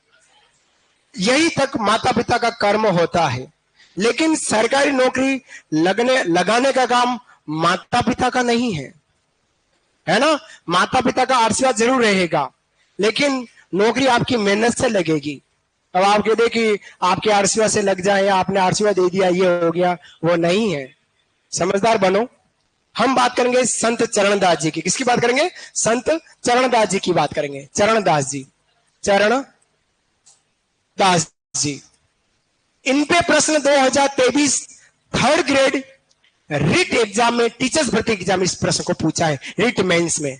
यही तक माता पिता का कर्म होता है। लेकिन सरकारी नौकरी लगाने का काम माता पिता का नहीं है, है ना। माता पिता का आशीर्वाद जरूर रहेगा, लेकिन नौकरी आपकी मेहनत से लगेगी। अब आप कह दे कि आपके आरसीवा से लग जाए या आपने आरसीवा दे दिया ये हो गया, वो नहीं है। समझदार बनो। हम बात करेंगे संत चरणदास जी की। किसकी बात करेंगे? संत चरणदास जी की बात करेंगे। चरणदास जी, चरणदास जी। इन पे प्रश्न 2023 थर्ड ग्रेड रिट एग्जाम में, टीचर्स भर्ती एग्जाम इस प्रश्न को पूछा है, रिट मेंस में।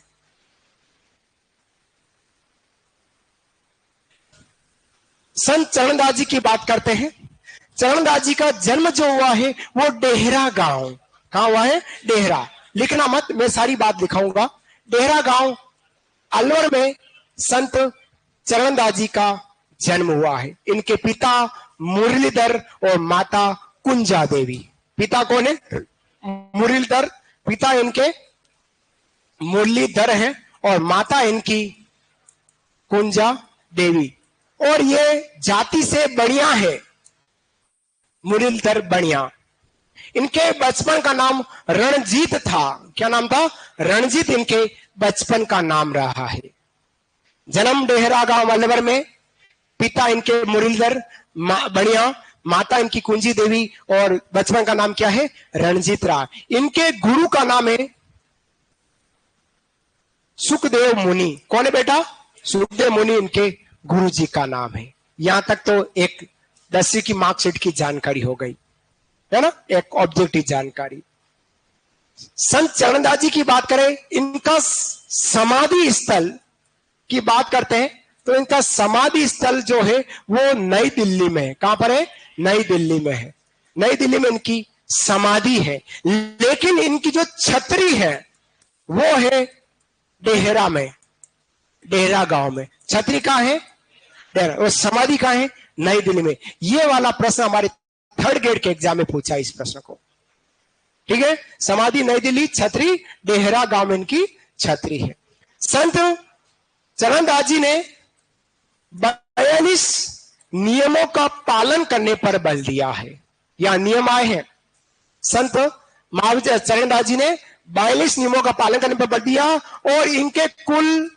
संत चरणदास जी की बात करते हैं। चरणदास जी का जन्म जो हुआ है वो डेहरा गांव, कहां हुआ है? डेहरा। लिखना मत, मैं सारी बात लिखाऊंगा। डेहरा गांव अलवर में संत चरणदास जी का जन्म हुआ है। इनके पिता मुरलीधर और माता कुंजा देवी। पिता कौन है? मुरलीधर। पिता इनके मुरलीधर हैं और माता इनकी कुंजा देवी। और ये जाति से बढ़िया है, मुरलीधर बढ़िया। इनके बचपन का नाम रणजीत था। क्या नाम था? रणजीत इनके बचपन का नाम रहा है। जन्म डेहरा गांव अलवर में। पिता इनके मुरलीधर बढ़िया, माता इनकी कुंजी देवी और बचपन का नाम क्या है? रणजीत रहा। इनके गुरु का नाम है सुखदेव मुनि। कौन है बेटा? सुखदेव मुनि इनके गुरु जी का नाम है। यहां तक तो एक 10वीं की मार्कशीट की जानकारी हो गई है ना, एक ऑब्जेक्टिव जानकारी। संत चरणदास जी की बात करें, इनका समाधि स्थल की बात करते हैं तो इनका समाधि स्थल जो है वो नई दिल्ली में है। कहां पर है? नई दिल्ली में है। नई दिल्ली में इनकी समाधि है। लेकिन इनकी जो छतरी है वो है डेहरा में, डेहरा गांव में। छतरी कहां है? डेहरा। और समाधि कहां है? नई दिल्ली में। ये वाला प्रश्न हमारे थर्ड ग्रेड के एग्जाम में पूछा इस प्रश्न को। ठीक है, समाधि नई दिल्ली, छतरी डेहरा गांव में इनकी छतरी है। संत चरणदास जी ने 42 नियमों का पालन करने पर बल दिया है। यहां नियम आए हैं। संत महावीर चरणदास जी ने 42 नियमों का पालन करने पर बल दिया और इनके कुल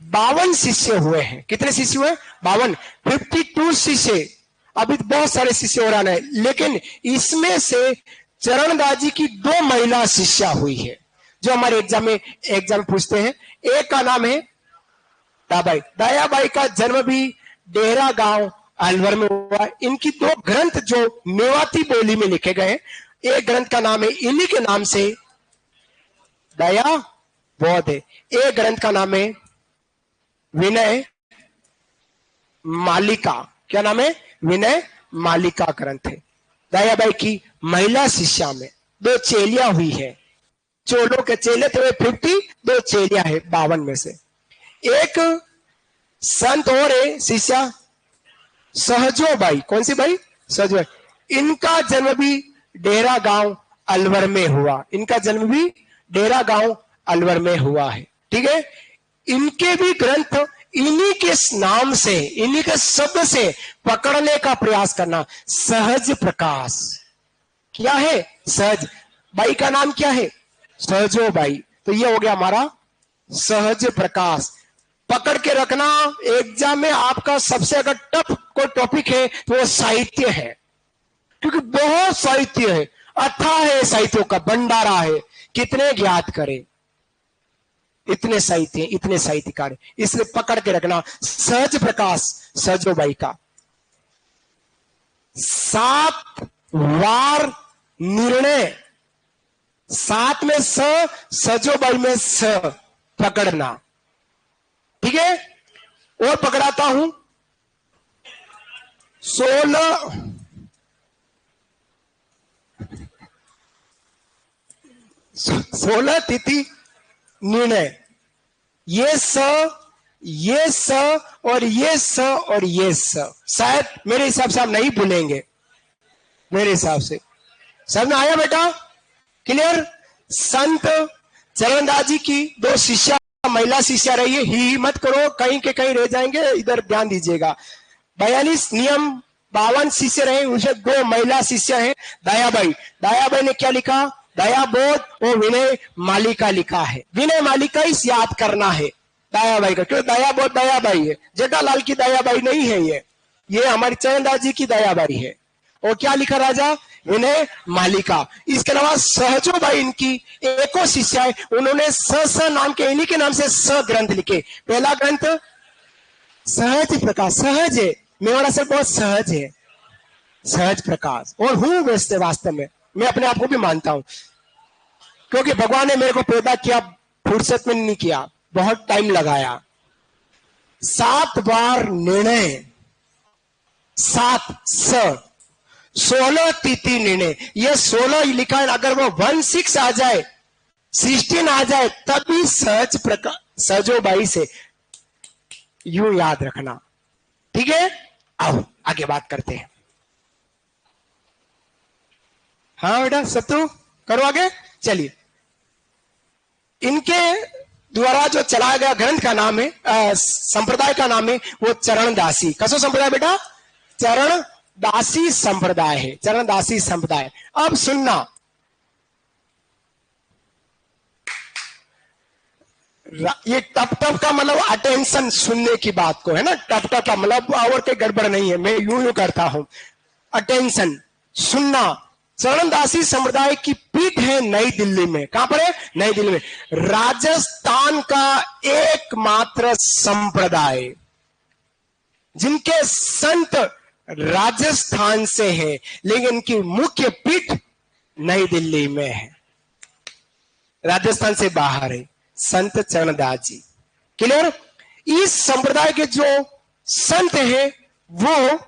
52 शिष्य हुए हैं। कितने शिष्य हुए? 52। 52 शिष्य। अभी तो बहुत सारे शिष्य हो रहा है, लेकिन इसमें से चरणदास जी की 2 महिला शिष्या हुई है जो हमारे एग्जाम में पूछते हैं। एक का नाम है दायाबाई। दायाबाई का जन्म भी डेहरा गांव अलवर में हुआ। इनकी 2 ग्रंथ जो मेवाती बोली में लिखे गए, एक ग्रंथ का नाम है इन्हीं के नाम से दया बोध है। एक ग्रंथ का नाम है विनय मालिका। क्या नाम है? विनय मालिका ग्रंथ है। दयाबाई की महिला शिष्या में 2 चेलियां हुई है। चोलों के चेले थे 50, 2 चेलियां है 52 में से। एक संत और है शिष्या सहजोबाई। कौन सी भाई? सहजोबाई। इनका जन्म भी डेहरा गांव अलवर में हुआ। इनका जन्म भी डेहरा गांव अलवर में हुआ है। ठीक है, इनके भी ग्रंथ इन्हीं के नाम से, इन्हीं के शब्द से पकड़ने का प्रयास करना। सहज प्रकाश। क्या है? सहज। बाई का नाम क्या है? सहजोबाई। तो ये हो गया हमारा सहज प्रकाश। पकड़ के रखना। एग्जाम में आपका सबसे अगर टफ कोई टॉपिक है तो वो साहित्य है, क्योंकि बहुत साहित्य है, अथाह है, साहित्यों का भंडारा है। कितने ज्ञात करें, इतने साहित्य, इतने साहित्यकार, इसलिए पकड़ के रखना। सहज प्रकाश सहजोबाई का। 7 वार निर्णय, 7 में सहजोबाई में स पकड़ना। ठीक है, और पकड़ाता हूं 16 तिथि निर्णय। ये स, ये स और ये स और ये स, शायद मेरे हिसाब से आप नहीं भूलेंगे। मेरे हिसाब से समझ में आया बेटा? क्लियर? संत चरणदास जी की 2 शिष्या, महिला शिष्या रही है। ही मत करो, कहीं के कहीं रह जाएंगे, इधर ध्यान दीजिएगा। 42 नियम, 52 शिष्य रहे, उनसे 2 महिला शिष्य हैं। दयाबाई। दयाबाई ने क्या लिखा? दया बोध और विनय मालिका लिखा है। विनय मालिका इस याद करना है। दयाबाई का, क्यों दया बहुत दयाबाई है, जेठालाल की दयाबाई नहीं है ये हमारी चरणदास जी की दयाबाई है। और क्या लिखा राजा विनय मालिका। इसके अलावा सहजोबाई इनकी एको शिष्या है, उन्होंने स नाम के, इन्हीं के नाम से स ग्रंथ लिखे। पहला ग्रंथ सहज प्रकाश, सहज है, मेवाड़ा से बहुत सहज है, सहज प्रकाश। और हूं वैसे वास्तव में मैं अपने आप को भी मानता हूं, क्योंकि भगवान ने मेरे को पैदा किया, फुर्सत में नहीं किया, बहुत टाइम लगाया। 7 बार निर्णय, 7 16 तिथि निर्णय, ये 16 लिखा है। अगर वो 16 आ जाए, 16 आ जाए, तभी सहज प्रकाश सहजोबाई से यूं याद रखना, ठीक है। आओ आगे बात करते हैं। हाँ बेटा सत्तू करो आगे, चलिए। इनके द्वारा जो चलाया गया ग्रंथ का नाम है, संप्रदाय का नाम है वो चरणदासी। कसो संप्रदाय बेटा? चरणदासी संप्रदाय है, चरणदासी संप्रदाय। अब सुनना, ये टप टप का मतलब अटेंशन, सुनने की बात को है ना, टप टप का मतलब और कोई गड़बड़ नहीं है, मैं यूं करता हूं। अटेंशन, सुनना। चरणदासी संप्रदाय की पीठ है नई दिल्ली में। कहां पर है? नई दिल्ली में। राजस्थान का एकमात्र संप्रदाय जिनके संत राजस्थान से है, लेकिन इनकी मुख्य पीठ नई दिल्ली में है, राजस्थान से बाहर है। संत चरणदास जी, क्लियर? इस संप्रदाय के जो संत है वो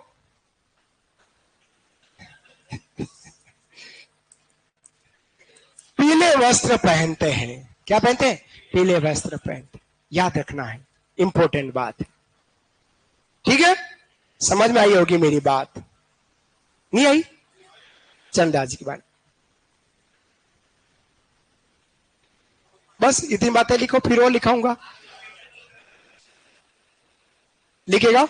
पीले वस्त्र पहनते हैं। क्या पहनते हैं? पीले वस्त्र पहनते। याद रखना है, इंपॉर्टेंट बात है, ठीक है। समझ में आई होगी मेरी बात, नहीं आई? चरणदास जी की बात, बस इतनी बातें लिखो, फिर वो लिखाऊंगा। लिखेगा?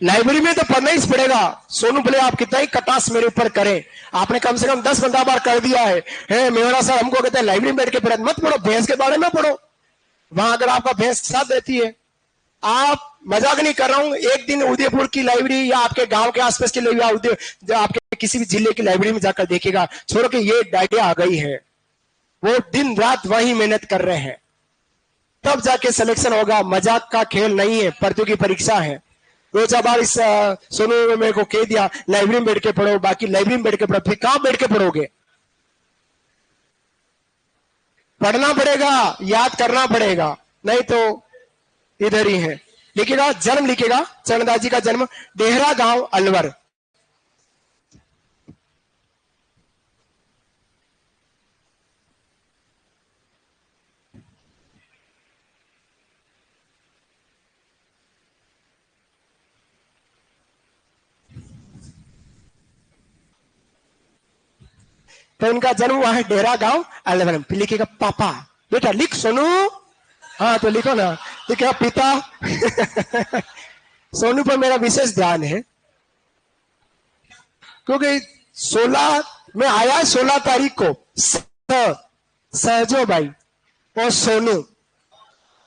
लाइब्रेरी में तो पढ़ना ही पड़ेगा। सोनू भले आप कितना ही कटास मेरे ऊपर करें, आपने कम से कम 10-15 बार कर दिया है। मेरा साहब हमको कहते हैं लाइब्रेरी में बैठ के पढ़ो, मत पढ़ो, भैंस के बारे में पढ़ो। वहां अगर आपका भैंस साथ देती है, आप, मजाक नहीं कर रहा हूं, एक दिन उदयपुर की लाइब्रेरी या आपके गांव के आसपास की लाइब्रेरी, आपके किसी भी जिले की लाइब्रेरी में जाकर देखिएगा, छोड़ो कि ये डायरिया आ गई है, वो दिन रात वही मेहनत कर रहे हैं, तब जाके सिलेक्शन होगा। मजाक का खेल नहीं है, प्रतियोगी परीक्षा है। 2-4 बार इस सोनू ने मेरे को कह दिया लाइब्रेरी में बैठ के पढ़ो, बाकी लाइब्रेरी में बैठ के पढ़ो, फिर कहां बैठ के पढ़ोगे? पढ़ना पड़ेगा, याद करना पड़ेगा, नहीं तो इधर ही है। लिखेगा, जन्म लिखेगा, चरणदास जी का जन्म डेहरा गांव अलवर। तो इनका जन्म हुआ है डेहरा गांव अलवर। फिर लिखेगा पापा, बेटा लिख सोनू, हाँ तो लिखो ना, लिखेगा पिता। सोनू पर मेरा विशेष ध्यान है, क्योंकि 16 में आया, 16 तारीख को सहजोबाई और सोनू,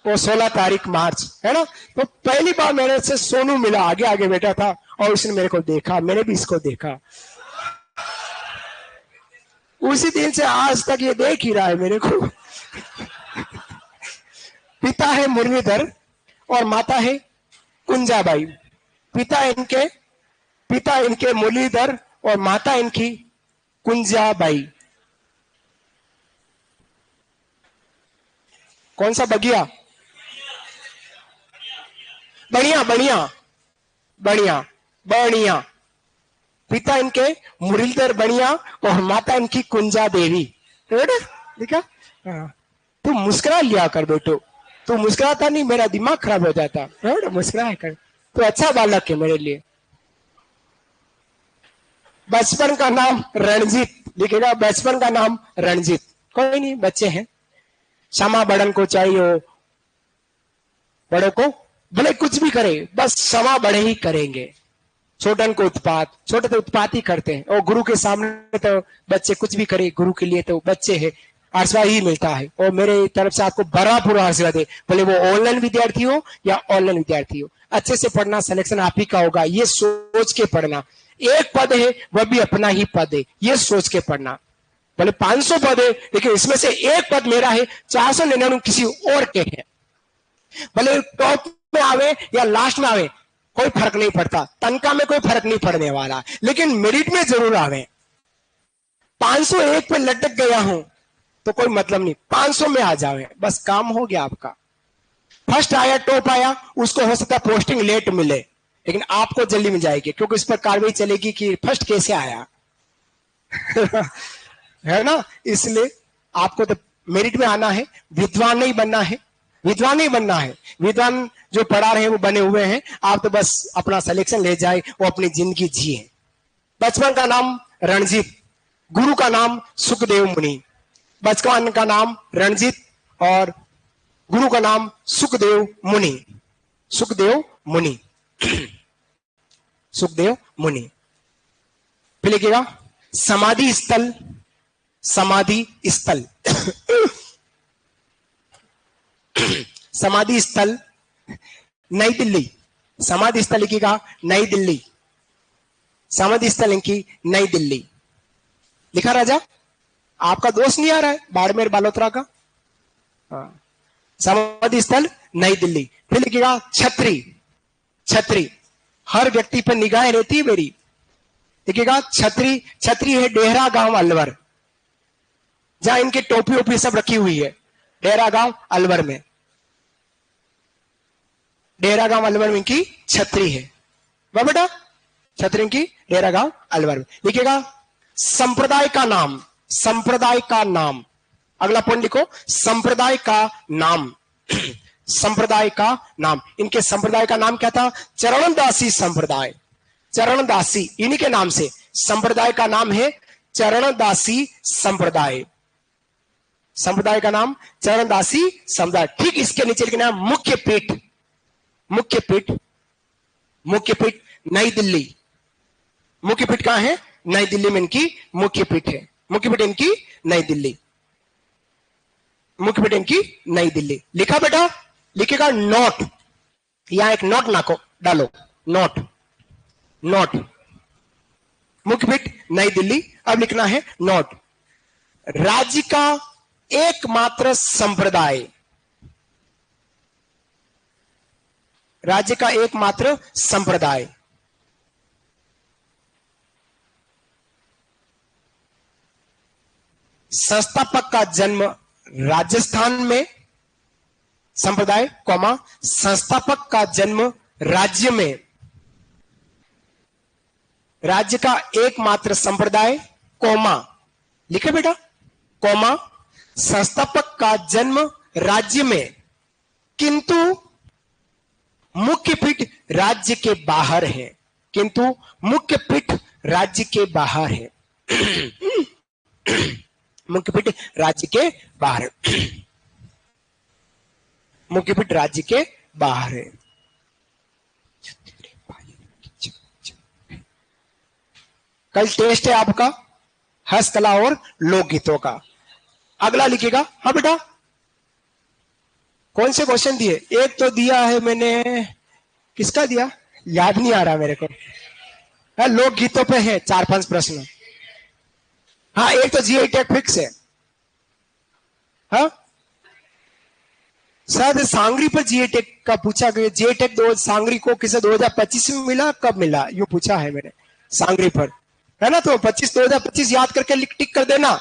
वो 16 तारीख मार्च है ना। तो पहली बार मेरे से सोनू मिला, आगे आगे बैठा था और उसने मेरे को देखा, मैंने भी इसको देखा। उसी दिन से आज तक ये देख ही रहा है मेरे को। पिता है मुरलीधर और माता है कुंजाबाई। पिता इनके मुरलीधर और माता इनकी कुंजाबाई। कौन सा बगिया? बढ़िया बढ़िया बढ़िया बढ़िया। पिता इनके मुरलीधर बढ़िया और माता इनकी कुंजा देवी। देखा? तू मुस्कुरा लिया कर बेटो, तू मुस्कुराता नहीं मेरा दिमाग खराब हो जाता। मुस्कुराया कर, तो अच्छा बालक है मेरे लिए। बचपन का नाम रणजीत लिखेगा, बचपन का नाम रणजीत। कोई नहीं, बच्चे हैं, क्षमा बड़न को चाहिए हो, बड़ों को भले कुछ भी करे, बस क्षमा बड़े ही करेंगे। छोटन को उत्पात, छोटे तो उत्पात ही करते हैं, और गुरु के सामने तो बच्चे कुछ भी करे, गुरु के लिए तो बच्चे हैं, आशीर्वाद ही मिलता है। और मेरे तरफ से आपको भरपूर आशीर्वाद है, भले वो ऑनलाइन विद्यार्थी हो या ऑनलाइन विद्यार्थी हो। अच्छे से पढ़ना, सिलेक्शन आप ही का होगा, ये सोच के पढ़ना। एक पद है वह भी अपना ही पद है, ये सोच के पढ़ना। भले 500 पद है लेकिन इसमें से एक पद मेरा है, 499 किसी और के हैं। भले टॉप में आवे या लास्ट में आवे कोई फर्क नहीं पड़ता, तनख्वाह में कोई फर्क नहीं पड़ने वाला, लेकिन मेरिट में जरूर आवे। 501 पे लटक गया हूं तो कोई मतलब नहीं, 500 में आ जावे, बस काम हो गया आपका। फर्स्ट आया, टॉप आया, उसको हो सकता है पोस्टिंग लेट मिले, लेकिन आपको जल्दी मिल जाएगी, क्योंकि इस पर कार्रवाई चलेगी कि फर्स्ट कैसे आया। है ना, इसलिए आपको तो मेरिट में आना है, विद्वान नहीं बनना है, विद्वान नहीं बनना है। विद्वान जो पढ़ा रहे हैं वो बने हुए हैं, आप तो बस अपना सिलेक्शन ले जाए, वो अपनी जिंदगी जिए। बचपन का नाम रणजीत, गुरु का नाम सुखदेव मुनि। बचपन का नाम रणजीत और गुरु का नाम सुखदेव मुनि। सुखदेव मुनि, सुखदेव मुनि। फिर लिखिएगा समाधि स्थल, समाधि स्थल। समाधि स्थल नई दिल्ली, समाधि स्थल लिखिएगा नई दिल्ली, समाधि स्थल लिखी नई दिल्ली। लिखा राजा, आपका दोस्त नहीं आ रहा है बाड़मेर बालोतरा का। हाँ, समाधि स्थल नई दिल्ली। फिर लिखिएगा छतरी, छतरी हर व्यक्ति पर निगाहें रहती है मेरी। लिखिएगा छतरी, छतरी है डेहरा गांव अलवर, जहां इनकी टोपी ओपी सब रखी हुई है, डेहरा गांव अलवर में। डेहरा गांव अलवर में इनकी छतरी है, वाह बेटा, छतरी की डेहरा गांव अलवर में। लिखिएगा संप्रदाय का नाम, संप्रदाय का नाम। अगला पॉइंट लिखो, संप्रदाय का नाम। संप्रदाय का नाम, इनके संप्रदाय का नाम क्या था? चरणदासी संप्रदाय, चरणदासी, इन्हीं के नाम से संप्रदाय का नाम है चरणदासी संप्रदाय। संप्रदाय का नाम चरणदासी संप्रदाय। ठीक इसके नीचे लिखना मुख्य पीठ, मुख्य पीठ, मुख्य पीठ नई दिल्ली। मुख्य पीठ कहां है? नई दिल्ली में इनकी मुख्य पीठ है। मुख्य पीठ इनकी नई दिल्ली, मुख्य पीठ इनकी नई दिल्ली। लिखा बेटा? लिखेगा नोट, यहां एक नोट ना को डालो, नोट, नोट, मुख्य पीठ नई दिल्ली। अब लिखना है नोट, राज्य का एकमात्र संप्रदाय, राज्य का एकमात्र संप्रदाय। संस्थापक का जन्म राजस्थान में, संप्रदाय कौमा, संस्थापक का जन्म राज्य में, राज्य का एकमात्र संप्रदाय कौमा। लिखे बेटा? कौमा, संस्थापक का जन्म राज्य में, किंतु मुख्य पीठ राज्य के बाहर है, किंतु मुख्य पीठ राज्य के बाहर है। मुख्य पीठ राज्य के बाहर है, मुख्य पीठ राज्य के बाहर है। कल टेस्ट है आपका हस्तकला और लोकगीतों का। अगला लिखिएगा। हाँ बेटा, कौन से क्वेश्चन दिए? एक तो दिया है मैंने, किसका दिया याद नहीं आ रहा मेरे को। लोकगीतों पे है 4-5 प्रश्न। हाँ, एक तो जीआई टेक फिक्स है। हाँ, शायद सांगरी पर जीआई टेक का पूछा गया। जीआई टेक दो सांगरी को किसे 2025 में मिला, कब मिला, यू पूछा है मैंने सांगरी पर, है ना। तो 2025 याद करके टिक कर देना,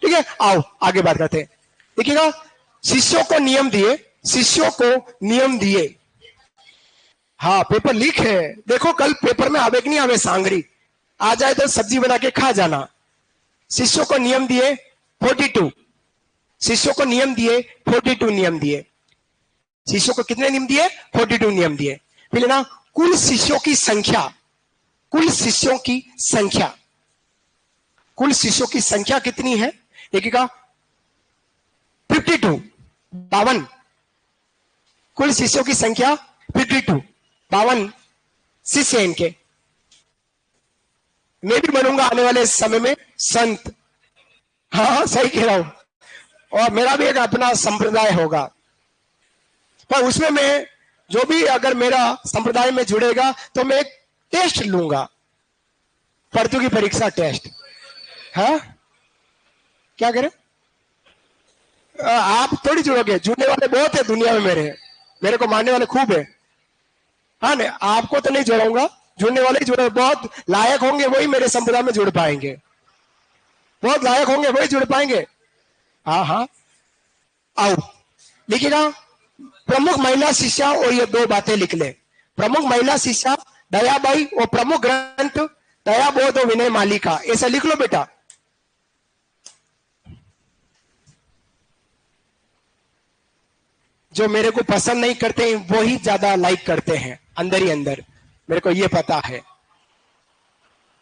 ठीक है। आओ आगे बात करते हैं। देखिएगा, शिष्यों को नियम दिए, शिष्यों को नियम दिए। हाँ, पेपर लीक है, देखो कल पेपर में आवे कि नहीं आवे। सांगरी आ जाए तो सब्जी बना के खा जाना। शिष्यों को नियम दिए 42, शिष्यों को नियम दिए 42 नियम दिए। शिष्यों को कितने नियम दिए? 42 नियम दिए। फिर ना कुल शिष्यों की संख्या, कुल शिष्यों की संख्या, कुल शिष्यों की संख्या कितनी है? देखिएगा 52, 52। कुल शिष्यों की संख्या 52, 52 शिष्य इनके। मैं भी बनूंगा आने वाले समय में संत। हाँ, सही कह रहा हूं, और मेरा भी एक अपना संप्रदाय होगा, पर उसमें मैं जो भी अगर मेरा संप्रदाय में जुड़ेगा तो मैं एक टेस्ट लूंगा, परतु की परीक्षा टेस्ट। हाँ क्या करें? आप थोड़ी जुड़ोगे, जुड़ने वाले बहुत है दुनिया में, मेरे को मानने वाले खूब है। हाँ नहीं, आपको तो नहीं जोड़ूंगा, जुड़ने वाले ही जुड़े, बहुत लायक होंगे वही मेरे संप्रदाय में जुड़ पाएंगे, बहुत लायक होंगे वही जुड़ पाएंगे। हाँ हाँ आओ लिखिएगा, प्रमुख महिला शिष्या, और ये दो बातें लिख ले। प्रमुख महिला शिष्या दयाबाई और प्रमुख ग्रंथ दयाबोध और विनय मालिका, ऐसा लिख लो बेटा। जो मेरे को पसंद नहीं करते हैं वो ही ज्यादा लाइक करते हैं अंदर ही अंदर, मेरे को ये पता है,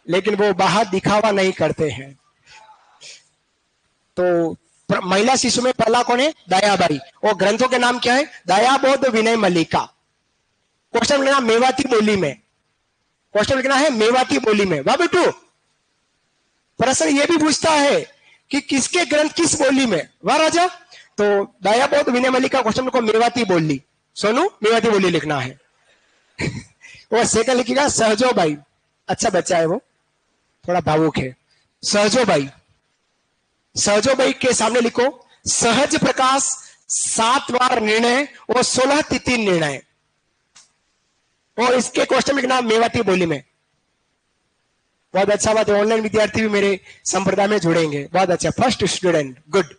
लेकिन वो बाहर दिखावा नहीं करते हैं। तो महिला शिशु में पहला कौन है? दयाबाई, और ग्रंथों के नाम क्या है? दयाबोध विनय मल्लिका। क्वेश्चन लिखना मेवाती बोली में, क्वेश्चन लिखना है मेवाती बोली में। वाह बेटू, प्रश्न ये भी पूछता है कि किसके ग्रंथ किस बोली में। वाह राजा, तो दयाबोध विनय मल्लिका क्वेश्चन को मेवाती बोली, सोनू मेवाती बोली लिखना है। और सेकंड लिखिएगा सहजोबाई, अच्छा बच्चा है वो, थोड़ा भावुक है। सहजोबाई, सहजोबाई के सामने लिखो सहज प्रकाश, 7 बार निर्णय और 16 तिथि निर्णय, और इसके क्वेश्चन लिखना मेवाती बोली में। बहुत अच्छा बात है, ऑनलाइन विद्यार्थी भी मेरे संप्रदाय में जुड़ेंगे, बहुत अच्छा, फर्स्ट स्टूडेंट, गुड।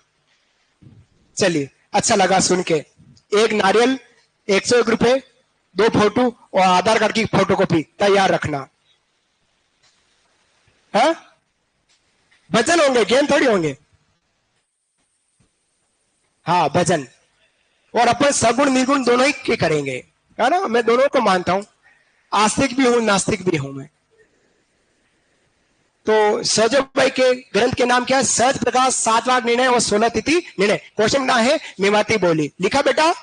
चलिए अच्छा लगा सुन के। एक नारियल 101 रुपए, 2 फोटो और आधार कार्ड की फोटोकॉपी तैयार रखना है। भजन होंगे, गेम थोड़ी होंगे। हाँ भजन, और अपन सगुण निर्गुण दोनों ही के करेंगे, है ना। मैं दोनों को मानता हूं, आस्तिक भी हूं नास्तिक भी हूं मैं। तो सहजोबाई के ग्रंथ के नाम क्या है? सहज प्रकाश, 7 बार निर्णय और 16 तिथि निर्णय। क्वेश्चन ना है मेवाती बोली। लिखा बेटा?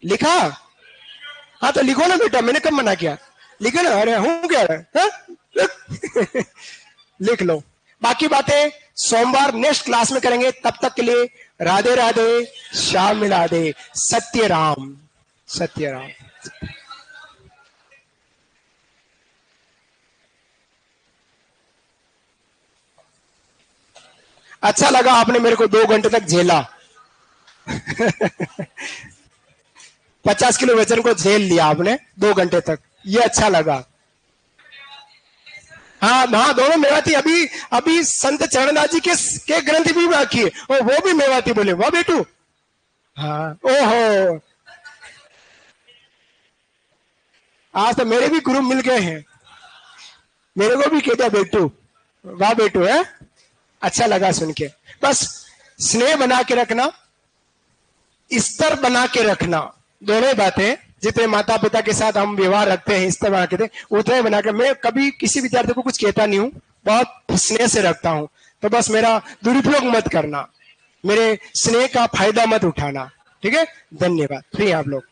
लिखा? हाँ तो लिखो ना बेटा, मैंने कब मना किया, लिखो ना। अरे हूं क्या लिख लो। बाकी बातें सोमवार नेक्स्ट क्लास में करेंगे, तब तक के लिए राधे राधे, श्याम मिला दे, सत्य राम, सत्य राम। अच्छा लगा आपने मेरे को 2 घंटे तक झेला। 50 किलो वजन को झेल लिया आपने 2 घंटे तक, ये अच्छा लगा। हाँ हाँ दोनों मेवाती। अभी अभी संत चरणदास जी के ग्रंथ भी बाकी है, और वो भी मेवाती बोले। वाह बेटू, हाँ ओहो, आज तो मेरे भी गुरु मिल गए हैं, मेरे को भी कहता बेटू। वाह बेटू है, अच्छा लगा सुन के। बस स्नेह बना के रखना, स्तर बना के रखना, दोनों बातें। जितने माता पिता के साथ हम व्यवहार रखते हैं स्तर बना के, उतने बना के। मैं कभी किसी विद्यार्थी को कुछ कहता नहीं हूं, बहुत स्नेह से रखता हूं। तो बस मेरा दुरुपयोग मत करना, मेरे स्नेह का फायदा मत उठाना, ठीक है। धन्यवाद। फ्री आप लोग।